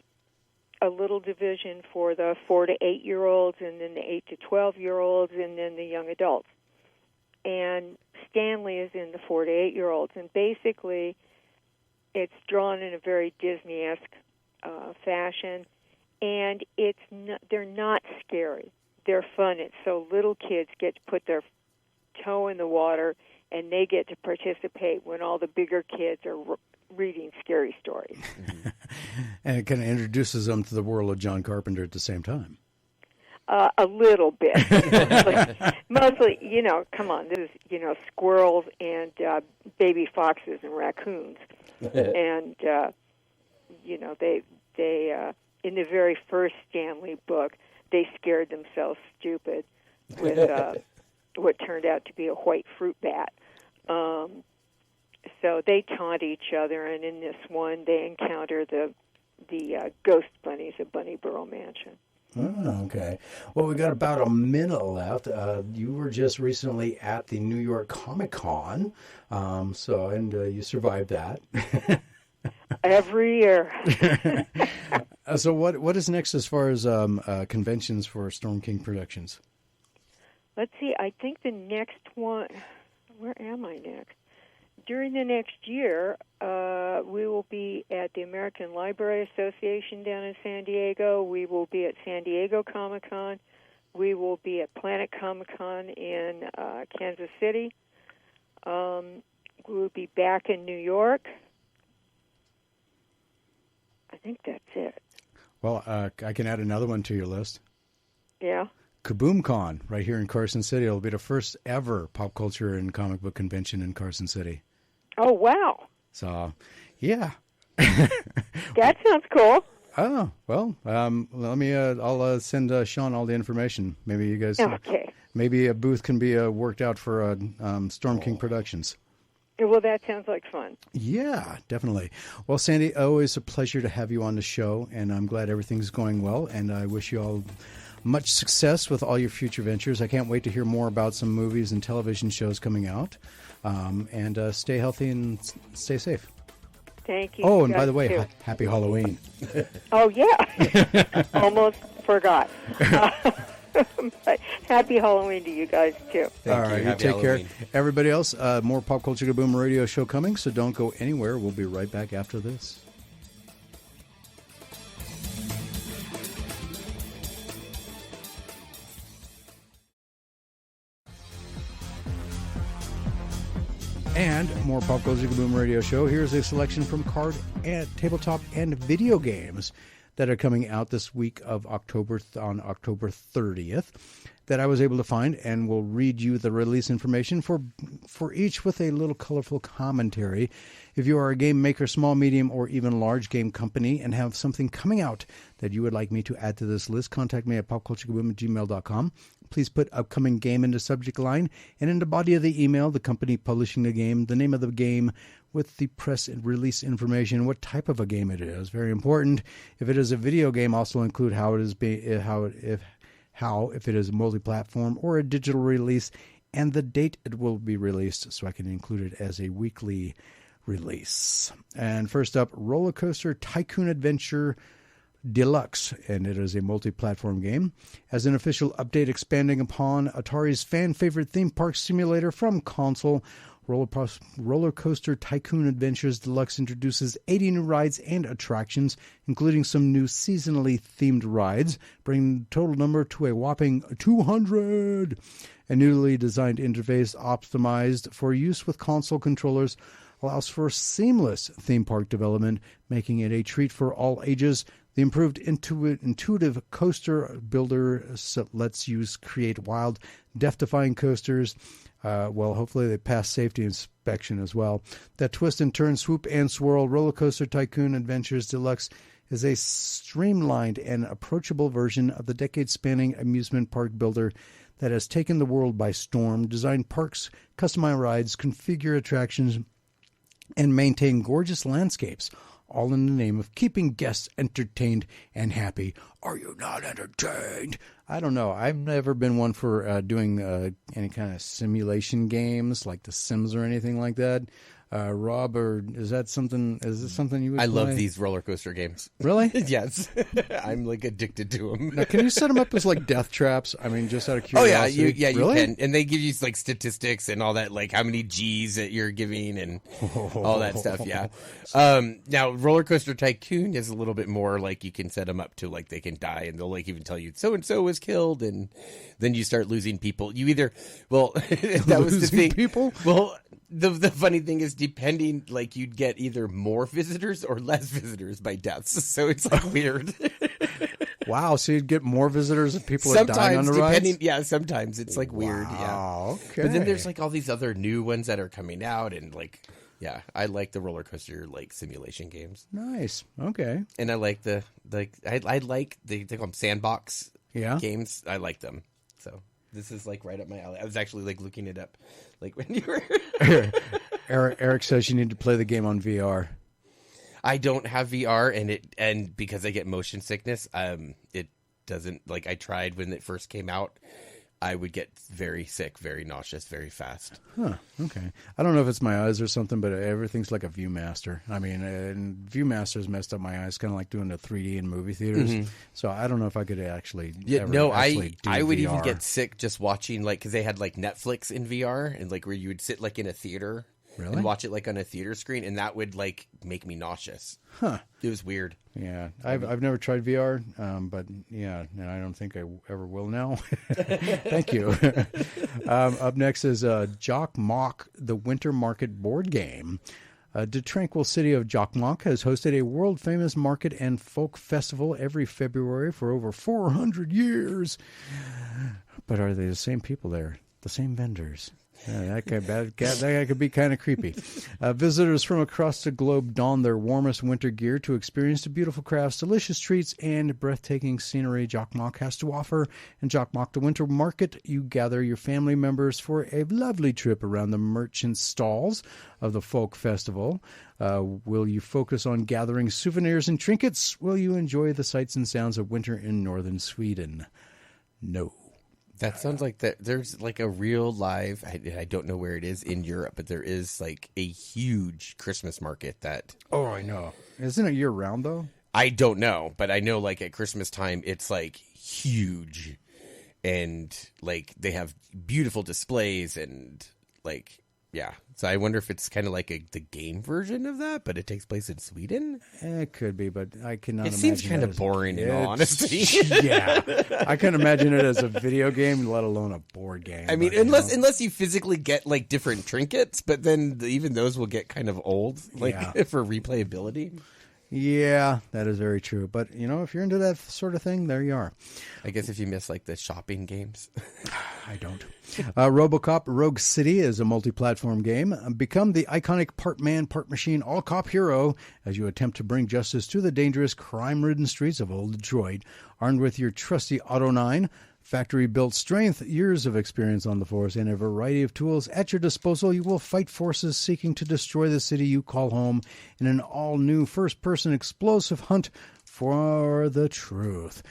a little division for the 4 to 8-year-olds, and then the 8 to 12-year-olds, and then the young adults. And Stanley is in the 4 to 8-year-olds, and basically it's drawn in a very Disney-esque fashion, and they're not scary. They're fun. It's so little kids get to put their toe in the water, and they get to participate when all the bigger kids are reading scary stories. And it kind of introduces them to the world of John Carpenter at the same time. A little bit. Mostly, come on, this is, squirrels and baby foxes and raccoons. And, they in the very first Stanley book, they scared themselves stupid with what turned out to be a white fruit bat. So they taunt each other, and in this one, they encounter the ghost bunnies of Bunnyborough Mansion. Oh, okay. Well, we got about a minute left. You were just recently at the New York Comic Con, and you survived that. Every year. So what is next as far as conventions for Storm King Productions? Let's see. I think the next one. Where am I next? During the next year, we will be at the American Library Association down in San Diego. We will be at San Diego Comic-Con. we will be at Planet Comic-Con in Kansas City. We will be back in New York. I think that's it. Well, I can add another one to your list. Yeah. KaboomCon, right here in Carson City. It'll be the first ever pop culture and comic book convention in Carson City. Oh, wow. So, yeah. That sounds cool. Oh, well, let me, I'll send Sean all the information. Maybe you guys, Okay. maybe a booth can be worked out for Storm King Productions. Well, that sounds like fun. Yeah, definitely. Well, Sandy, always a pleasure to have you on the show, and I'm glad everything's going well, and I wish you all much success with all your future ventures. I can't wait to hear more about some movies and television shows coming out, and stay healthy and stay safe. Thank you. Oh, and by the way, too. happy Halloween. Oh, yeah. Almost forgot. But happy Halloween to you guys, too. All right, you Happy take Halloween. care. Everybody else, more Pop Culture Kaboom radio show coming, so don't go anywhere. We'll be right back after this. And more Pop Culture Kaboom radio show. Here's a selection from card and tabletop and video games that are coming out this week of October on October 30th that I was able to find, and we'll read you the release information for each with a little colorful commentary. If you are a game maker, small, medium, or even large game company and have something coming out that you would like me to add to this list, contact me at popculturekaboom@gmail.com. Please put upcoming game in the subject line, and in the body of the email, the company publishing the game, the name of the game with the press and release information, what type of a game it is. Very important. If it is a video game, also include if it is multi-platform or a digital release, and the date it will be released, so I can include it as a weekly release. And first up, Roller Coaster Tycoon Adventure Deluxe, and it is a multi-platform game. As an official update expanding upon Atari's fan-favorite theme park simulator from console, Roller Coaster Tycoon Adventures Deluxe introduces 80 new rides and attractions, including some new seasonally themed rides, bringing the total number to a whopping 200. A newly designed interface optimized for use with console controllers allows for seamless theme park development, making it a treat for all ages. The improved intuitive coaster builder lets you create wild, death-defying coasters. Hopefully they pass safety inspection as well. That twist and turn, swoop and swirl, Roller Coaster Tycoon Adventures Deluxe is a streamlined and approachable version of the decade-spanning amusement park builder that has taken the world by storm, designed parks, customized rides, configure attractions, and maintain gorgeous landscapes, all in the name of keeping guests entertained and happy. Are you not entertained? I don't know. I've never been one for doing any kind of simulation games like The Sims or anything like that. Rob, or is this something you would I play? love these roller coaster games. Really? Yes. I'm like addicted to them. Now, can you set them up as like death traps? I mean, just out of Oh curiosity. yeah, you Really? can, and they give you like statistics and all that, like how many G's that you're giving and all that stuff. Yeah. Now, Roller Coaster Tycoon is a little bit more like you can set them up to like they can die, and they'll like even tell you so and so was killed, and then you start losing people. You either that was the thing. People? Well, the funny thing is, depending, like you'd get either more visitors or less visitors by deaths, so it's like weird. Wow, so you'd get more visitors if people are dying on the rides? Yeah, sometimes it's like weird. Yeah. Wow, okay. But then there's like all these other new ones that are coming out, and like, yeah, I like the roller coaster like simulation games. Nice. Okay. And I like I like they call them sandbox games. I like them. So this is like right up my alley. I was actually like looking it up, like when you were. Eric says you need to play the game on VR. I don't have VR, and because I get motion sickness, it doesn't, like, I tried when it first came out. I would get very sick, very nauseous, very fast. Huh. Okay. I don't know if it's my eyes or something, but everything's like a ViewMaster. I mean, and ViewMaster's messed up my eyes, kind of like doing the 3D in movie theaters. Mm-hmm. So I don't know if I could actually. I would VR. even get sick just watching, like, because they had like Netflix in VR, and like where you would sit like in a theater. Really? and watch it like on a theater screen, and that would like make me nauseous. Huh. It was weird. Yeah, I've never tried VR, but yeah, and I don't think I ever will now. Thank you. Up next is Jock Mock, the Winter Market board game. The tranquil city of Jokkmokk has hosted a world-famous market and folk festival every February for over 400 years. But are they the same people there? The same vendors? Yeah, that could be kind of creepy. Visitors from across the globe don their warmest winter gear to experience the beautiful crafts, delicious treats, and breathtaking scenery Jokkmokk has to offer. In Jokkmokk, the winter market, you gather your family members for a lovely trip around the merchant stalls of the folk festival. Will you focus on gathering souvenirs and trinkets? Will you enjoy the sights and sounds of winter in northern Sweden? No. That sounds like that. There's like a real live, I don't know where it is in Europe, but there is like a huge Christmas market that. Oh, I know. Isn't it year round though? I don't know, but I know like at Christmas time, it's like huge, and like they have beautiful displays and like, yeah. So I wonder if it's kind of like the game version of that, but it takes place in Sweden. It could be, but I cannot. It imagine seems kind of boring, in all honesty. Yeah, I couldn't imagine it as a video game, let alone a board game. I mean, but, unless you physically get like different trinkets, but then even those will get kind of old, like for replayability. Yeah, that is very true. But, if you're into that sort of thing, there you are. I guess if you miss, like, the shopping games. I don't. RoboCop Rogue City is a multi-platform game. Become the iconic part-man, part-machine, all-cop hero as you attempt to bring justice to the dangerous, crime-ridden streets of old Detroit. Armed with your trusty Auto 9, factory-built strength, years of experience on the force, and a variety of tools at your disposal, you will fight forces seeking to destroy the city you call home in an all-new first-person explosive hunt for the truth.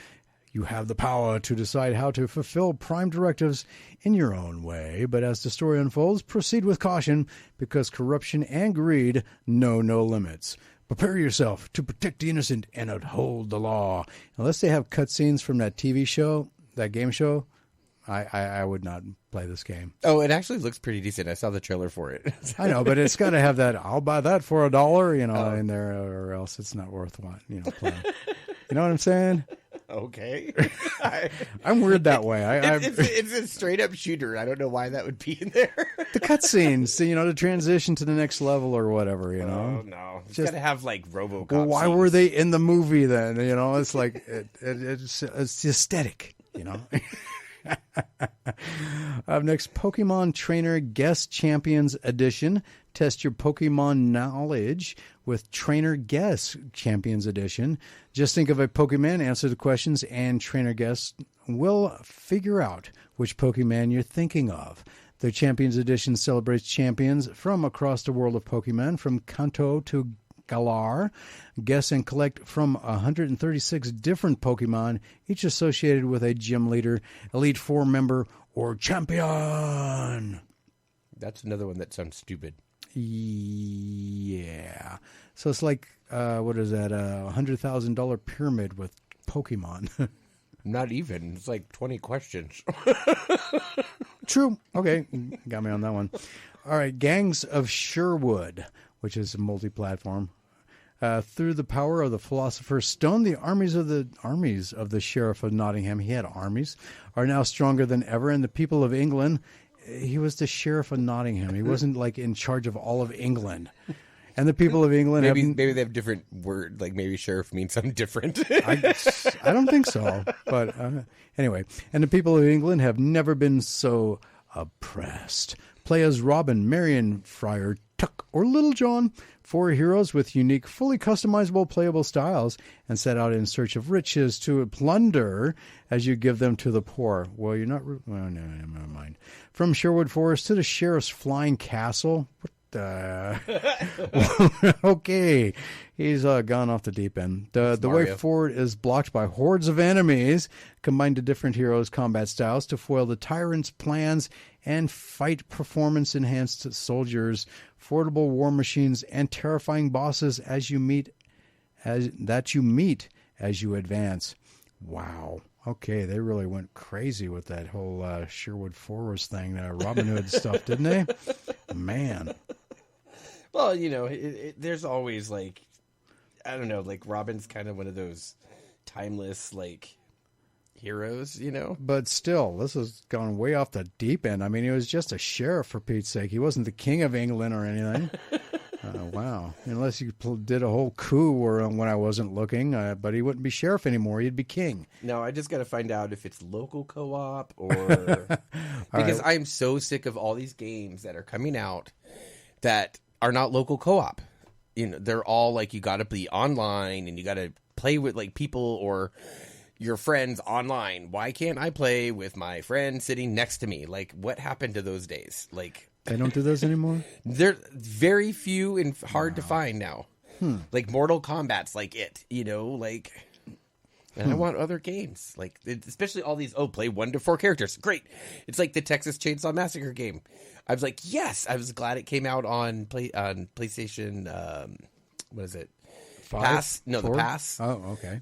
You have the power to decide how to fulfill prime directives in your own way, but as the story unfolds, proceed with caution because corruption and greed know no limits. Prepare yourself to protect the innocent and uphold the law. Unless they have cutscenes from that TV show, that game show, I would not play this game. Oh, it actually looks pretty decent. I saw the trailer for it. I know, but it's got to have that, I'll buy that for $1, in there, or else it's not worth playing. You know what I'm saying? Okay. I'm weird that way. It's a straight up shooter. I don't know why that would be in there. The cutscenes, the transition to the next level or whatever, Oh, no. It's got to have like RoboCop. Well, why were they in the movie then? It's like, it's the aesthetic, Up next, Pokemon Trainer Guest Champions Edition. Test your Pokemon knowledge with Trainer Guest Champions Edition. Just think of a Pokemon, answer the questions, and Trainer Guest will figure out which Pokemon you're thinking of. The Champions Edition celebrates champions from across the world of Pokemon, from Kanto to Galar. Guess and collect from 136 different Pokemon, each associated with a gym leader, Elite Four member, or champion. That's another one that sounds stupid. Yeah. So it's like, what is that, $100,000 pyramid with Pokemon. Not even. It's like 20 questions. True. Okay. Got me on that one. All right. Gangs of Sherwood, which is a multi-platform. Through the power of the Philosopher's Stone, the armies of the Sheriff of Nottingham, he had armies, are now stronger than ever, and the people of England, he was the Sheriff of Nottingham. He wasn't like in charge of all of England. And the people of England maybe they have different word, like maybe sheriff means something different. I don't think so. But anyway, and the people of England have never been so oppressed. Play as Robin, Marion, Friar Tuck, or Little John, 4 heroes with unique, fully customizable playable styles, and set out in search of riches to plunder as you give them to the poor. Well, you're not... Well, no, never mind. From Sherwood Forest to the Sheriff's Flying Castle... Okay, he's gone off the deep end. The way forward is blocked by hordes of enemies. Combine the different heroes' combat styles to foil the tyrant's plans and fight performance-enhanced soldiers, affordable war machines, and terrifying bosses as you meet as you advance. Wow. Okay, they really went crazy with that whole Sherwood Forest thing, Robin Hood stuff, didn't they? Man. Well, there's always like, I don't know, like Robin's kind of one of those timeless like heroes, But still, this has gone way off the deep end. I mean, he was just a sheriff, for Pete's sake. He wasn't the king of England or anything. Wow. Unless you did a whole coup when I wasn't looking, but he wouldn't be sheriff anymore. He'd be king. No, I just got to find out if it's local co-op or... because I'm so sick of all these games that are coming out that are not local co-op. They're all like, you got to be online and you got to play with like people or your friends online. Why can't I play with my friend sitting next to me? Like, what happened to those days? Like, they don't do those anymore? They're very few and hard to find now. Like Mortal Kombat's like it, like, and I want other games. Like, especially all these, play 1 to 4 characters. Great. It's like the Texas Chainsaw Massacre game. I was like, yes, I was glad it came out on PlayStation, what is it? 5? Pass? No, 4? the Pass. Oh, okay.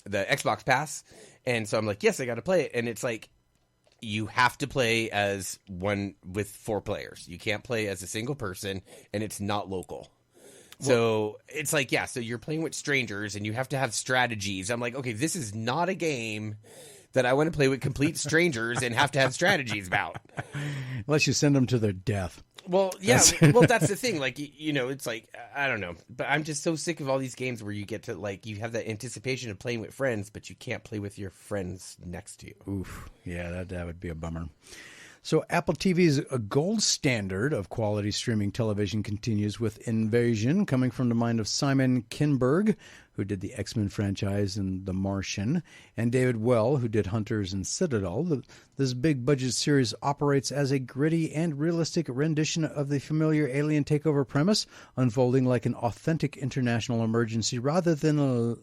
The Xbox Pass. And so I'm like, yes, I got to play it. And it's like, you have to play as one with 4 players. You can't play as a single person, and it's not local. So it's like, yeah, so you're playing with strangers, and you have to have strategies. I'm like, okay, this is not a game that I want to play with complete strangers and have to have strategies about. Unless you send them to their death. Well, yeah. That's the thing. Like, it's like, I don't know. But I'm just so sick of all these games where you get to, like, you have that anticipation of playing with friends, but you can't play with your friends next to you. Oof. Yeah, that would be a bummer. So Apple TV's gold standard of quality streaming television continues with Invasion, coming from the mind of Simon Kinberg, who did the X-Men franchise and The Martian, and David Well, who did Hunters and Citadel. This big-budget series operates as a gritty and realistic rendition of the familiar alien takeover premise, unfolding like an authentic international emergency rather than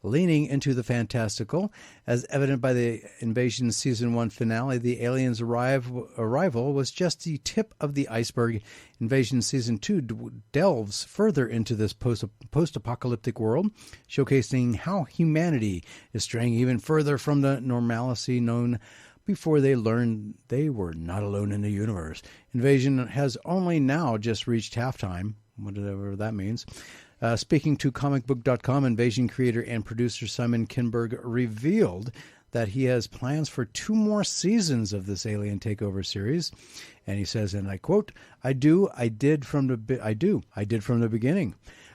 leaning into the fantastical. As evident by the Invasion Season 1 finale, the aliens' arrival was just the tip of the iceberg. Invasion Season 2 delves further into this post-apocalyptic world, showcasing how humanity is straying even further from the normalcy known before they learned they were not alone in the universe. Invasion has only now just reached halftime, whatever that means. Speaking to comicbook.com, Invasion creator and producer Simon Kinberg revealed that he has plans for 2 more seasons of this alien takeover series. And he says, and I quote, I did from the beginning.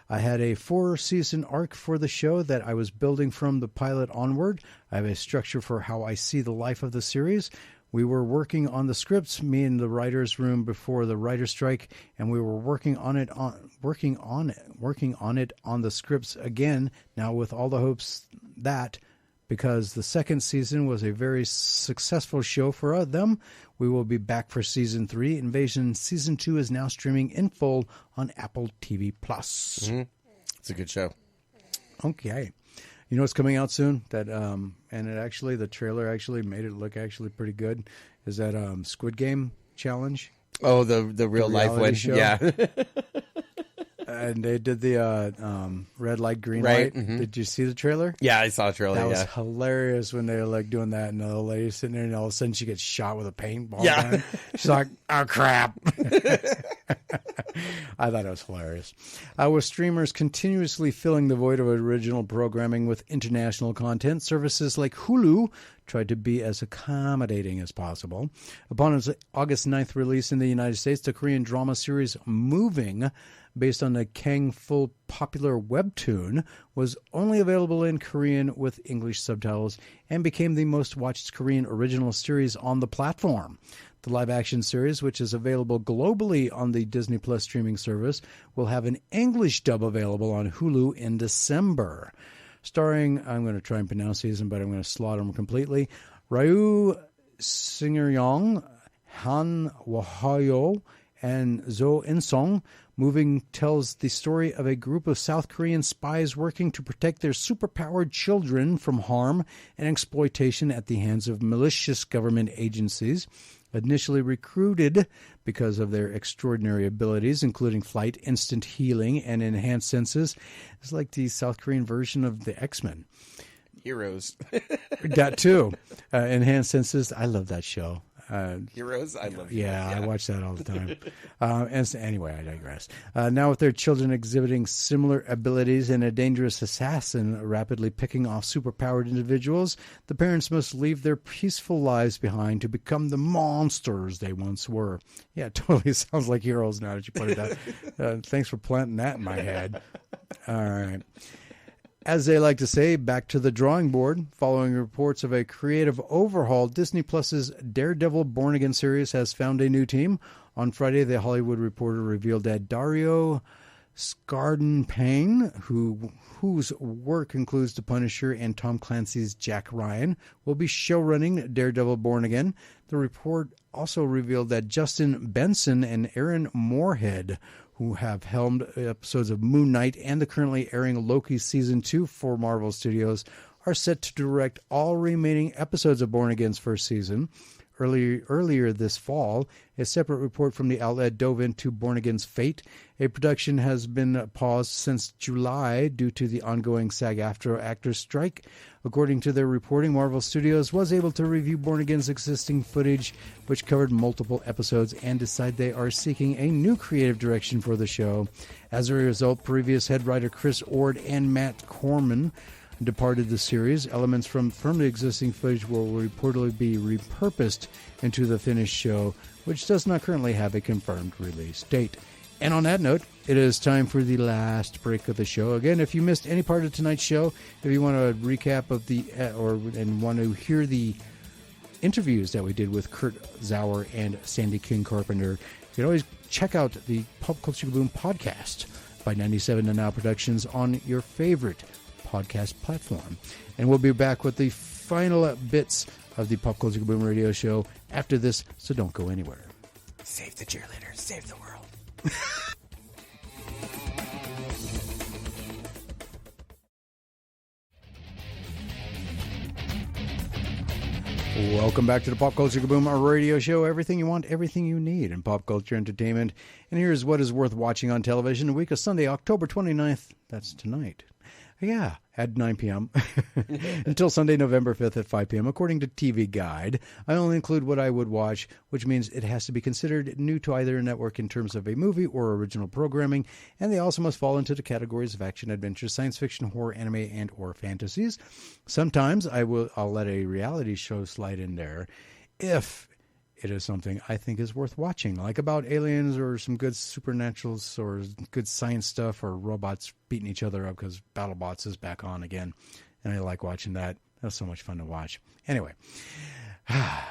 I had a 4-season arc for the show that I was building from the pilot onward. I have a structure for how I see the life of the series. We were working on the scripts, me in the writer's room before the writer's strike, and we were working on it on the scripts again, now with all the hopes that, because the second season was a very successful show for them, we will be back for Season 3. Invasion Season 2 is now streaming in full on Apple TV+. Mm-hmm. It's a good show. Okay. You know what's coming out soon? That and the trailer actually made it look actually pretty good. Is that Squid Game challenge? Oh, the real life one, show? Yeah. And they did the red light, green right. light. Mm-hmm. Did you see the trailer? Yeah, I saw the trailer. That was hilarious when they were like doing that, and the lady sitting there, and all of a sudden she gets shot with a paintball gun. She's like, "Oh crap!" I thought it was hilarious. With streamers continuously filling the void of original programming with international content, services like Hulu tried to be as accommodating as possible. Upon its August 9th release in the United States, the Korean drama series Moving, based on the Kang Full popular webtoon, was only available in Korean with English subtitles and became the most watched Korean original series on the platform. The live-action series, which is available globally on the Disney Plus streaming service, will have an English dub available on Hulu in December. Starring, I'm going to try and pronounce these, but I'm going to slaughter them completely, Ryu Singer-yong, Han Wha-hyo, and Zo In-sung. Moving tells the story of a group of South Korean spies working to protect their superpowered children from harm and exploitation at the hands of malicious government agencies. Initially recruited because of their extraordinary abilities, including flight, instant healing, and enhanced senses. It's like the South Korean version of the X-Men. Heroes. That too. Enhanced senses. I love that show. Heroes? I love Heroes. Yeah, I watch that all the time. Anyway, I digress. Now with their children exhibiting similar abilities and a dangerous assassin rapidly picking off superpowered individuals, the parents must leave their peaceful lives behind to become the monsters they once were. Yeah, it totally sounds like Heroes now that you put it out. Thanks for planting that in my head. All right. As they like to say, back to the drawing board. Following reports of a creative overhaul, Disney Plus's Daredevil Born Again series has found a new team. On Friday, The Hollywood Reporter revealed that Dario Scardin-Payne, whose work includes The Punisher and Tom Clancy's Jack Ryan, will be showrunning Daredevil Born Again. The report also revealed that Justin Benson and Aaron Moorhead, who have helmed episodes of Moon Knight and the currently airing Loki Season 2 for Marvel Studios, are set to direct all remaining episodes of Born Again's first season. Earlier this fall, a separate report from the outlet dove into Born Again's fate. A production has been paused since July due to the ongoing SAG-AFTRA actors' strike. According to their reporting, Marvel Studios was able to review Born Again's existing footage, which covered multiple episodes, and decide they are seeking a new creative direction for the show. As a result, previous head writer Chris Ord and Matt Corman departed the series. Elements from the existing footage will reportedly be repurposed into the finished show, which does not currently have a confirmed release date. And on that note, it is time for the last break of the show. Again, if you missed any part of tonight's show, if you want a recap of and want to hear the interviews that we did with Kurt Zauer and Sandy King-Carpenter, you can always check out the Pop Culture Kaboom podcast by 97 to Now Productions on your favorite podcast platform. And we'll be back with the final bits of the Pop Culture Kaboom radio show after this, so don't go anywhere. Save the cheerleaders, save the world. Welcome back to the Pop Culture Kaboom, our radio show. Everything you want, everything you need in pop culture entertainment. And here's what is worth watching on television the week of Sunday, October 29th. That's tonight. Yeah, at 9 p.m. until Sunday, November 5th at 5 p.m. According to TV Guide, I only include what I would watch, which means it has to be considered new to either network in terms of a movie or original programming, and they also must fall into the categories of action, adventure, science fiction, horror, anime, and or fantasies. Sometimes I'll let a reality show slide in there if it is something I think is worth watching, like about aliens or some good supernaturals or good science stuff or robots beating each other up because BattleBots is back on again. And I like watching that. That's so much fun to watch. Anyway. Yeah.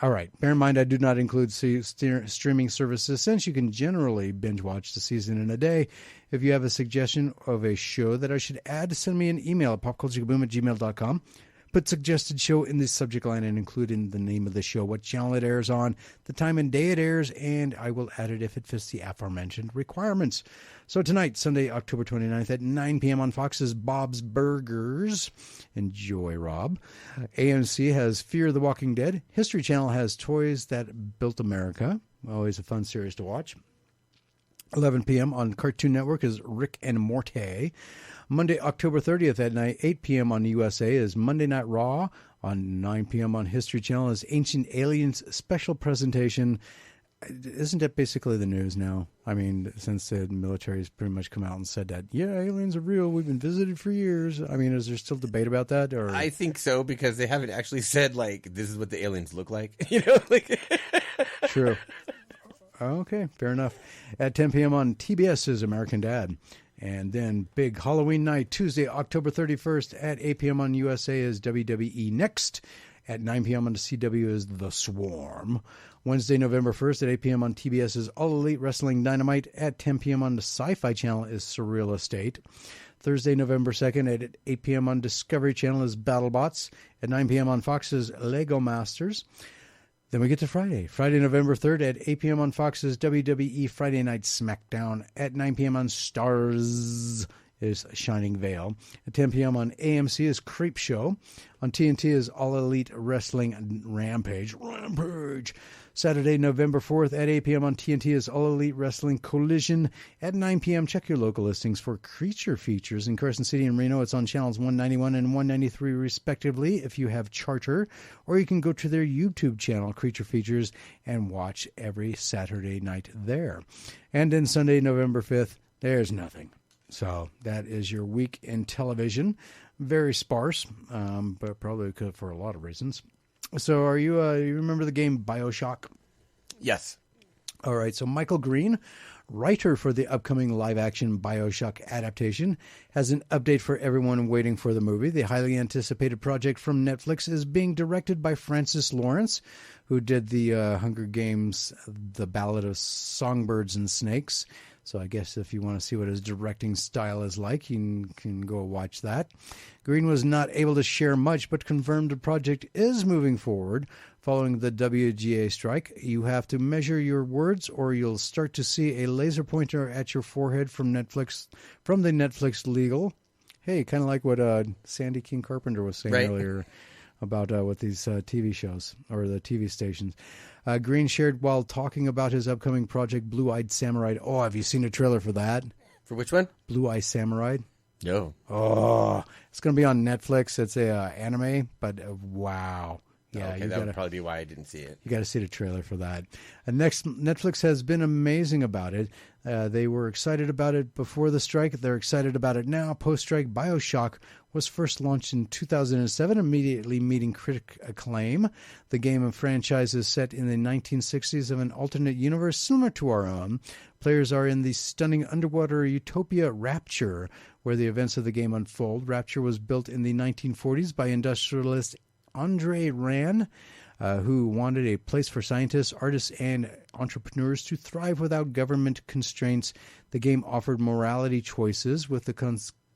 All right. Bear in mind, I do not include streaming services since you can generally binge watch the season in a day. If you have a suggestion of a show that I should add, send me an email at popculturekaboom@gmail.com. Put suggested show in the subject line and include in the name of the show, what channel it airs on, the time and day it airs, and I will add it if it fits the aforementioned requirements. So tonight, Sunday, October 29th at 9 p.m. on Fox's Bob's Burgers. Enjoy, Rob. AMC has Fear the Walking Dead. History Channel has Toys That Built America. Always a fun series to watch. 11 p.m. on Cartoon Network is Rick and Morty. Monday, October 30th at night, 8 p.m. on USA is Monday Night Raw. On 9 p.m. on History Channel is Ancient Aliens special presentation. Isn't that basically the news now? I mean, since the military has pretty much come out and said that, yeah, aliens are real. We've been visited for years. I mean, is there still debate about that? Or I think so, because they haven't actually said, like, this is what the aliens look like. You know, like. True. Okay, fair enough. At 10 p.m. on TBS is American Dad. And then big Halloween night, Tuesday, October 31st at 8 p.m. on USA is WWE Next. At 9 p.m. on the CW is The Swarm. Wednesday, November 1st at 8 p.m. on TBS is All Elite Wrestling Dynamite. At 10 p.m. on the Sci-Fi Channel is Surreal Estate. Thursday, November 2nd at 8 p.m. on Discovery Channel is BattleBots. At 9 p.m. on Fox's Lego Masters. Then we get to Friday. Friday, November 3rd at 8 p.m. on Fox's WWE Friday Night SmackDown. At 9 p.m. on Stars is Shining Veil. At 10 p.m. on AMC is Creep Show. On TNT is All Elite Wrestling Rampage. Saturday, November 4th at 8 p.m. on TNT is All Elite Wrestling Collision. At 9 p.m., check your local listings for Creature Features. In Carson City and Reno, it's on channels 191 and 193 respectively if you have Charter. Or you can go to their YouTube channel, Creature Features, and watch every Saturday night there. And then Sunday, November 5th, there's nothing. So that is your week in television. Very sparse, but probably for a lot of reasons. So are you remember the game BioShock? Yes. All right. So Michael Green, writer for the upcoming live-action BioShock adaptation, has an update for everyone waiting for the movie. The highly anticipated project from Netflix is being directed by Francis Lawrence, who did the Hunger Games, The Ballad of Songbirds and Snakes. So I guess if you want to see what his directing style is like, you can go watch that. Green was not able to share much, but confirmed the project is moving forward following the WGA strike. You have to measure your words or you'll start to see a laser pointer at your forehead from the Netflix legal. Hey, kind of like what Sandy King-Carpenter was saying earlier about with these TV shows or the TV stations. Green shared while talking about his upcoming project, Blue-Eyed Samurai. Oh, have you seen a trailer for that? For which one? Blue-Eyed Samurai. No. Oh, it's going to be on Netflix. It's a anime, but wow. Yeah, okay, that would probably be why I didn't see it. You got to see the trailer for that. Netflix has been amazing about it. They were excited about it before the strike. They're excited about it now. Post-strike, BioShock was first launched in 2007, immediately meeting critic acclaim. The game and franchise is set in the 1960s of an alternate universe similar to our own. Players are in the stunning underwater utopia Rapture, where the events of the game unfold. Rapture was built in the 1940s by industrialist Andre Rand, who wanted a place for scientists, artists, and entrepreneurs to thrive without government constraints. The game offered morality choices with the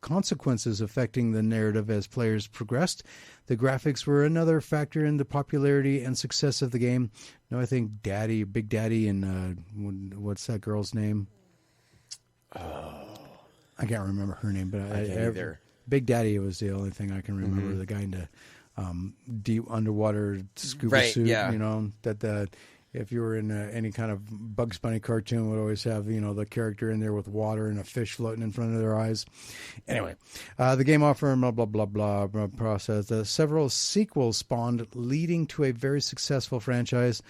consequences affecting the narrative as players progressed. The graphics were another factor in the popularity and success of the game. No, I think Big Daddy, and what's that girl's name? I can't remember her name, but I can't either. Big Daddy was the only thing I can remember. The guy in the deep underwater scuba suit, yeah. You know, that if you were in any kind of Bugs Bunny cartoon, would always have, you know, the character in there with water and a fish floating in front of their eyes. Anyway, the game offer, blah, blah, blah, blah, process. Several sequels spawned, leading to a very successful franchise.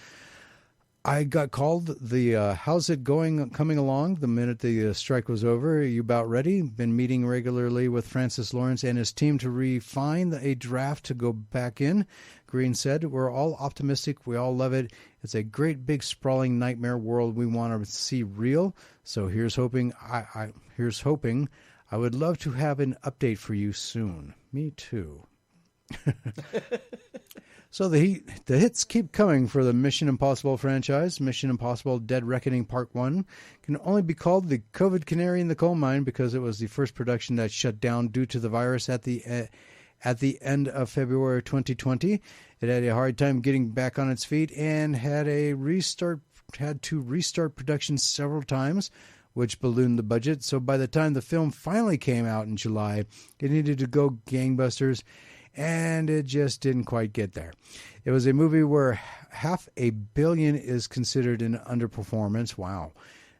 I got called the how's it coming along the minute the strike was over. Are you about ready? Been meeting regularly with Francis Lawrence and his team to refine a draft to go back in. Green said, we're all optimistic. We all love it. It's a great big sprawling nightmare world we want to see real. So here's hoping. Here's hoping. I would love to have an update for you soon. Me too. So the hits keep coming for the Mission Impossible franchise. Mission Impossible Dead Reckoning Part 1 can only be called the COVID canary in the coal mine because it was the first production that shut down due to the virus at the end of February 2020. It had a hard time getting back on its feet and had to restart production several times, which ballooned the budget. So by the time the film finally came out in July, it needed to go gangbusters, and it just didn't quite get there. It was a movie where $500 million is considered an underperformance. Wow.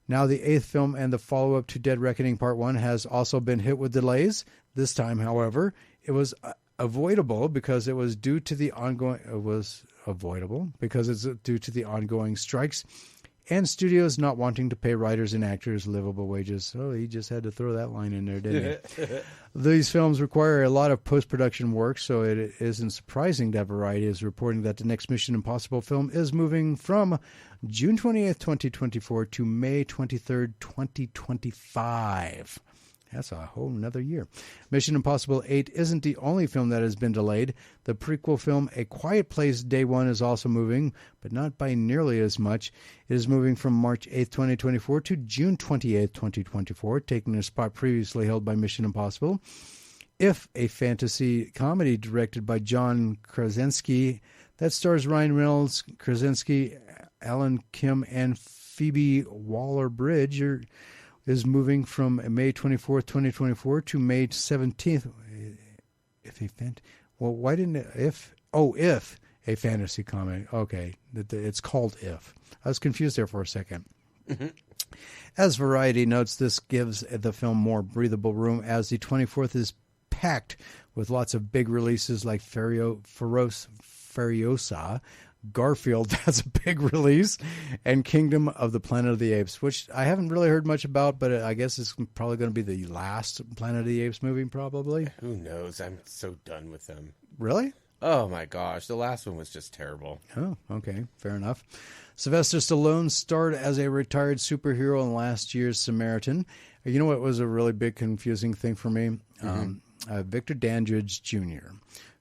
Now the eighth film and the follow-up to Dead Reckoning Part 1 has also been hit with delays. This time, however, it was avoidable because it was due to the ongoing strikes and studios not wanting to pay writers and actors livable wages. Oh, he just had to throw that line in there, didn't he? These films require a lot of post-production work, so it isn't surprising that Variety is reporting that the next Mission Impossible film is moving from June 28th, 2024 to May 23rd, 2025. That's a whole nother year. Mission Impossible 8 isn't the only film that has been delayed. The prequel film A Quiet Place Day 1 is also moving, but not by nearly as much. It is moving from March 8th, 2024 to June 28th, 2024, taking a spot previously held by Mission Impossible. If, a fantasy comedy directed by John Krasinski that stars Ryan Reynolds, Krasinski, Alan Kim, and Phoebe Waller-Bridge, is moving from May 24th, 2024 to May 17th. If A fantasy comic. Okay. It's called If. I was confused there for a second. Mm-hmm. As Variety notes, this gives the film more breathable room as the 24th is packed with lots of big releases like Furiosa, Garfield, that's a big release, and Kingdom of the Planet of the Apes, which I haven't really heard much about, but I guess it's probably going to be the last Planet of the Apes movie, probably. Who knows? I'm so done with them. Really? Oh, my gosh. The last one was just terrible. Oh, okay. Fair enough. Sylvester Stallone starred as a retired superhero in last year's Samaritan. You know what was a really big confusing thing for me? Mm-hmm. Victor Dandridge Jr.,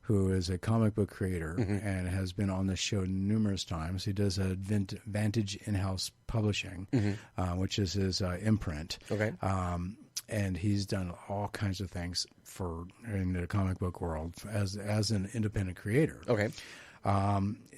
who is a comic book creator and has been on this show numerous times. He does Vantage In-House Publishing, which is his imprint. Okay. And he's done all kinds of things in the comic book world as an independent creator. Okay.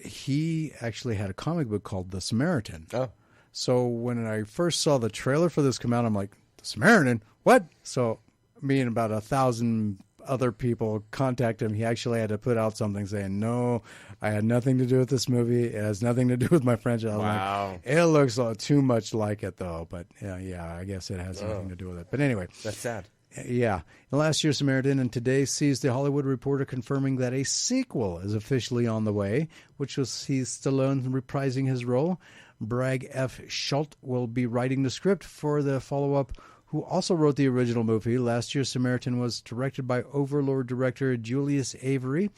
He actually had a comic book called The Samaritan. Oh. So when I first saw the trailer for this come out, I'm like, The Samaritan? What? So me and about 1,000 other people contacted him. He actually had to put out something saying, no, I had nothing to do with this movie. It has nothing to do with my franchise. Wow. Like, it looks too much like it, though. But, yeah, I guess it has nothing to do with it. But anyway. That's sad. Yeah. In last year's Samaritan, and today sees the Hollywood Reporter confirming that a sequel is officially on the way, which will see Stallone reprising his role. Bragg F. Schultz will be writing the script for the follow-up, who also wrote the original movie. Last year's Samaritan was directed by Overlord director Julius Avery,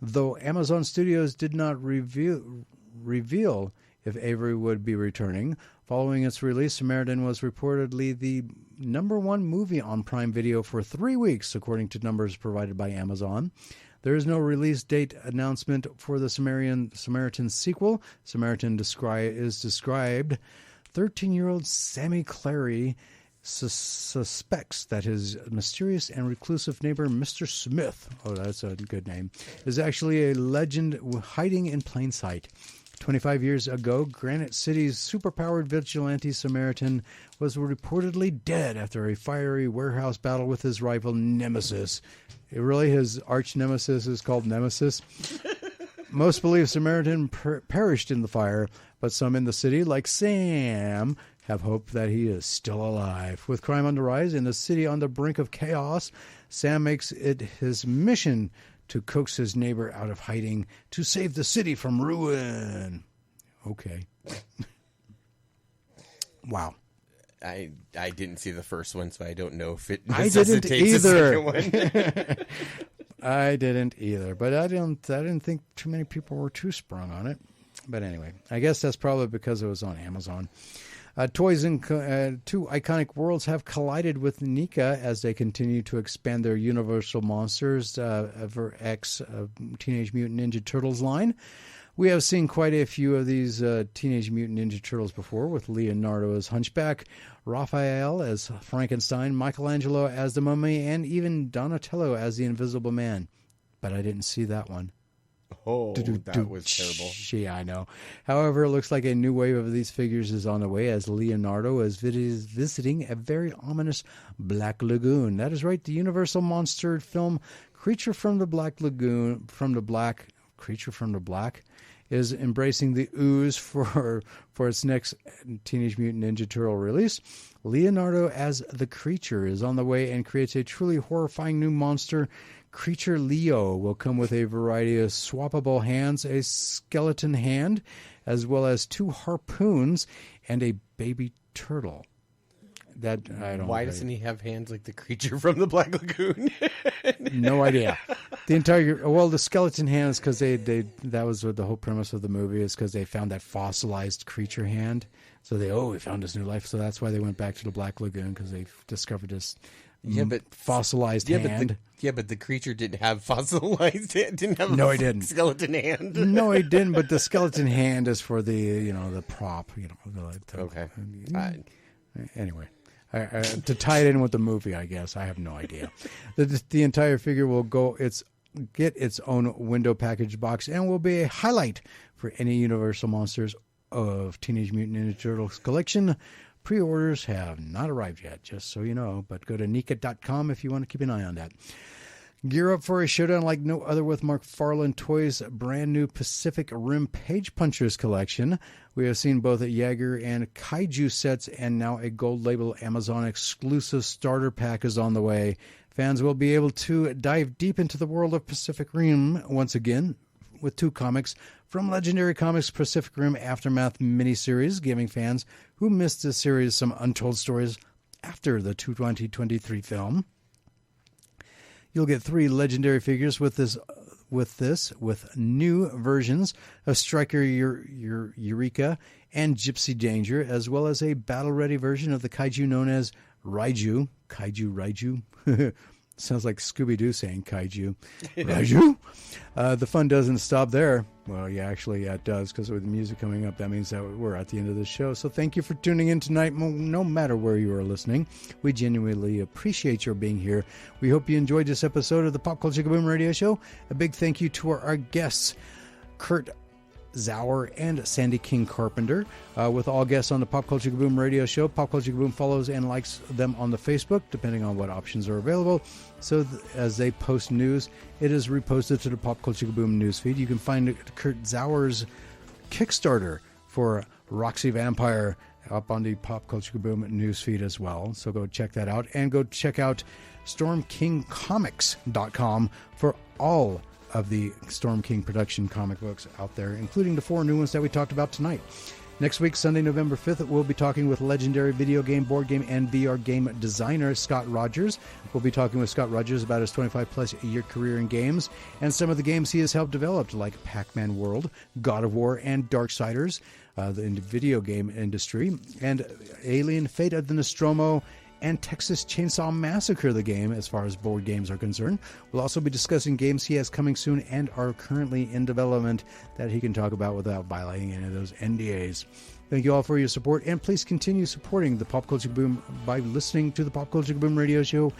though Amazon Studios did not reveal if Avery would be returning. Following its release, Samaritan was reportedly the #1 movie on Prime Video for 3 weeks, according to numbers provided by Amazon. There is no release date announcement for the Samaritan sequel. Samaritan is described 13-year-old Sammy Clary suspects that his mysterious and reclusive neighbor, Mr. Smith, that's a good name, is actually a legend hiding in plain sight. 25 years ago, Granite City's superpowered vigilante Samaritan was reportedly dead after a fiery warehouse battle with his rival Nemesis. Really, his arch nemesis is called Nemesis? Most believe Samaritan perished in the fire, but some in the city, like Sam, have hope that he is still alive. With crime on the rise and the city on the brink of chaos, Sam makes it his mission to coax his neighbor out of hiding to save the city from ruin. Okay. Wow. I didn't see the first one, so I don't know if it necessitates a second one. I didn't either, but I didn't think too many people were too sprung on it. But anyway, I guess that's probably because it was on Amazon. Toys in two iconic worlds have collided with Nika as they continue to expand their Universal Monsters X Teenage Mutant Ninja Turtles line. We have seen quite a few of these Teenage Mutant Ninja Turtles before, with Leonardo as Hunchback, Raphael as Frankenstein, Michelangelo as the Mummy, and even Donatello as the Invisible Man. But I didn't see that one. Oh, that was terrible. Yeah, I know. However, it looks like a new wave of these figures is on the way as Leonardo is visiting a very ominous Black Lagoon. That is right, the Universal monster film Creature from the Black is embracing the ooze for its next Teenage Mutant Ninja Turtle release. Leonardo as the Creature is on the way and creates a truly horrifying new monster. Creature Leo will come with a variety of swappable hands, a skeleton hand, as well as 2 harpoons and a baby turtle. That I don't. Why doesn't he have hands like the creature from the Black Lagoon? No idea. The skeleton hands, because that was the whole premise of the movie, is because they found that fossilized creature hand. So we found this new life. So that's why they went back to the Black Lagoon, because they discovered this fossilized hand. But the creature didn't have fossilized hand. Didn't have no, he didn't. Skeleton hand. No, he didn't. But the skeleton hand is for the the prop. Okay. Anyway. To tie it in with the movie, I guess. I have no idea. The entire figure will get its own window package box and will be a highlight for any Universal Monsters of Teenage Mutant Ninja Turtles collection. Pre-orders have not arrived yet, just so you know, but go to Nika.com if you want to keep an eye on that. Gear up for a showdown like no other with McFarlane Toys' brand new Pacific Rim Page Punchers collection. We have seen both a Jaeger and Kaiju sets, and now a gold label Amazon exclusive starter pack is on the way. Fans will be able to dive deep into the world of Pacific Rim once again with 2 comics from Legendary Comics' Pacific Rim Aftermath miniseries, giving fans who missed this series some untold stories after the 2023 film. You'll get 3 legendary figures with new versions of Striker Eureka and Gypsy Danger, as well as a battle-ready version of the kaiju known as Raiju. Kaiju Raiju? Sounds like Scooby-Doo saying kaiju. Raiju? The fun doesn't stop there. Well, yeah, actually, it does, because with the music coming up, that means that we're at the end of the show. So thank you for tuning in tonight, no matter where you are listening. We genuinely appreciate your being here. We hope you enjoyed this episode of the Pop Culture Kaboom Radio Show. A big thank you to our guests, Kurt Zauer and Sandy King-Carpenter. With all guests on the Pop Culture Kaboom Radio Show, Pop Culture Kaboom follows and likes them on the Facebook, depending on what options are available. So as they post news, it is reposted to the Pop Culture Kaboom newsfeed. You can find Kurt Zauer's Kickstarter for Roxy Vampire up on the Pop Culture Kaboom newsfeed as well. So go check that out, and go check out StormKingComics.com for all of the Storm King production comic books out there, including the 4 new ones that we talked about tonight. Next week, Sunday, November 5th, we'll be talking with legendary video game, board game, and VR game designer Scott Rogers. We'll be talking with Scott Rogers about his 25-plus year career in games and some of the games he has helped develop, like Pac-Man World, God of War, and Darksiders, in the video game industry, and Alien Fate of the Nostromo, and Texas Chainsaw Massacre, the game, as far as board games are concerned. We'll also be discussing games he has coming soon and are currently in development that he can talk about without violating any of those NDAs. Thank you all for your support, and please continue supporting the Pop Culture Kaboom by listening to the Pop Culture Kaboom Radio Show.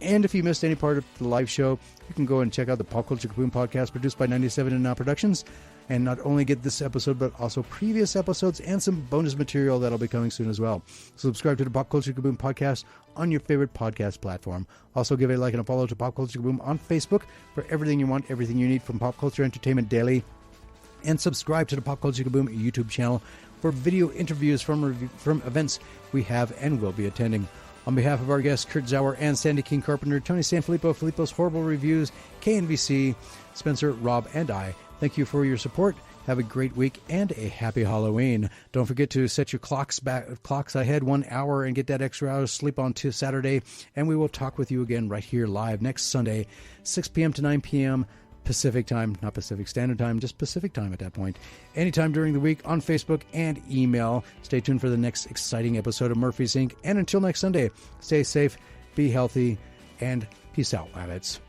And if you missed any part of the live show, you can go and check out the Pop Culture Kaboom podcast produced by 97 and Now Productions, and not only get this episode, but also previous episodes and some bonus material that'll be coming soon as well. Subscribe to the Pop Culture Kaboom podcast on your favorite podcast platform. Also give a like and a follow to Pop Culture Kaboom on Facebook for everything you want, everything you need from Pop Culture Entertainment Daily. And subscribe to the Pop Culture Kaboom YouTube channel for video interviews from events we have and will be attending. On behalf of our guests, Kurt Zauer and Sandy King-Carpenter, Tony Sanfilippo, Filippo's Horrible Reviews, KNVC, Spencer, Rob, and I, thank you for your support. Have a great week and a happy Halloween. Don't forget to set your clocks ahead 1 hour and get that extra hour of sleep on to Saturday. And we will talk with you again right here live next Sunday, 6 p.m. to 9 p.m. Pacific time, not Pacific Standard Time, just Pacific time at that point. Anytime during the week on Facebook and email. Stay tuned for the next exciting episode of Murphy's Inc. And until next Sunday, stay safe, be healthy, and peace out, rabbits.